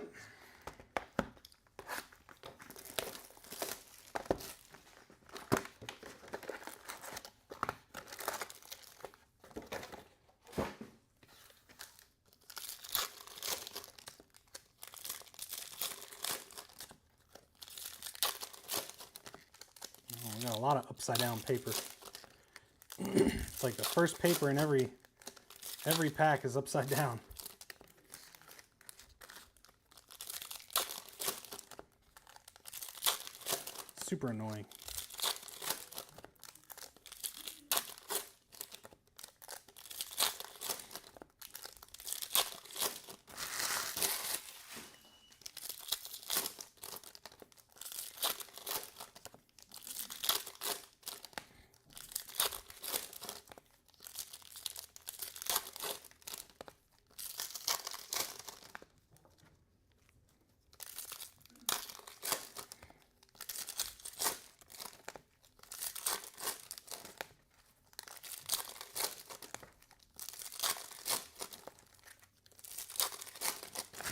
We got a lot of upside down paper. It's like the first paper in every pack is upside down. Super annoying.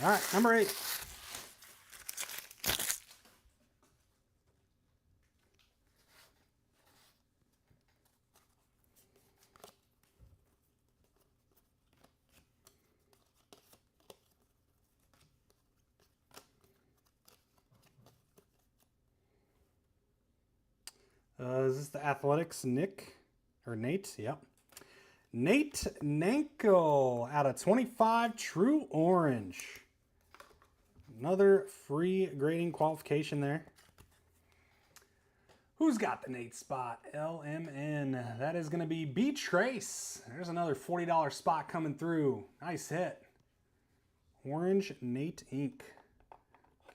All right, number 8. Is this the Athletics Nick? Or Nate? Yep. Nate Nanko out of 25, True Orange. Another free grading qualification there. Who's got the Nate spot? LMN. That is going to be B Trace. There's another $40 spot coming through. Nice hit. Orange Nate Inc.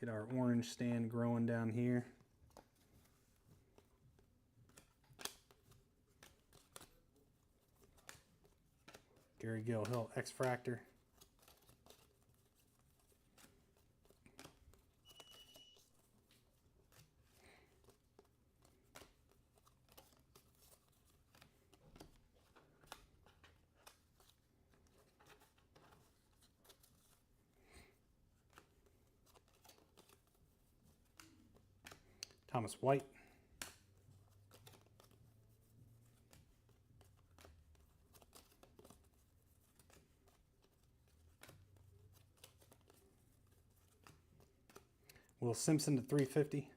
Get our orange stand growing down here. Gary Gilhill, X-Fractor. Thomas White. Will Simpson to 350.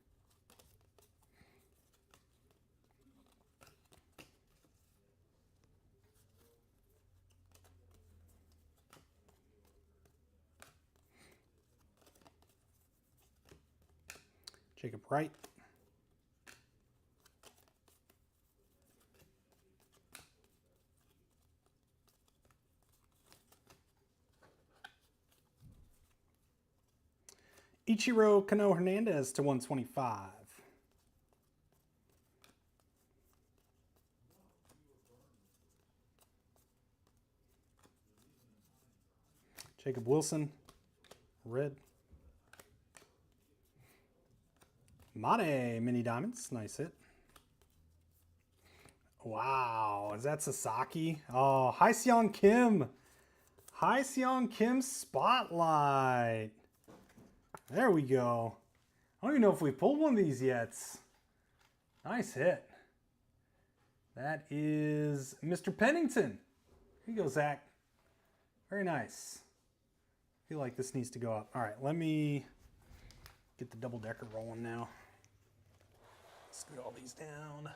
Jacob Wright. Ichiro Cano Hernandez to 125. Jacob Wilson, red. Mate mini diamonds, nice hit. Wow, is that Sasaki? Oh, Hyeseong Kim. Hyeseong Kim spotlight. There we go. I don't even know if we pulled one of these yet. Nice hit. That is Mr. Pennington. Here you go, Zach. Very nice. I feel like this needs to go up. All right, let me get the double decker rolling now. Scoot all these down.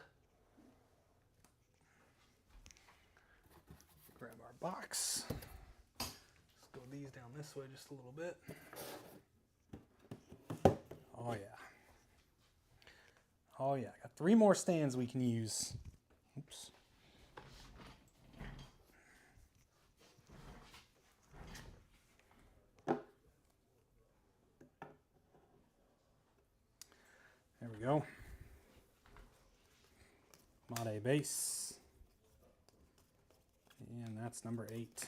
Grab our box. Scoot these down this way just a little bit. Oh yeah. Oh yeah, got 3 more stands we can use. Oops. There we go. Mod A base. And that's number 8.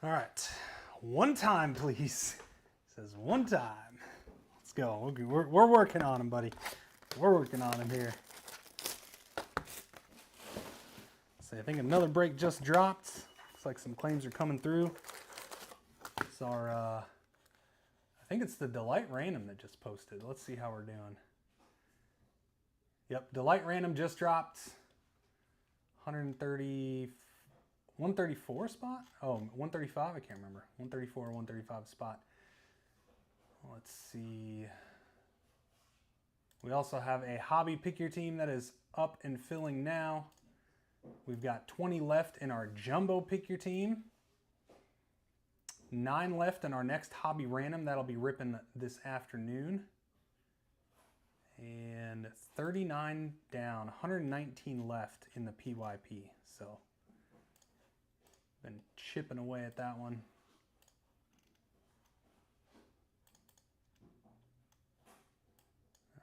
All right, one time, please. It says one time. Let's go. We're working on him, buddy. We're working on him here. So I think another break just dropped. Looks like some claims are coming through. It's our, I think it's the Delight Random that just posted. Let's see how we're doing. Yep, Delight Random just dropped. 134 spot? Oh, 135? I can't remember. 134 or 135 spot. Let's see. We also have a hobby pick your team that is up and filling now. We've got 20 left in our jumbo pick your team. 9 left in our next hobby random. That'll be ripping this afternoon. And 39 down, 119 left in the PYP. So, been chipping away at that one.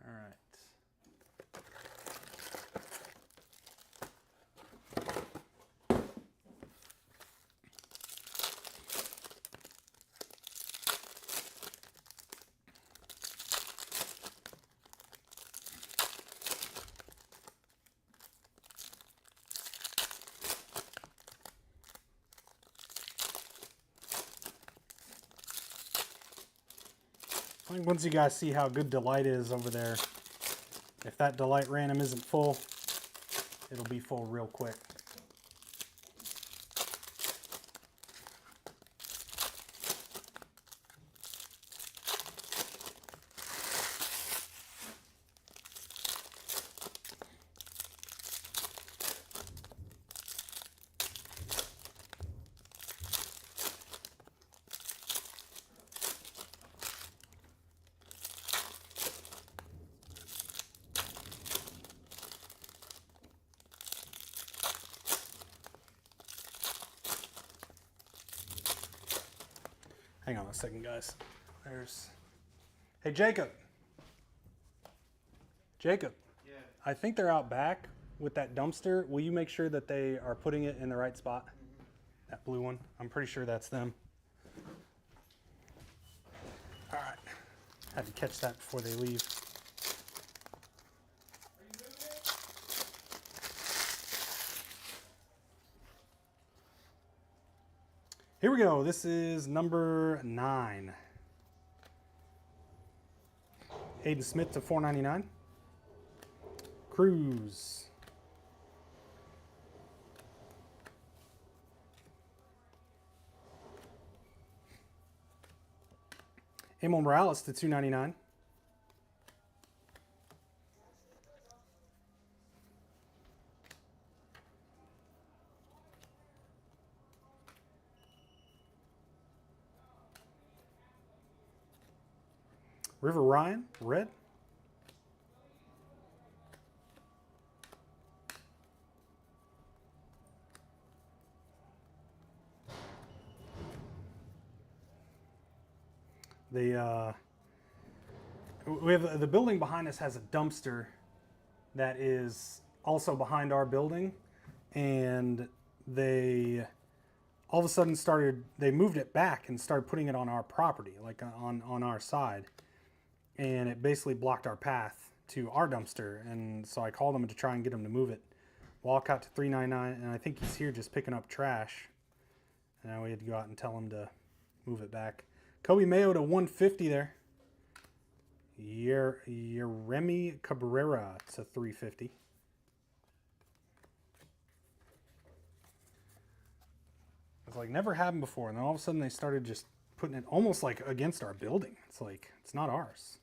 All right. I think once you guys see how good Delight is over there, if that Delight random isn't full, it'll be full real quick. Hang on a second, guys. Hey, Jacob. Jacob. Yeah. I think they're out back with that dumpster. Will you make sure that they are putting it in the right spot? That blue one. I'm pretty sure that's them. All right. Had to catch that before they leave. Are you moving it? Here we go. This is number 9. Hayden Smith to 499. Cruz. Emil Morales to 299. River Ryan, red. We have the building behind us has a dumpster that is also behind our building, and they all of a sudden they moved it back and started putting it on our property, like on our side. And it basically blocked our path to our dumpster. And so I called him to try and get him to move it. Walk out to 399, and I think he's here just picking up trash. And now we had to go out and tell him to move it back. Kobe Mayo to 150 there. Yeremi Cabrera to 350. It's like never happened before, and then all of a sudden they started just putting it almost like against our building. It's like it's not ours.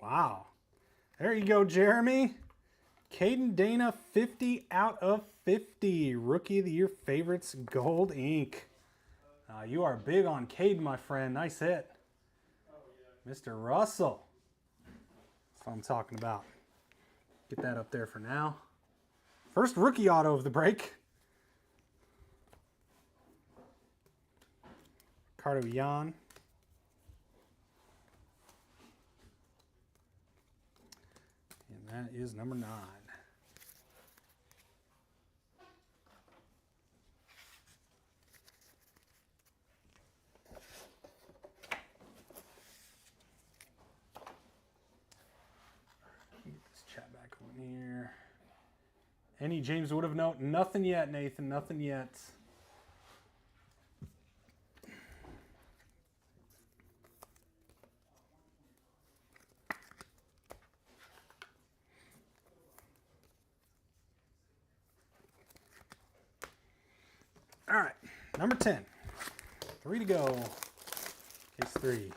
Wow. There you go, Jeremy. Caden Dana, 50 out of 50. Rookie of the Year favorites, gold ink. You are big on Caden, my friend. Nice hit. Mr. Russell. That's what I'm talking about. Get that up there for now. First rookie auto of the break. Ricardo Yan. And that is number 9. Get this chat back on here. Any James would have known. Nothing yet, Nathan. Nothing yet. All right, number 10. 3 to go. Case 3.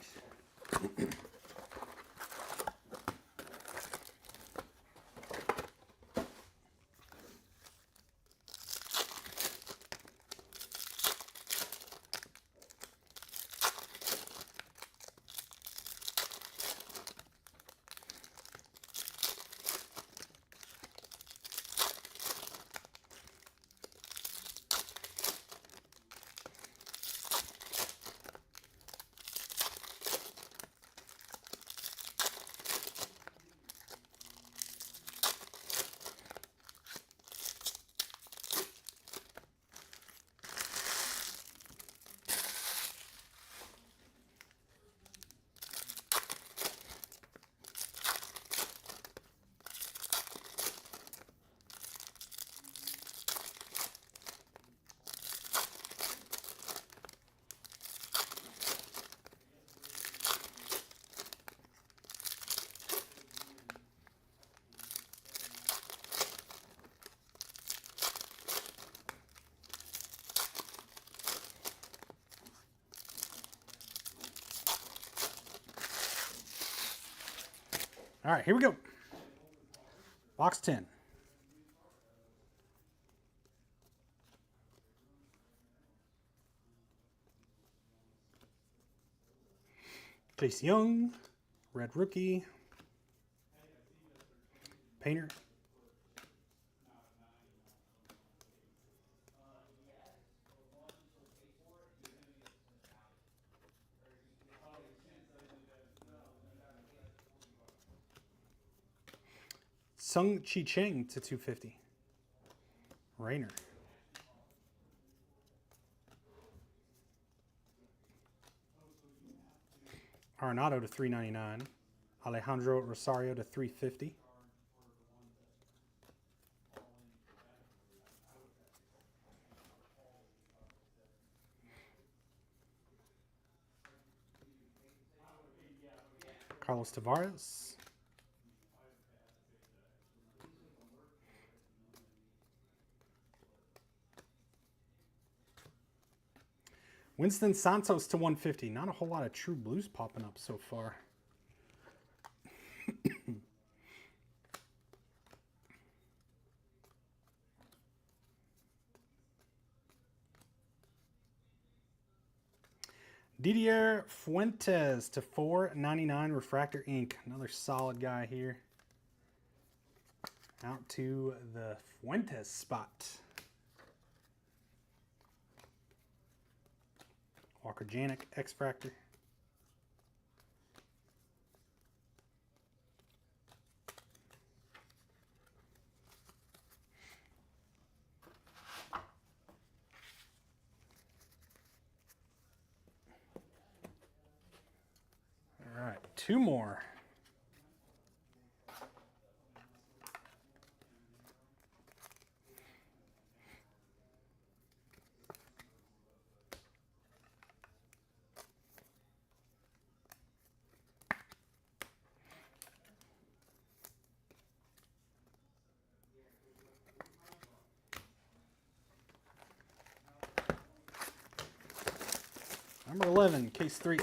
All right, here we go. Box 10. Chase Young, red rookie. Painter. Sung Chi Cheng to 250. Rainer. Arenado to 399. Alejandro Rosario to 350. Carlos Tavares. Winston Santos to 150. Not a whole lot of true blues popping up so far. Didier Fuentes to 499 refractor ink. Another solid guy here. Out to the Fuentes spot. Walker Janik, X-Fractor. 2 more. Number 11, case 3.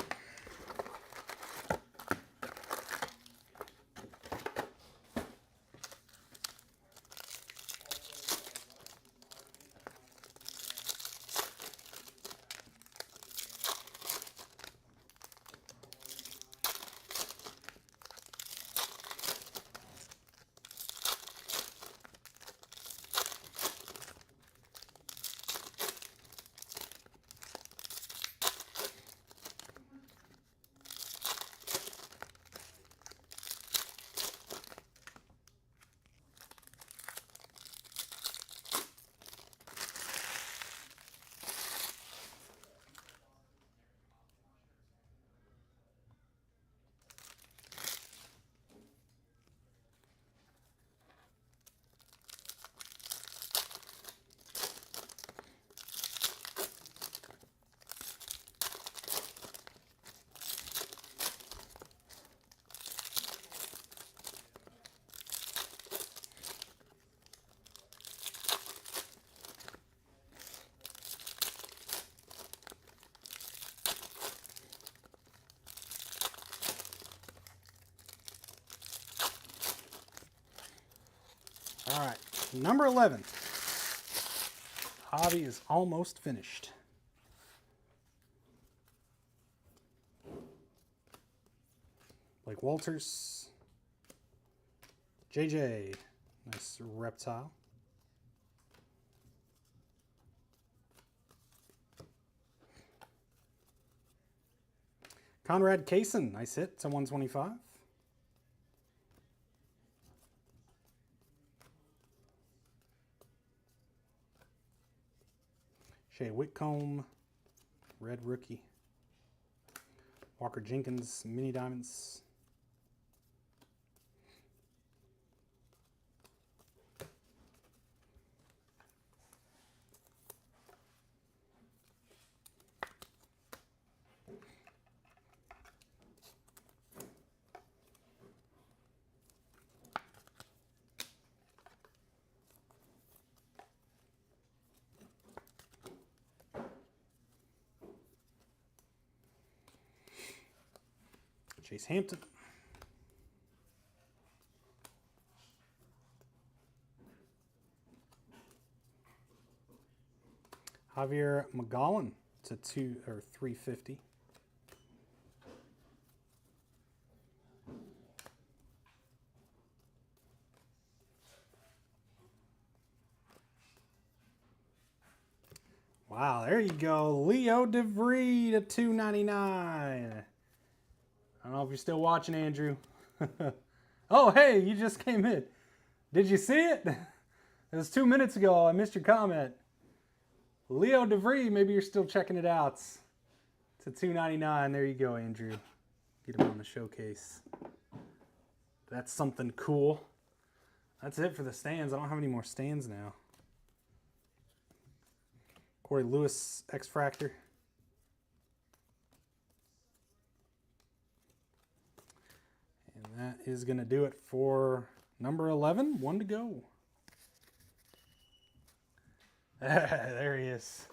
All right, number 11. Hobby is almost finished. Blake Walters. JJ. Nice reptile. Conrad Kaysen. Nice hit to 125. Shea Whitcomb, red rookie. Walker Jenkins, mini diamonds. Chase Hampton. Javier McGowan to 350. Wow, there you go. Leo DeVree to 299. I don't know if you're still watching, Andrew. Oh, hey, you just came in. Did you see it? It was 2 minutes ago. I missed your comment. Leo DeVree, maybe you're still checking it out. To $2.99. There you go, Andrew. Get him on the showcase. That's something cool. That's it for the stands. I don't have any more stands now. Corey Lewis, X-Fractor. And that is going to do it for number 11. 1 to go. There he is.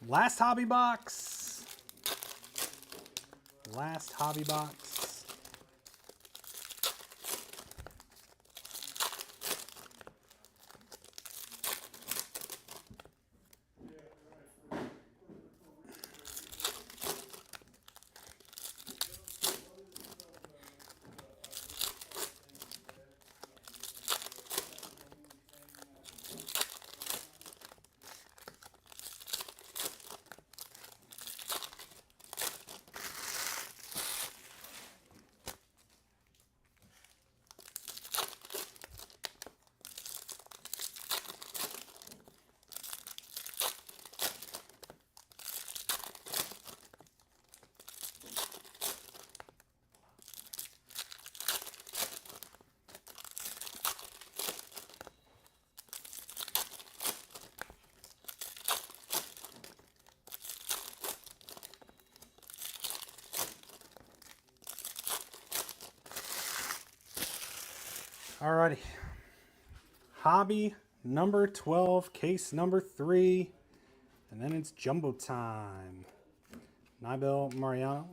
Last hobby box. Last hobby box. Alrighty. Hobby number 12, case number 3. And then it's jumbo time. Nibel Mariano.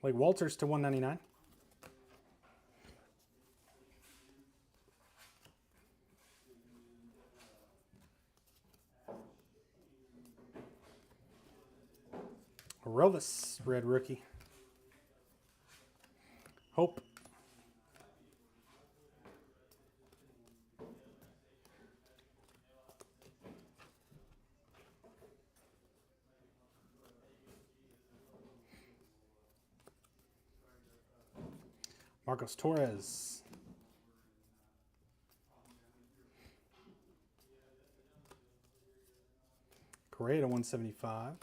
Blake Walters to 199. Rovis, red rookie. Hope. Marcos Torres. Correa to 175.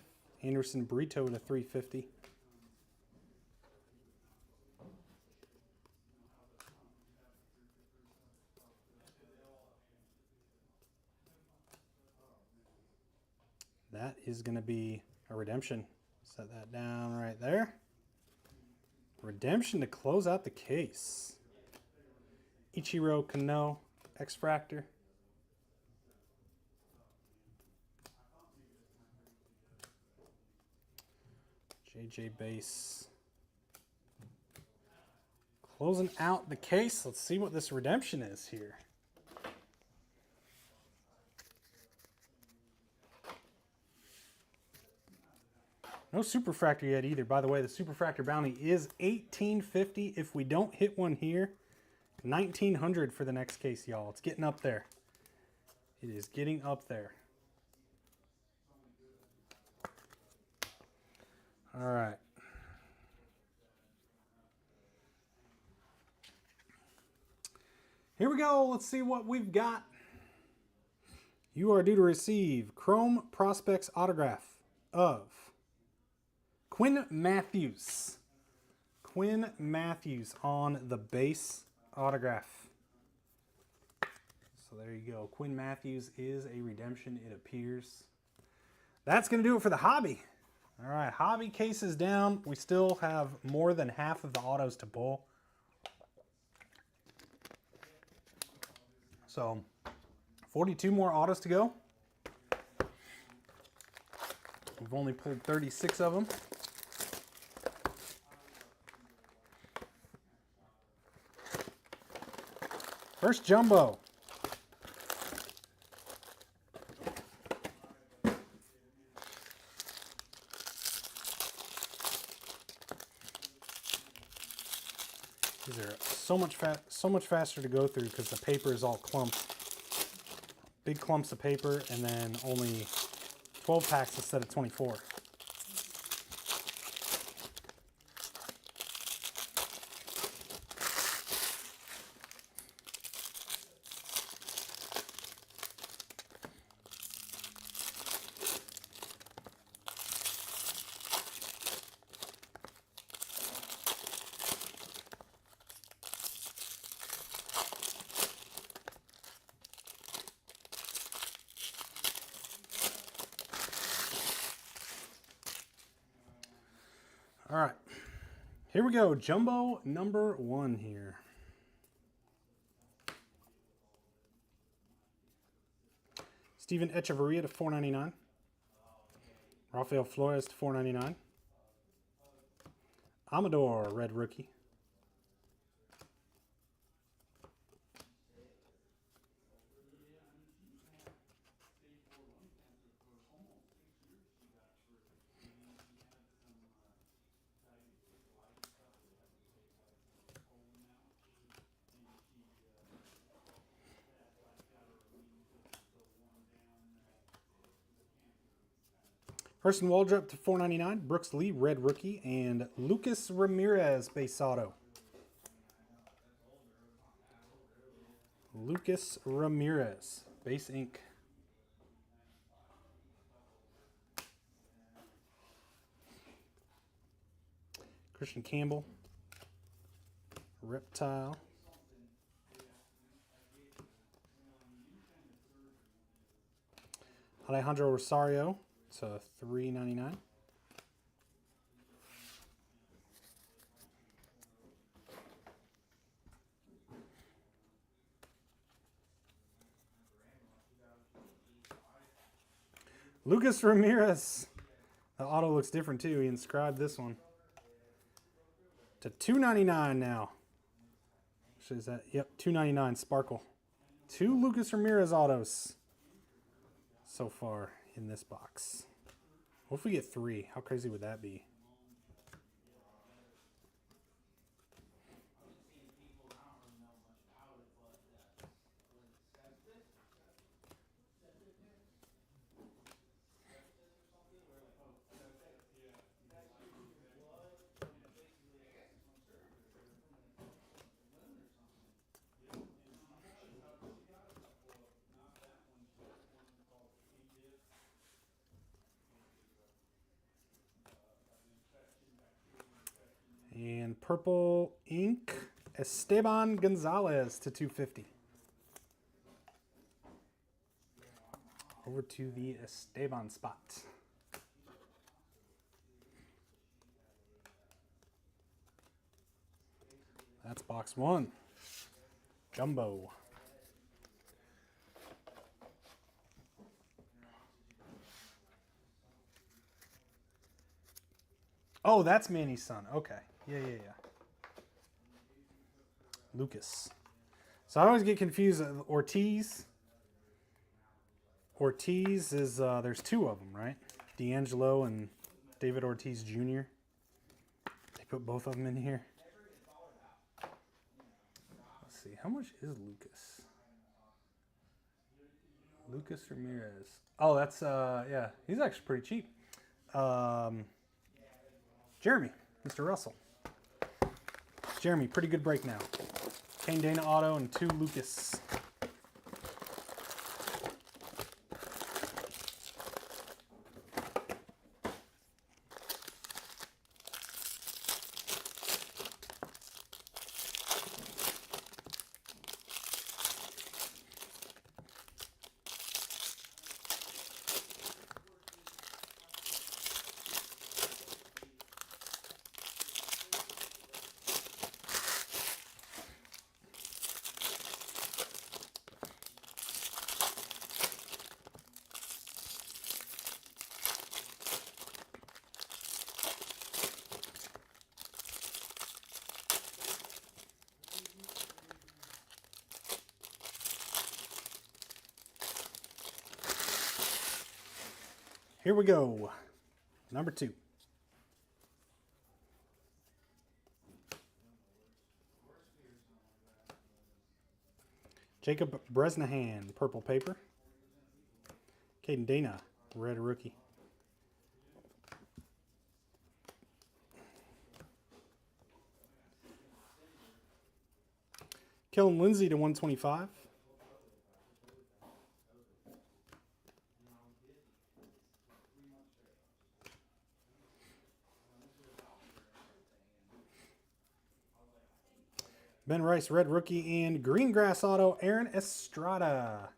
Anderson Brito to 350. That is going to be a redemption. Set that down right there. Redemption to close out the case. Ichiro Kano, X-Fractor. JJ Base. Closing out the case. Let's see what this redemption is here. No Superfractor yet either. By the way, the Superfractor bounty is $18.50. If we don't hit one here, $1900 for the next case, y'all. It's getting up there. It is getting up there. All right. Here we go. Let's see what we've got. You are due to receive Chrome Prospects autograph of Quinn Matthews. Quinn Matthews on the base autograph. So there you go. Quinn Matthews is a redemption, it appears. That's going to do it for the hobby. All right, hobby cases down. We still have more than half of the autos to pull. So 42 more autos to go. We've only pulled 36 of them. First jumbo. These are so much faster to go through because the paper is all clumped. Big clumps of paper, and then only 12 packs instead of 24. All right, here we go. Jumbo number 1 here. Steven Echeverria to 499. Rafael Flores to 499. Amador, red rookie. Person Waldrop to 499. Brooks Lee, red rookie. And Lucas Ramirez, base auto. Lucas Ramirez, base ink. Christian Campbell, Reptile. Alejandro Rosario, It's a $3.99. Lucas Ramirez. The auto looks different too. He inscribed this one to $2.99 now. Actually, is that? Yep, $2.99 Sparkle. 2 Lucas Ramirez autos so far in this box. What if we get 3? How crazy would that be? And purple ink, Esteban Gonzalez to 250. Over to the Esteban spot. That's box 1. Jumbo. Oh, that's Manny's son. Okay. Yeah. Lucas. So I always get confused. Ortiz. Ortiz is, there's 2 of them, right? D'Angelo and David Ortiz Jr. They put both of them in here. Let's see. How much is Lucas? Lucas Ramirez. Oh, that's, yeah. He's actually pretty cheap. Jeremy. Mr. Russell. Jeremy, pretty good break now. Kane Dana auto and 2 Lucas. Here we go. Number 2. Jacob Bresnahan, purple paper. Caden Dana, red rookie. Kellen Lindsay to 125. Ben Rice, red rookie, and green grass auto, Aaron Estrada.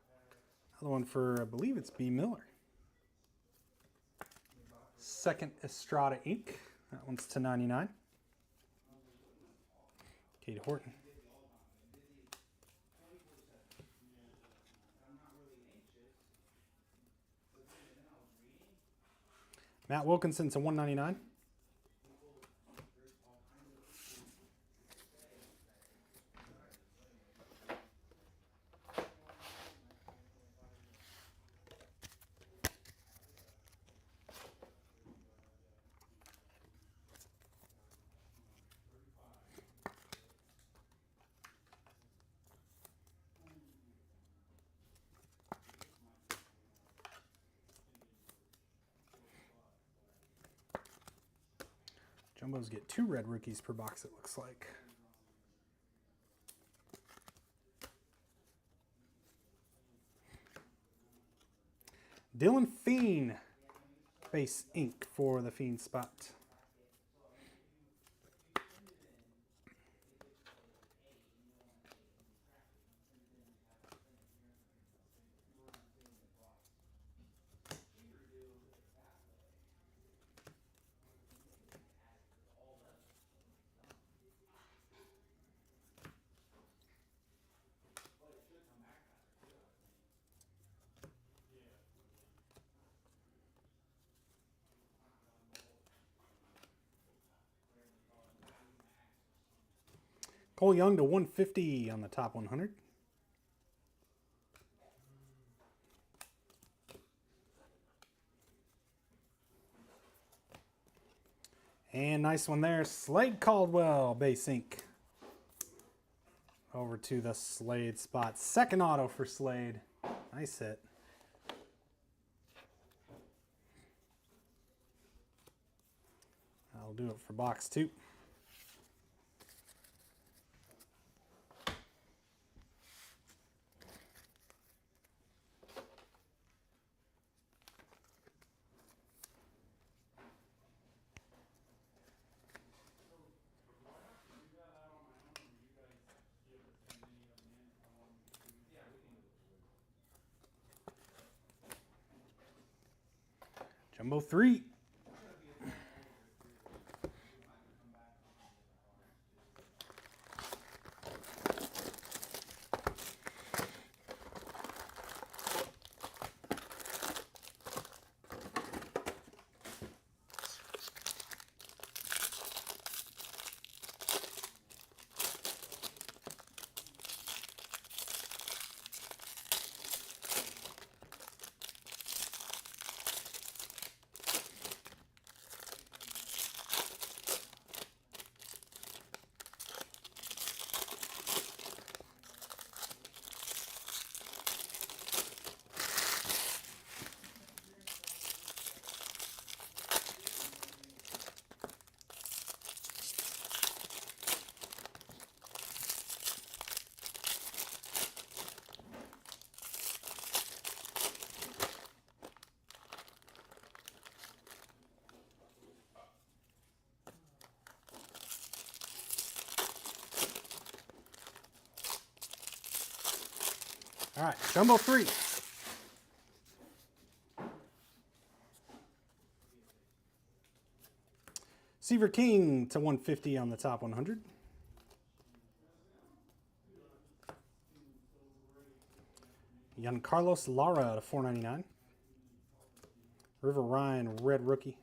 Another one for, I believe it's B. Miller. Second Estrada ink. That one's to 99. Kate Horton. Matt Wilkinson to 199. Jumbos get 2 red rookies per box, it looks like. Dylan Fiend, base ink for the Fiend spot. Cole Young to 150 on the top 100. And nice one there. Slade Caldwell, base ink. Over to the Slade spot. Second auto for Slade. Nice hit. That'll do it for box 2. Jumbo 3. All right, Jumbo 3. Seaver King to 150 on the top 100. Giancarlos Lara to 499. River Ryan, red rookie.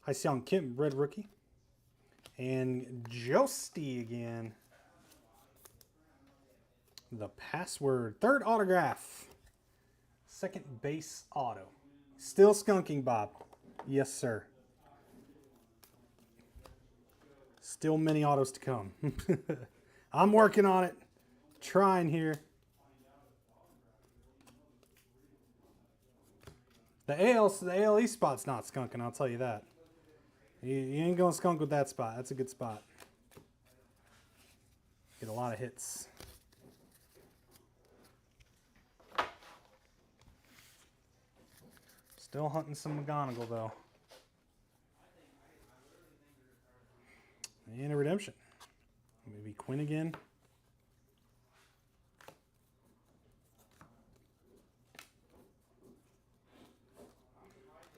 Hyseon Kim, red rookie. And Josty again. The password. Third autograph. Second base auto. Still skunking, Bob. Yes, sir. Still many autos to come. I'm working on it. Trying here. The AL East spot's not skunking, I'll tell you that. You ain't going to skunk with that spot. That's a good spot. Get a lot of hits. Still hunting some McGonigal, though. And a redemption. Maybe Quinn again.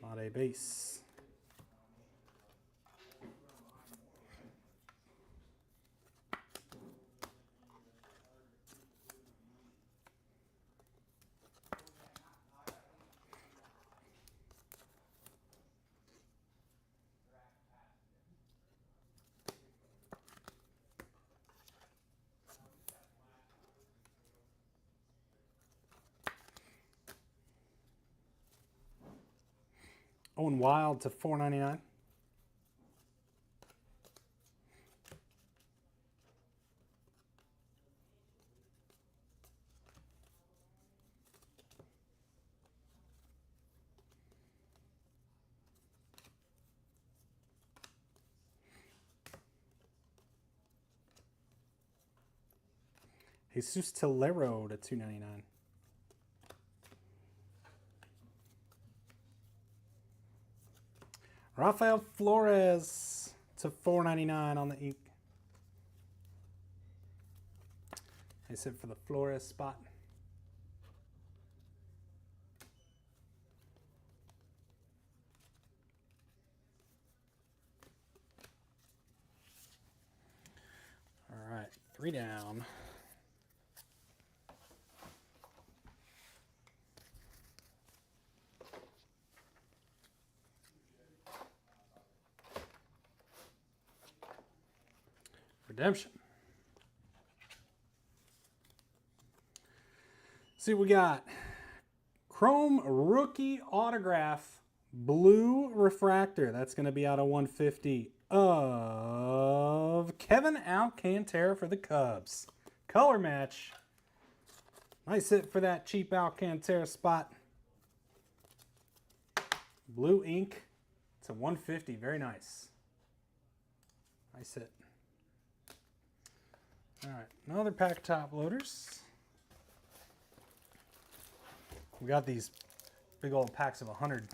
Not a base. Owen Wild to 499. Jesus Tolero to 299. Rafael Flores to 499 on the ink. That's it for the Flores spot. 3 down. Redemption. See what we got. Chrome rookie autograph, blue refractor. That's going to be out of 150 of Kevin Alcantara for the Cubs. Color match. Nice hit for that cheap Alcantara spot. Blue ink to 150. Very nice. Nice hit. All right, another pack of top loaders. We got these big old packs of 100.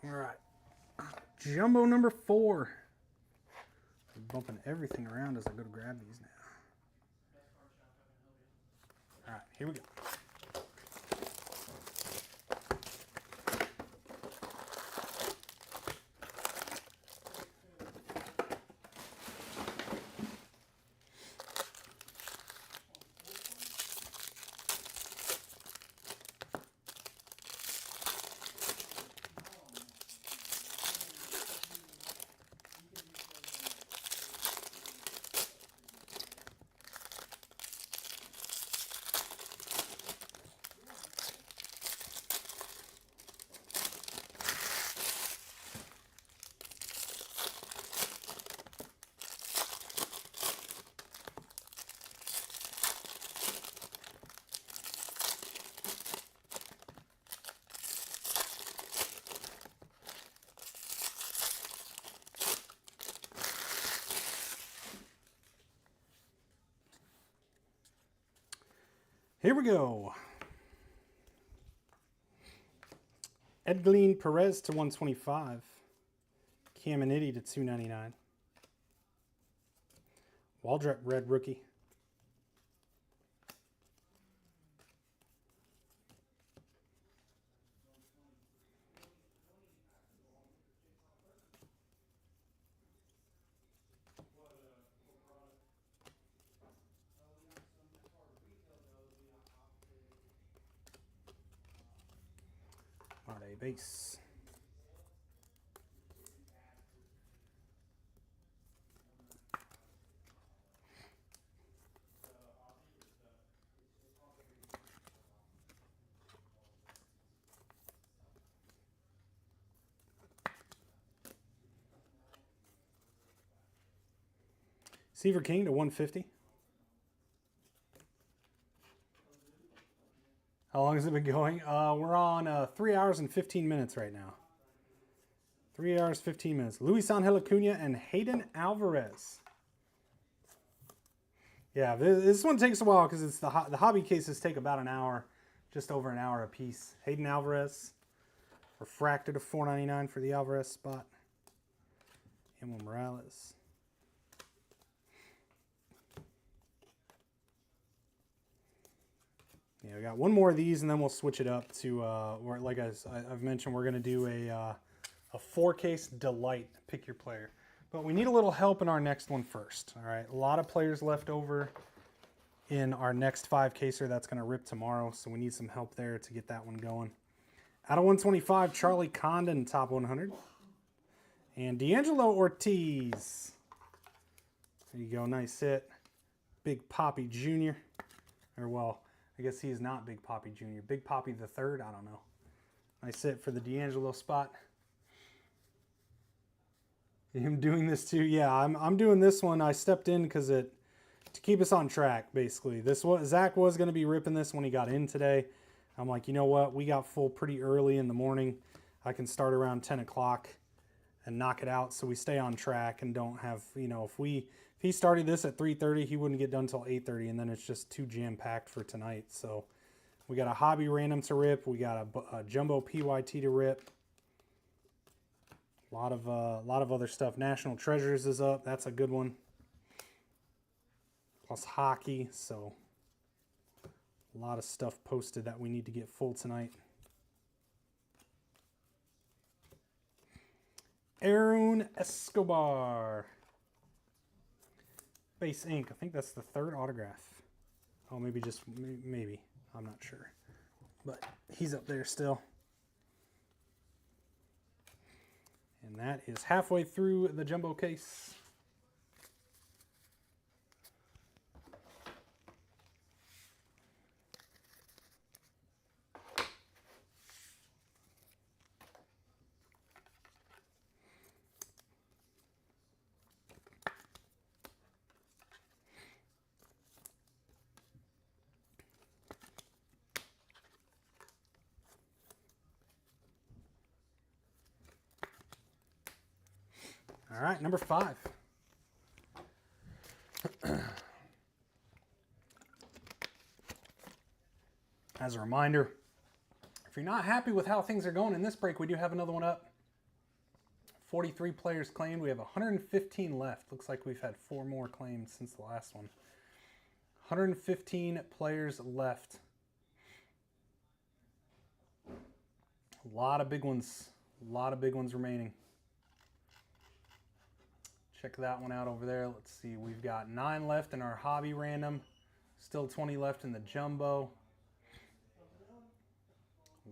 All right, jumbo number 4. I'm bumping everything around as I go to grab these now. All right, here we go. Here we go. Edglin Perez to 125. Caminiti to 299. Waldrep red rookie. A base. Seaver King to 150. How long has it been going? We're on 3 hours and 15 minutes right now. 3 hours, 15 minutes. Luis Angel Acuna and Hayden Alvarez. Yeah, this one takes a while because it's the hobby cases take about an hour, just over an hour a piece. Hayden Alvarez, refracted to 499 for the Alvarez spot. Emil Morales. Yeah, we got one more of these, and then we'll switch it up to, like I've mentioned, we're going to do a 4-case delight, pick your player. But we need a little help in our next one first, all right? A lot of players left over in our next 5-caser that's going to rip tomorrow, so we need some help there to get that one going. Out of 125, Charlie Condon, top 100. And D'Angelo Ortiz. There you go, nice hit. Big Poppy Jr. Or, well, I guess he is not Big Poppy Jr. Big Poppy the third, I don't know. Nice hit for the D'Angelo spot. I'm doing this too. Yeah, I'm doing this one. I stepped in because to keep us on track, basically. Zach was going to be ripping this when he got in today. I'm like, you know what? We got full pretty early in the morning. I can start around 10 o'clock and knock it out so we stay on track and don't have, if he started this at 3:30, he wouldn't get done until 8:30, and then it's just too jam-packed for tonight. So we got a hobby random to rip. We got a jumbo PYT to rip. A lot of other stuff. National Treasures is up. That's a good one. Plus hockey. So a lot of stuff posted that we need to get full tonight. Aaron Escobar. Base ink. I think that's the third autograph. Oh, maybe. I'm not sure. But he's up there still. And that is halfway through the jumbo case. All right, number 5. As a reminder, if you're not happy with how things are going in this break, we do have another one up. 43 players claimed. We have 115 left. Looks like we've had 4 more claimed since the last one. 115 players left. A lot of big ones. A lot of big ones remaining. Check that one out over there. Let's see. We've got 9 left in our hobby random. Still 20 left in the jumbo.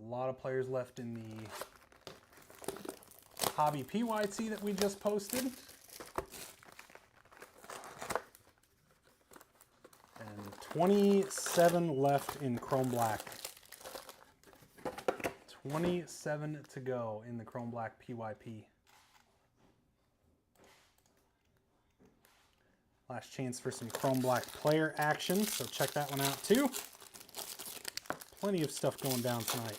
A lot of players left in the hobby PYT that we just posted. And 27 left in Chrome Black. 27 to go in the Chrome Black PYP. Last chance for some Chrome Black player action, so check that one out too. Plenty of stuff going down tonight.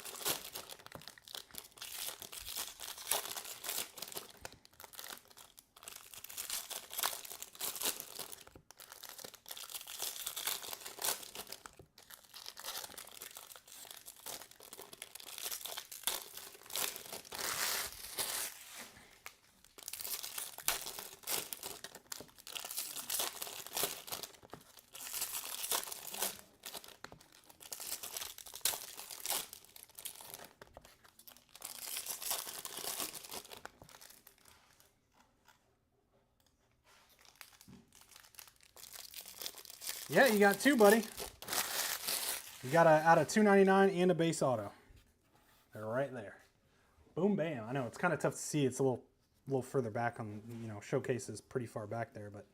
Yeah, you got 2, buddy. You got out of 299 and a base auto. They're right there. Boom, bam. I know it's kind of tough to see. It's a little further back on, showcase is pretty far back there, but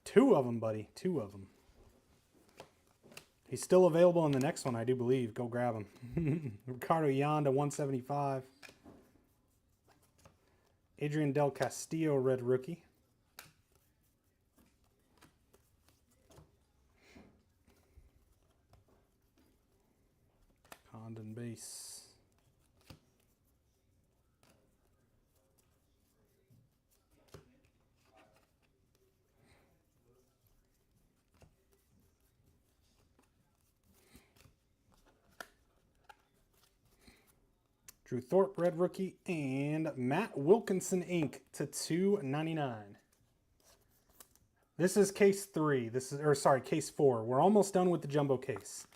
2 of them, buddy. 2 of them. He's still available in the next one, I do believe. Go grab him. Ricardo Yanda, 175. Adrian Del Castillo, red rookie. Condon base. Drew Thorpe, red rookie, and Matt Wilkinson ink to 299. This is case 3. Case 4. We're almost done with the jumbo case.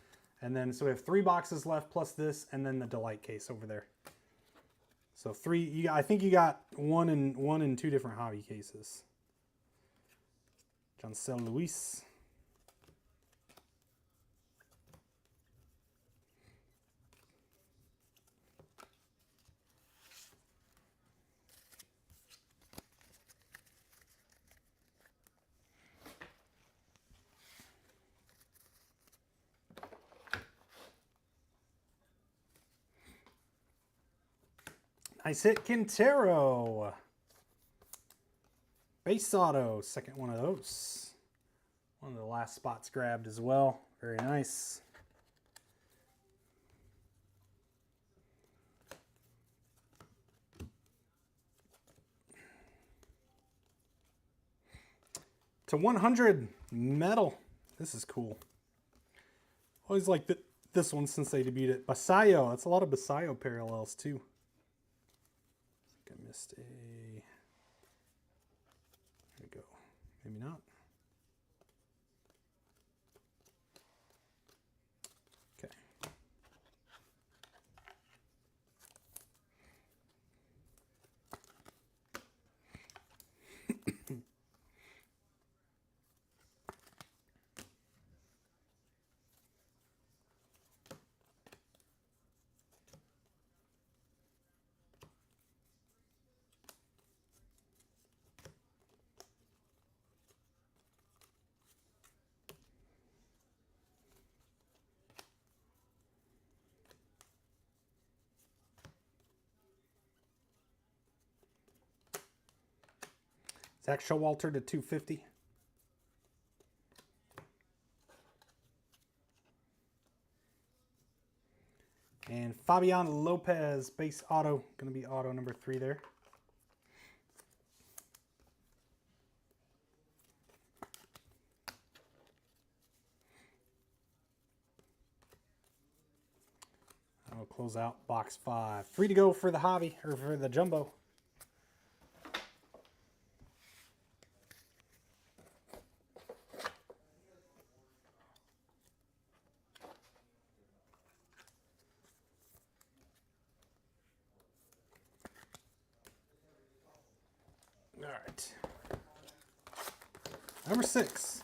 And then, so we have 3 boxes left plus this, and then the Delight case over there. So 3, I think you got one in 2 different hobby cases. Joncel Luis. Nice hit, Quintero. Base auto, second one of those. One of the last spots grabbed as well. Very nice. To 100 metal. This is cool. Always like this one since they debuted it. Basayo. That's a lot of Basayo parallels too. I think I missed a... There we go. Maybe not. Okay. Zach Showalter to 250. And Fabian Lopez, base auto. Going to be auto number 3 there. I'll close out box 5. Free to go for the hobby, or for the jumbo. All right. Number 6.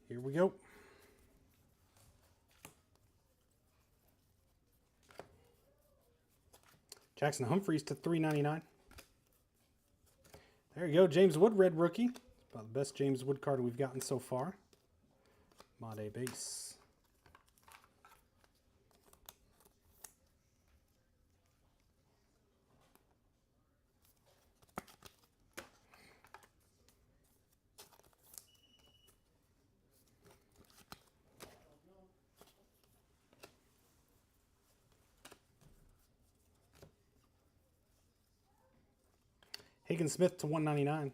Here we go. Jackson Humphreys to 399. There you go. James Wood, red rookie. It's about the best James Wood card we've gotten so far. Made base. Hagen Smith to 199.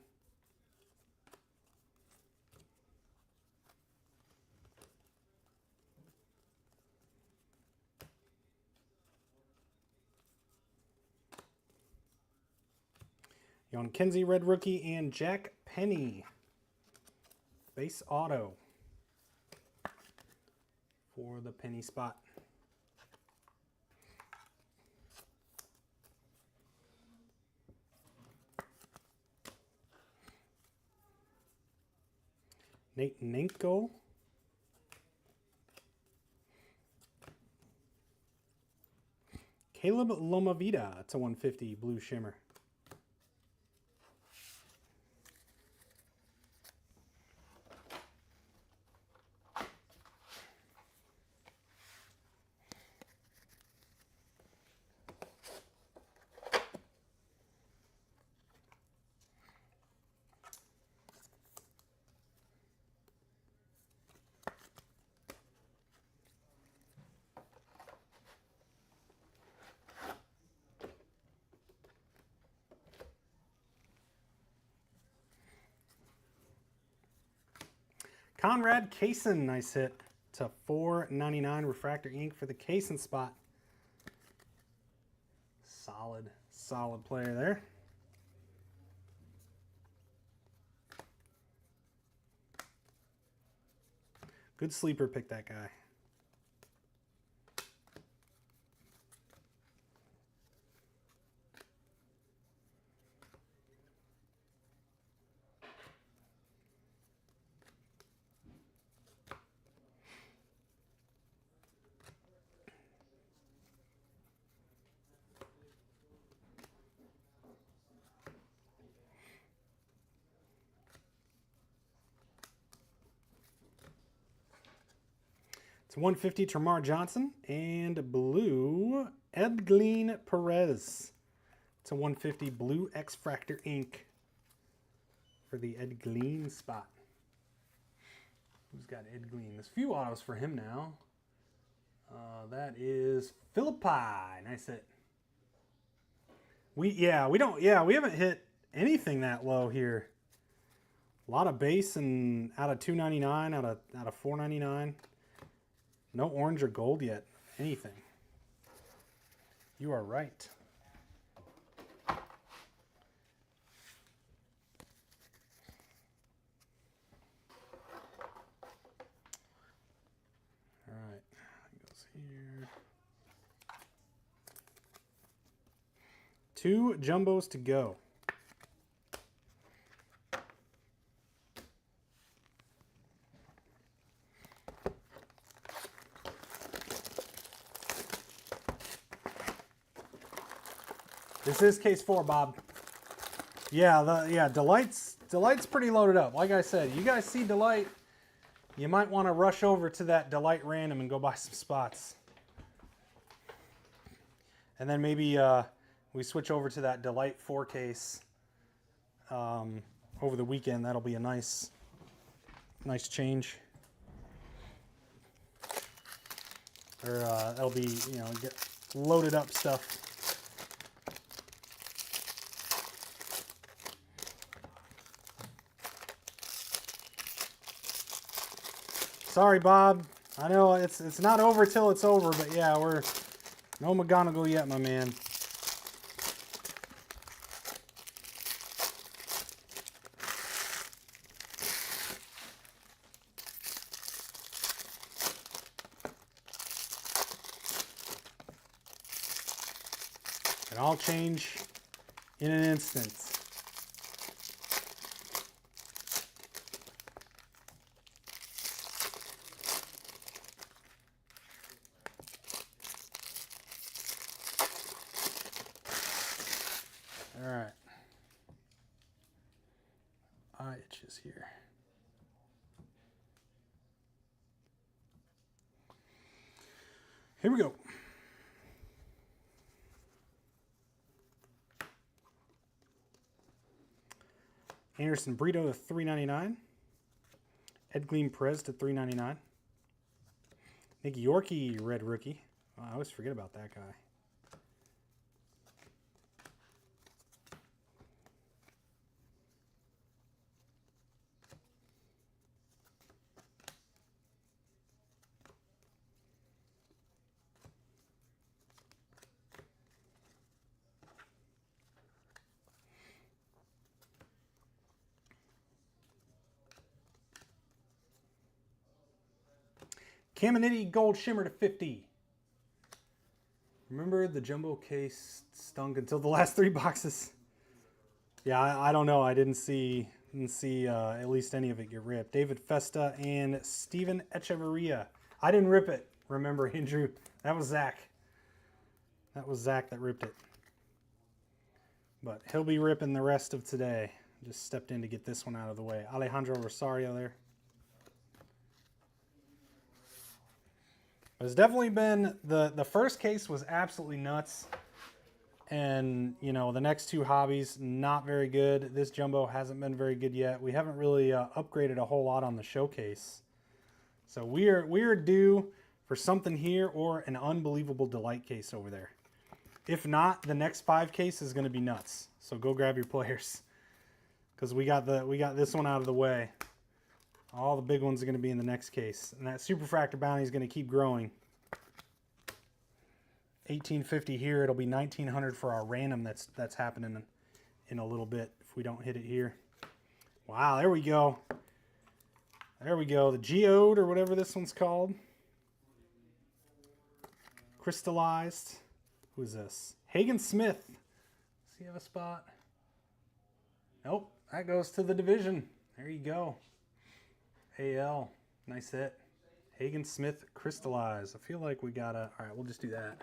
Yon Kenzie, red rookie, and Jack Penny, base auto for the Penny spot. Nate Nenko. Caleb Lomavita to 150, blue shimmer. Conrad Kaysen, nice hit to 4.99 refractor ink for the Kaysen spot. Solid player there. Good sleeper pick, that guy. It's 150 Termarr Johnson and blue Edglin Perez. It's a 150 blue X-Fractor ink for the Edglin spot. Who's got Edglin? There's a few autos for him now. That is Philippi. Nice hit. We haven't hit anything that low here. A lot of base and out of 299, out of 499. No orange or gold yet. Anything. You are right. All right. That goes here. 2 jumbos to go. This is case 4, Bob. Yeah, Delight's pretty loaded up. Like I said, you guys see Delight, you might want to rush over to that Delight random and go buy some spots. And then maybe we switch over to that Delight 4 case over the weekend. That'll be a nice change. Or that'll be, get loaded up stuff. Sorry, Bob. I know it's not over till it's over, but yeah, we're no McGonagall yet, my man. It all change in an instant. All right. Eye itches here. Here we go. Anderson Brito to $3.99. Edglin Perez to $3.99. Nick Yorkie red rookie. Oh, I always forget about that guy. Caminiti Gold Shimmer to 50. Remember the jumbo case stunk until the last 3 boxes? Yeah, I don't know. I didn't see at least any of it get ripped. David Festa and Steven Echeverria. I didn't rip it. Remember, Andrew? That was Zach. That was Zach that ripped it. But he'll be ripping the rest of today. Just stepped in to get this one out of the way. Alejandro Rosario there. It's definitely been, the first case was absolutely nuts. And, the next 2 hobbies, not very good. This jumbo hasn't been very good yet. We haven't really upgraded a whole lot on the showcase. So we're due for something here or an unbelievable Delight case over there. If not, the next 5 case is going to be nuts. So go grab your players. Because we got this one out of the way. All the big ones are going to be in the next case. And that Superfractor bounty is going to keep growing. 1850 here. It'll be 1900 for our random that's happening in a little bit if we don't hit it here. Wow, there we go. There we go. The geode or whatever this one's called. Crystallized. Who is this? Hagen Smith. Does he have a spot? Nope. That goes to the division. There you go. AL. Nice hit. Hagen Smith crystallized. I feel like we gotta... Alright, we'll just do that.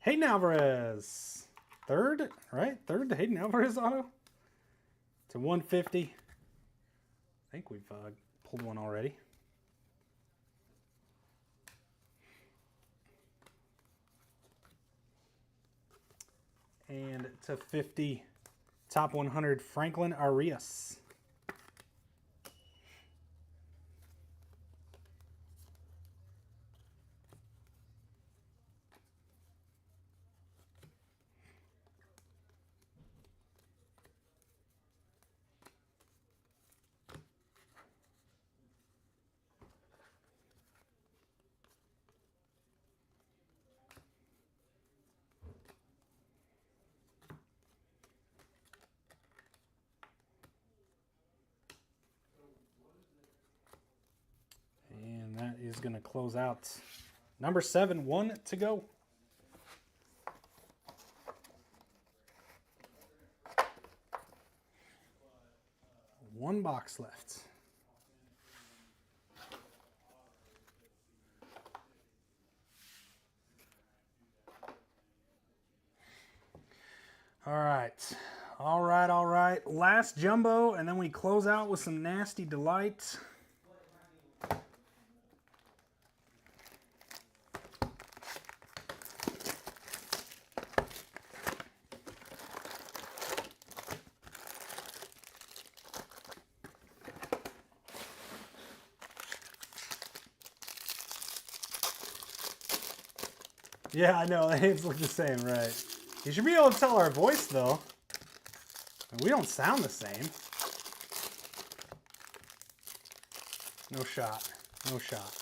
Hayden Alvarez. Third, right? Third to Hayden Alvarez auto. To 150. I think we've pulled one already. And to 50, top 100, Franklin Arias. And that is going to close out number 7, 1 to go. One box left. All right. All right, all right. Last jumbo, and then we close out with some nasty delight. Yeah, I know. The hands look the same, right? You should be able to tell our voice, though. We don't sound the same. No shot. No shot.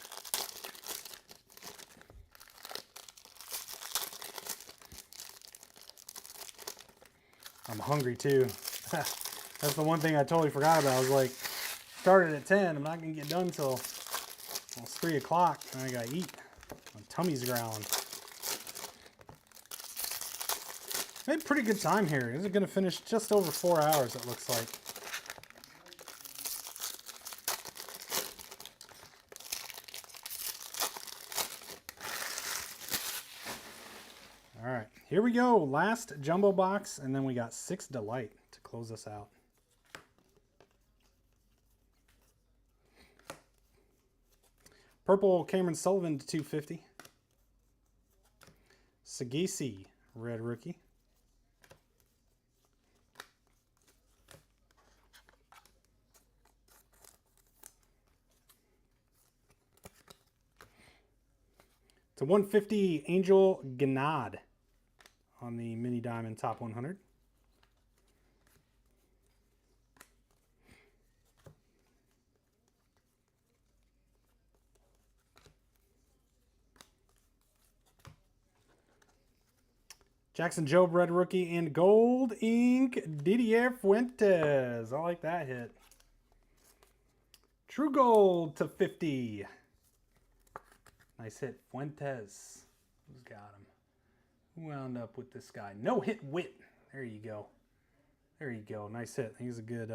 I'm hungry, too. That's the one thing I totally forgot about. I was like, started at 10. I'm not going to get done until almost 3 o'clock. And I got to eat. My tummy's growling. Made pretty good time here. This is going to finish just over 4 hours, it looks like. All right, here we go. Last jumbo box, and then we got 6 Delight to close us out. Purple Cameron Sullivan to 250. Sagisi, red rookie. To 150, Angel Ganad on the Mini Diamond Top 100. Jackson Jobe, red rookie, and gold ink, Didier Fuentes. I like that hit. True gold to 50. Nice hit, Fuentes. Who's got him? Who wound up with this guy? No hit wit. There you go. There you go. Nice hit. He's a good,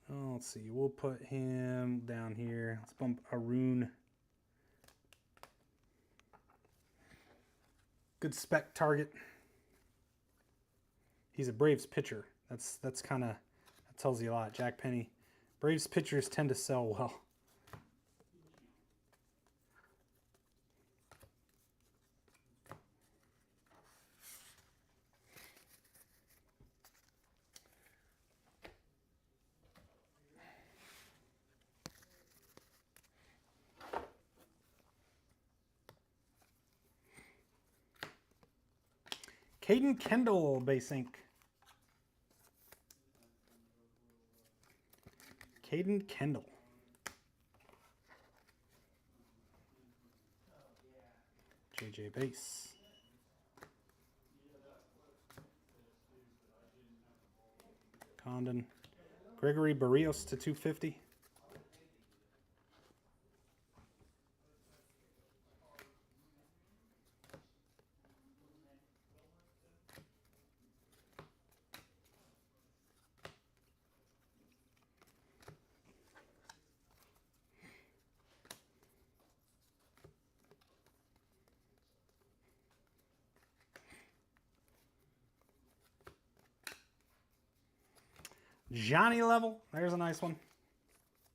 let's see. We'll put him down here. Let's bump Arun. Good spec target. He's a Braves pitcher. That's kind of, that tells you a lot. Jack Penny. Braves pitchers tend to sell well. Caden Kendall base ink. Caden Kendall. JJ base. Condon. Gregory Barrios to 250. Johnny Level. There's a nice one.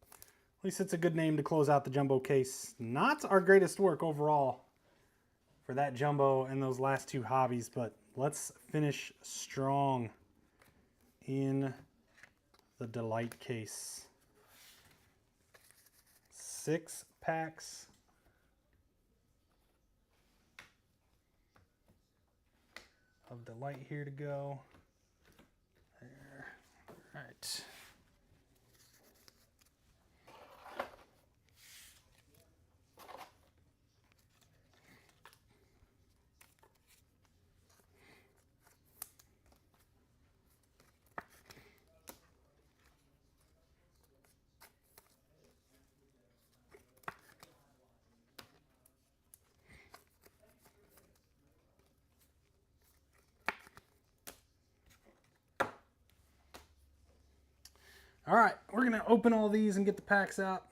At least it's a good name to close out the jumbo case. Not our greatest work overall for that jumbo and those last two hobbies, but let's finish strong in the Delight case. 6 packs. Of Delight here to go. There. All right. All right, we're going to open all these and get the packs out.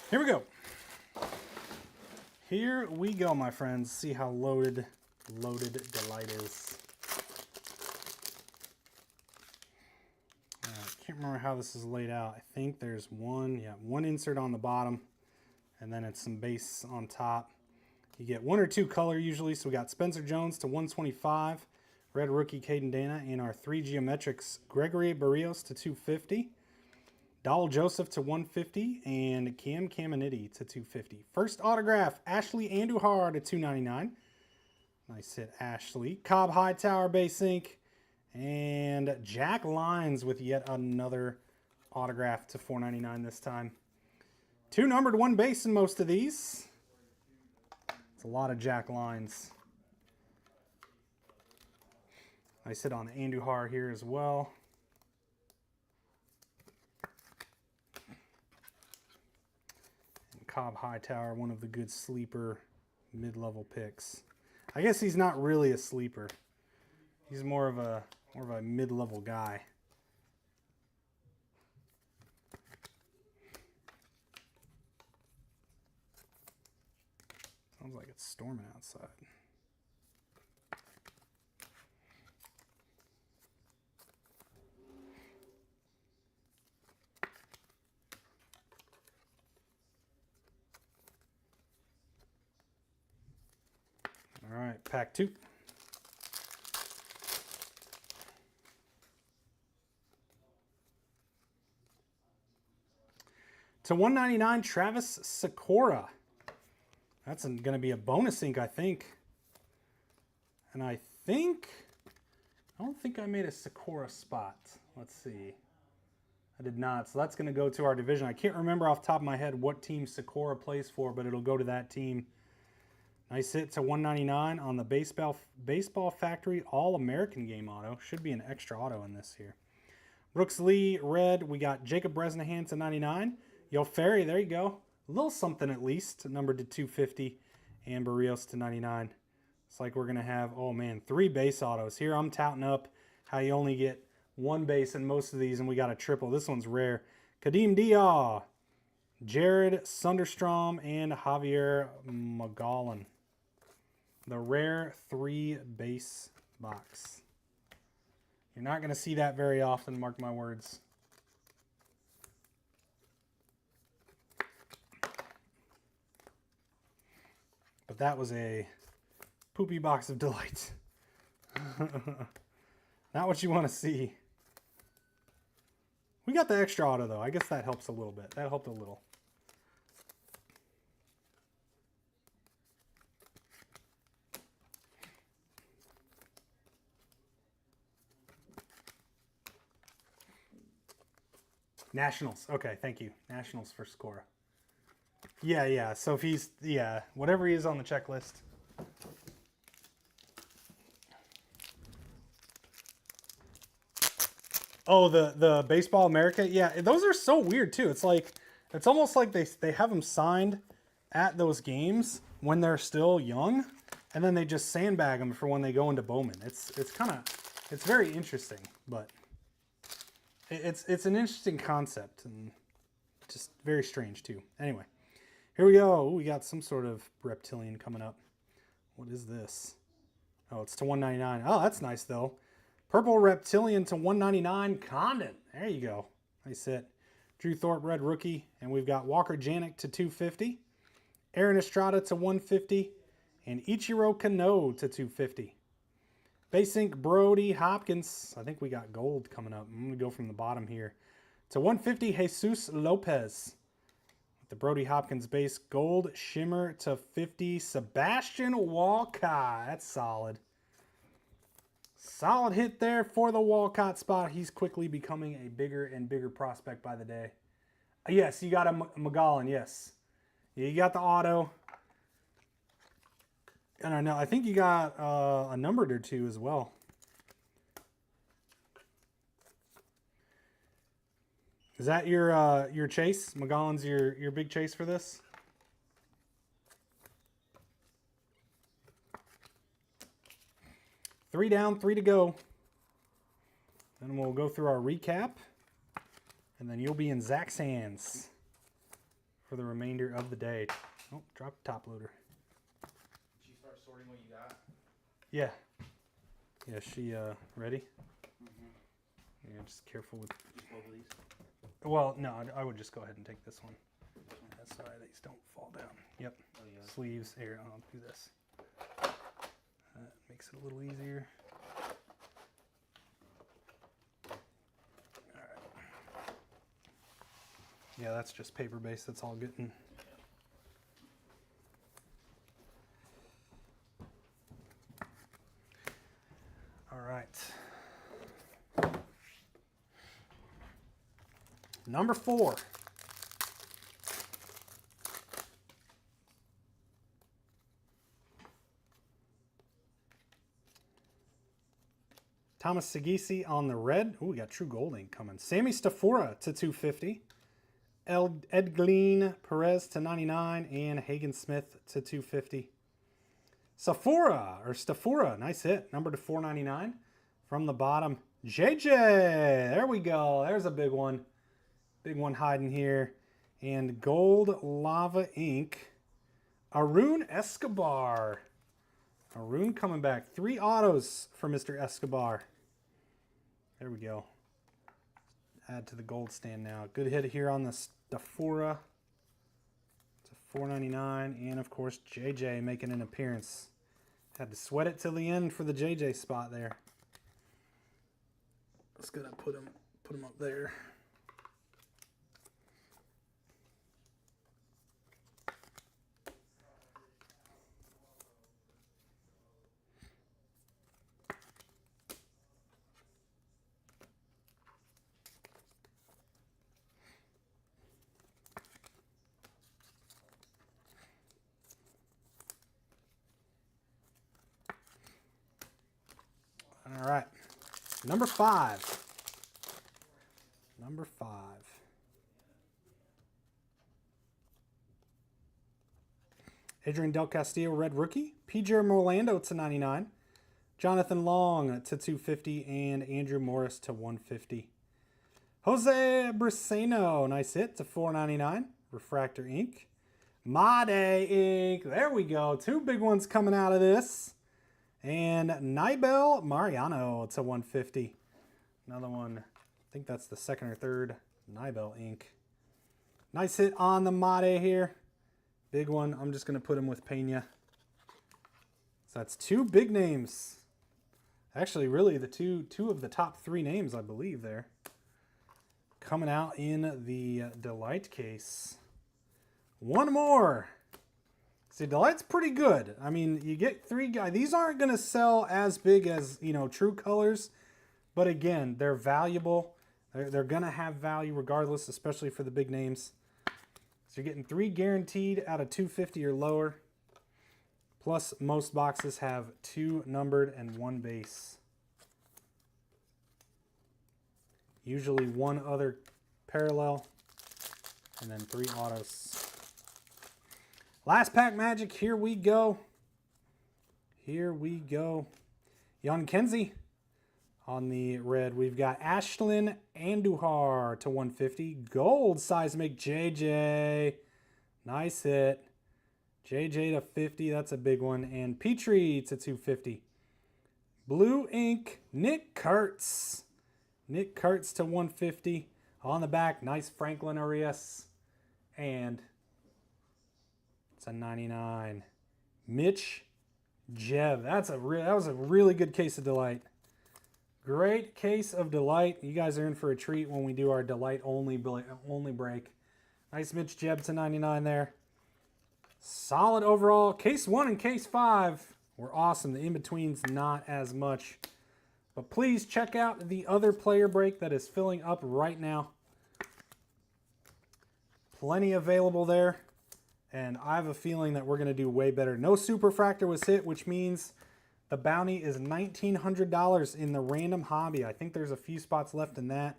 Here we go. Here we go, my friends. See how loaded Delight is. Can't remember how this is laid out. I think there's one insert on the bottom, and then it's some base on top. You get 1 or 2 color usually. So we got Spencer Jones to 125, red rookie Caden Dana, and our 3 geometrics Gregory Barrios to 250. Dowell Joseph to 150 and Cam Caminiti to 250. First autograph, Ashley Andujar to 299. Nice hit, Ashley. Cobb Hightower base ink. And Jack Lyons with yet another autograph to 499 this time. 2 numbered, 1 base in most of these. It's a lot of Jack Lyons. Nice hit on Andujar here as well. Cobb Hightower, one of the good sleeper mid-level picks. I guess he's not really a sleeper. He's more of a mid-level guy. Sounds like it's storming outside. All right, pack 2. To 199, Travis Sikora. That's going to be a bonus ink, I think. And I don't think I made a Sikora spot. Let's see. I did not, so that's going to go to our division. I can't remember off the top of my head what team Sikora plays for, but it'll go to that team. Nice hit to 199 on the Baseball Factory All-American game auto. Should be an extra auto in this here. Brooks Lee, red. We got Jacob Bresnahan to 99. Yo Ferry, there you go. A little something at least, numbered to 250. And Barrios to 99. It's like we're going to have, oh man, 3 base autos. Here I'm touting up how you only get 1 base in most of these, and we got a triple. This one's rare. Kadeem Diaw, Jared Sunderstrom, and Javier Magallan. The rare 3 base box. You're not going to see that very often, mark my words. But that was a poopy box of delight. Not what you want to see. We got the extra auto, though. I guess that helps a little bit. That helped a little. Nationals. Okay, thank you. Nationals for Scora. Yeah. So if he's, whatever he is on the checklist. Oh, the Baseball America? Yeah, those are so weird, too. It's like, it's almost like they have them signed at those games when they're still young, and then they just sandbag them for when they go into Bowman. It's very interesting, but it's an interesting concept and just very strange too. Anyway, here we go. Ooh, we got some sort of reptilian coming up. What is this? Oh, it's to 199. Oh, that's nice though. Purple reptilian to 199. Condon. There you go. Nice hit. Drew Thorpe, red rookie, and we've got Walker Janik to 250. Aaron Estrada to 150, and Ichiro Kano to 250. Base ink Brody Hopkins. I think we got gold coming up. I'm going to go from the bottom here. To 150, Jesus Lopez. With the Brody Hopkins base gold shimmer to 50. Sebastian Walcott. That's solid. Solid hit there for the Walcott spot. He's quickly becoming a bigger and bigger prospect by the day. Yes, you got a Magallan, yes. Yeah, you got the auto. And I know, I think you got a numbered or 2 as well. Is that your chase? Magallan's your big chase for this? Three down, 3 to go. Then we'll go through our recap. And then you'll be in Zach's hands for the remainder of the day. Oh, drop the top loader. Did you start sorting what you got? Yeah. Yeah, she ready? Yeah, just careful with... Just both of these? Well, no, I would just go ahead and take this one. That's so these don't fall down. Yep. Oh, yeah. Sleeves. Here, I'll do this. That makes it a little easier. All right. Yeah, that's just paper based. That's all getting... All right. Number 4. Thomas Sagisi on the red. Ooh, we got true gold ink coming. Sammy Stafora to 250. Edglin Perez to 99. And Hagen Smith to 250. Stafora, nice hit. Number to 499. From the bottom, JJ. There we go. There's a big one. Big one hiding here. And gold lava ink. Arun Escobar. Arun coming back. 3 autos for Mr. Escobar. There we go. Add to the gold stand now. Good hit here on the Stafora. To 499. And of course, JJ making an appearance. Had to sweat it till the end for the JJ spot there. Just gonna put him up there. All right, number 5. Number 5. Adrian Del Castillo, red rookie. PJ Orlando to 99. Jonathan Long to 250. And Andrew Morris to 150. Jose Briseno, nice hit to 499. Refractor ink. Made ink. There we go. 2 big ones coming out of this. And Nibel Mariano to 150. Another one. I think that's the second or third Nibel ink. Nice hit on the Made here. Big one. I'm just going to put him with Pena. So that's 2 big names. Actually, really, the two of the top 3 names, I believe, there. Coming out in the Delight case. One more. See, Delight's pretty good. I mean, you get 3 guys. These aren't going to sell as big as, True Colors. But again, they're valuable. They're going to have value regardless, especially for the big names. So you're getting 3 guaranteed out of 250 or lower. Plus, most boxes have 2 numbered and 1 base. Usually 1 other parallel. And then 3 autos. Last pack magic, here we go. Here we go. Jan Kenzie on the red. We've got Ashlyn Andujar to 150. Gold Seismic JJ. Nice hit. JJ to 50, that's a big one. And Petrie to 250. Blue ink, Nick Kurtz. Nick Kurtz to 150. On the back, nice Franklin Arias. And it's a 99. Mitch Jeb. That was a really good case of Delight. Great case of Delight. You guys are in for a treat when we do our Delight only break. Nice Mitch Jeb to 99 there. Solid overall. Case 1 and case 5 were awesome. The in-between's not as much. But please check out the other player break that is filling up right now. Plenty available there. And I have a feeling that we're going to do way better. No Superfractor was hit, which means the bounty is $1,900 in the random hobby. I think there's a few spots left in that.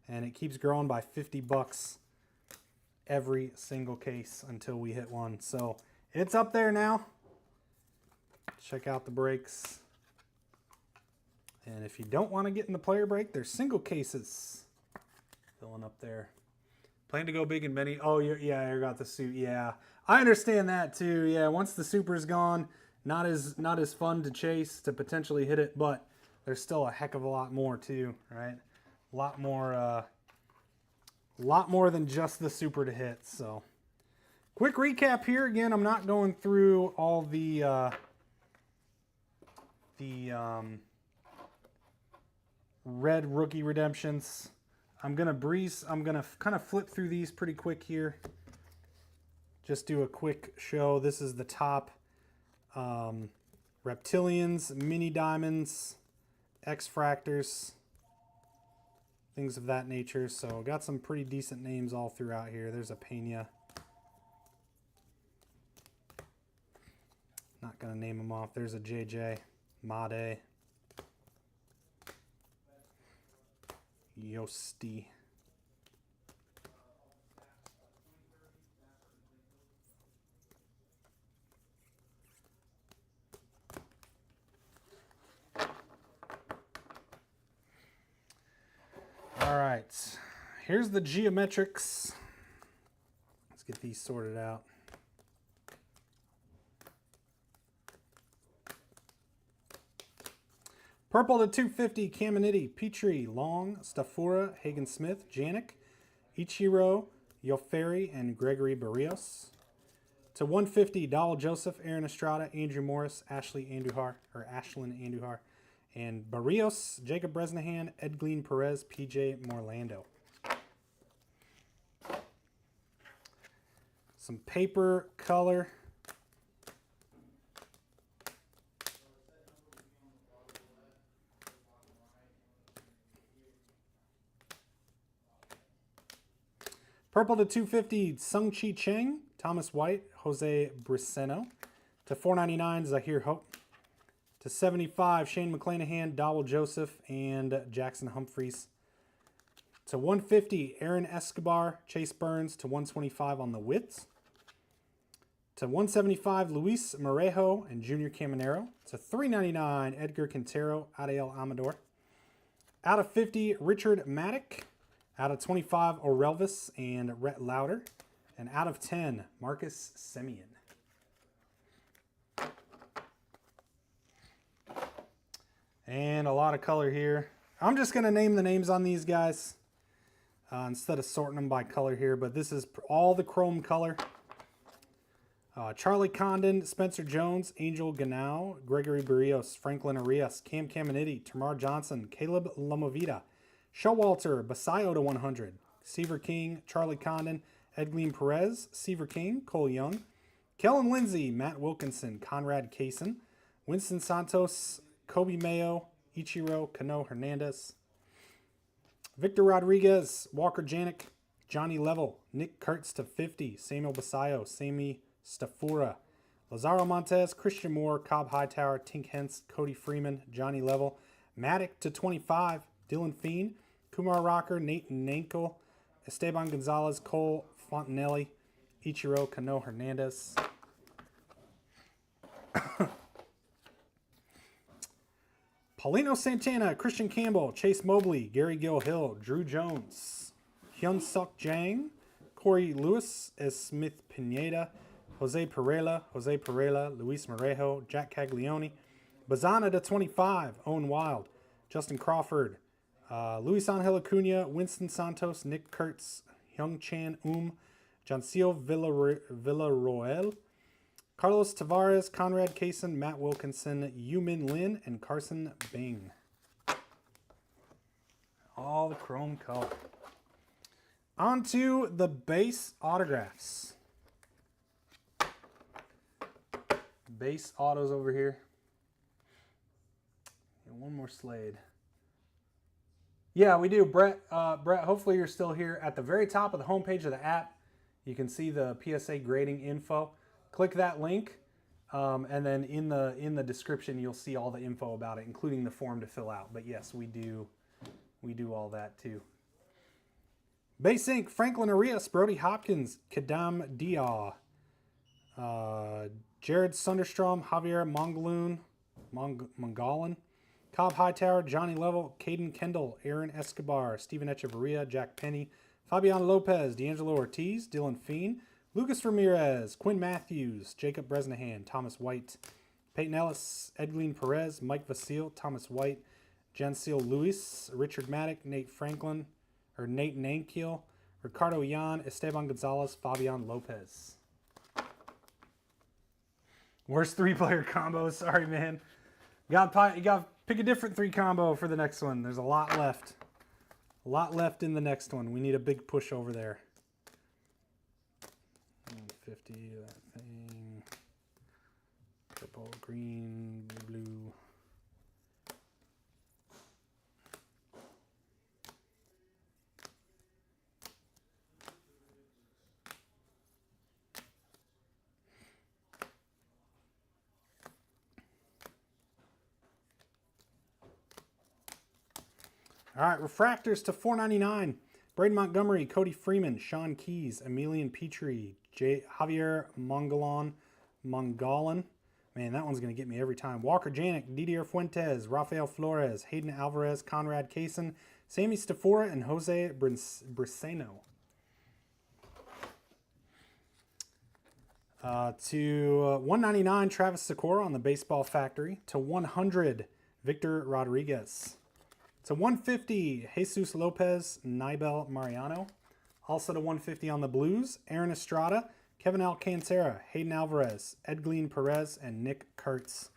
And it keeps growing by 50 bucks every single case until we hit one. So it's up there now. Check out the breaks. And if you don't want to get in the player break, there's single cases filling up there. Plan to go big and many. Oh, yeah, I got the suit. Yeah, I understand that too. Yeah, once the super's gone, not as fun to chase, to potentially hit it, but there's still a heck of a lot more too, right? A lot more than just the super to hit. So, quick recap here. Again, I'm not going through all the red rookie redemptions. I'm gonna kind of flip through these pretty quick here. Just do a quick show. This is the top reptilians, mini diamonds, X-fractors, things of that nature. So got some pretty decent names all throughout here. There's a Pena. Not gonna name them off. There's a JJ, Made, Yosti. All right, here's the geometrics. Let's get these sorted out. Purple to 250, Caminiti, Petrie, Long, Stafura, Hagen Smith, Janik, Ichiro, Yoferi, and Gregory Barrios. To 150, Dowell Joseph, Aaron Estrada, Andrew Morris, Ashlyn Andujar, and Barrios, Jacob Bresnahan, Edglin Perez, PJ Morlando. Some paper color. Purple to 250, Sung-Chi Cheng, Thomas White, Jose Briseno. To 499, Zahir Hope. To 75, Shane McClanahan, Dowell Joseph, and Jackson Humphreys. To 150, Aaron Escobar, Chase Burns. To 125 on the Wits. To 175, Luis Morejo and Junior Caminero. To 399, Edgar Quintero, Ariel Amador. Out of 50, Richard Maddock. Out of 25, Orelvis and Rhett Lauder. And out of 10, Marcus Semien. And a lot of color here. I'm just going to name the names on these guys instead of sorting them by color here. But this is all the chrome color. Charlie Condon, Spencer Jones, Angel Ganau, Gregory Barrios, Franklin Arias, Cam Caminiti, Tamar Johnson, Caleb Lamovita, Showalter, Basayo to 100, Seaver King, Charlie Condon, Edglin Perez, Seaver King, Cole Young, Kellen Lindsay, Matt Wilkinson, Conrad Kaysen, Winston Santos, Kobe Mayo, Ichiro Cano Hernandez, Victor Rodriguez, Walker Janik, Johnny Level, Nick Kurtz to 50, Samuel Basayo, Sammy Stafura, Lazaro Montez, Christian Moore, Cobb Hightower, Tink Hentz, Cody Freeman, Johnny Level, Maddock to 25, Dylan Fiend, Kumar Rocker, Nate Nankel, Esteban Gonzalez, Cole Fontanelli, Ichiro Cano Hernandez. Paulino Santana, Christian Campbell, Chase Mobley, Gary Gill Hill, Drew Jones, Hyun Suk Jang, Corey Lewis, S. Smith Pineda, Jose Pereira, Luis Morejo, Jack Caglione, Bazana to 25, Owen Wild, Justin Crawford, Luis Angel Acuna, Winston Santos, Nick Kurtz, Hyung Chan Jancio Villaroel, Carlos Tavares, Conrad Kaysen, Matt Wilkinson, Yumin Lin, and Carson Bing. All the chrome color. On to the base autographs. Base autos over here. And one more Slade. Yeah, we do. Brett, hopefully you're still here. At the very top of the homepage of the app, you can see the PSA grading info. Click that link, and then in the description you'll see all the info about it, including the form to fill out. But yes, we do all that too. Base Ink, Franklin Arias, Brody Hopkins, Kadam Dia, Jared Sunderstrom, Javier Mongolan, Cobb Hightower, Johnny Level, Caden Kendall, Aaron Escobar, Steven Echeverria, Jack Penny, Fabian Lopez, D'Angelo Ortiz, Dylan Fiend, Lucas Ramirez, Quinn Matthews, Jacob Bresnahan, Thomas White, Peyton Ellis, Edglin Perez, Mike Vasile, Thomas White, Jansil Luis, Richard Maddock, Nate Nankiel, Ricardo Yan, Esteban Gonzalez, Fabian Lopez. Worst three-player combo. Sorry, man. You got pick a different three combo for the next one. There's a lot left. A lot left in the next one. We need a big push over there. 50, that thing. Purple, green, blue. All right, refractors to $4.99. Braden Montgomery, Cody Freeman, Sean Keys, Emilian Petrie, Javier Mongolan. Man, that one's going to get me every time. Walker Janik, Didier Fuentes, Rafael Flores, Hayden Alvarez, Conrad Kaysen, Sammy Stafora, and Jose Briseno. To $1.99, Travis Sikora on the Baseball Factory. To $100, Victor Rodriguez. To $150, Jesus Lopez, Nibel Mariano. Also to $150 on the Blues, Aaron Estrada, Kevin Alcantara, Hayden Alvarez, Edglin Perez, and Nick Kurtz.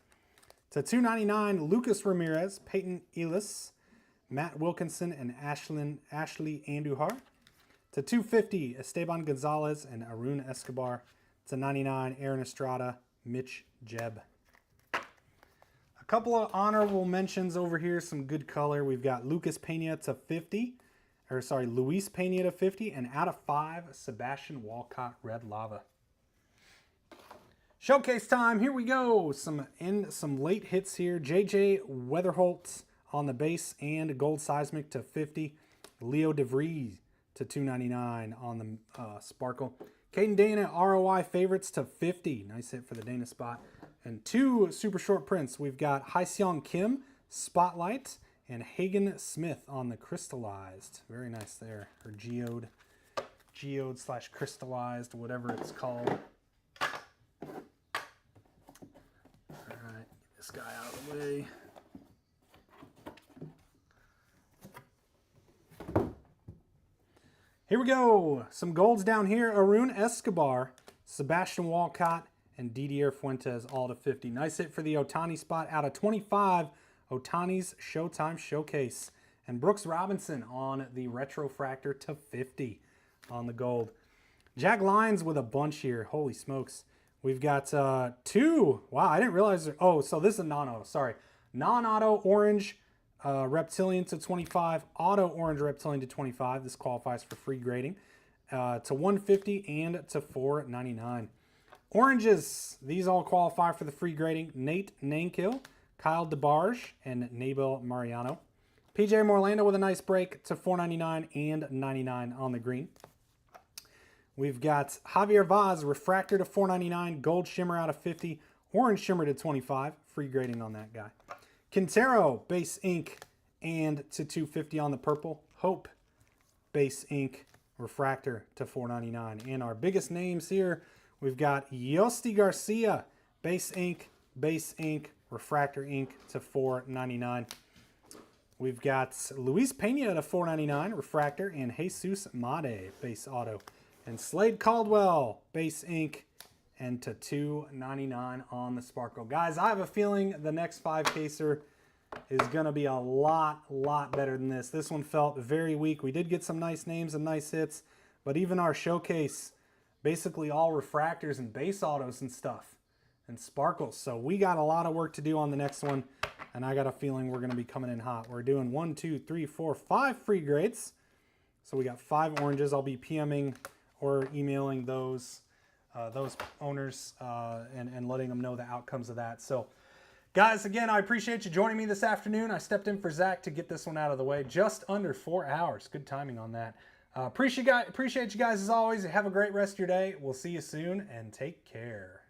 To $2.99, Lucas Ramirez, Peyton Ellis, Matt Wilkinson, and Ashley Andujar. To $2.50, Esteban Gonzalez and Arun Escobar. To $99, Aaron Estrada, Mitch Jebb. A couple of honorable mentions over here, some good color. We've got Luis Pena to 50, and out of 5, Sebastian Walcott, Red Lava. Showcase time, here we go. Some late hits here. JJ Weatherholt on the base and Gold Seismic to 50. Leo DeVries to 299 on the Sparkle. Caden Dana ROI favorites to 50. Nice hit for the Dana spot. And 2 super short prints. We've got Hyeseong Kim Spotlight and Hagen Smith on the Crystallized. Very nice there. Or geode / crystallized, whatever it's called. All right, get this guy out of the way. Here we go. Some golds down here. Arun Escobar, Sebastian Walcott, and Didier Fuentes all to 50. Nice hit for the Otani spot out of 25. Otani's Showtime Showcase. And Brooks Robinson on the Retrofractor to 50 on the gold. Jack Lyons with a bunch here. Holy smokes. We've got 2. Wow, I didn't realize. Oh, so this is a non-auto. Sorry. Non-auto orange Reptilian to 25. Auto orange Reptilian to 25. This qualifies for free grading. To 150 and to 499. Oranges. These all qualify for the free grading. Nate Nankill, Kyle DeBarge, and Nabel Mariano. PJ Morlando with a nice break to 499 and 99 on the green. We've got Javier Vaz, Refractor to 499, Gold Shimmer out of 50, Orange Shimmer to 25, free grading on that guy. Quintero, Base Ink, and to 250 on the purple. Hope, Base Ink, Refractor to 499. And our biggest names here, we've got Yosti Garcia, Base Ink, Refractor Ink to 499. We've got Luis Pena to 499, Refractor, and Jesus Made, Base Auto. And Slade Caldwell, Base Ink, and to 299 on the Sparkle. Guys, I have a feeling the next 5-caser is going to be a lot better than this. This one felt very weak. We did get some nice names and nice hits, but even our showcase, basically all refractors and base autos and stuff, and sparkles. So we got a lot of work to do on the next one, and I got a feeling we're going to be coming in hot. We're doing 1, 2, 3, 4, 5 free grades. So we got 5 oranges. I'll be PMing or emailing those owners and letting them know the outcomes of that. So guys, again, I appreciate you joining me this afternoon. I stepped in for Zach to get this one out of the way. Just under 4 hours. Good timing on that. Appreciate you guys as always. Have a great rest of your day. We'll see you soon, and take care.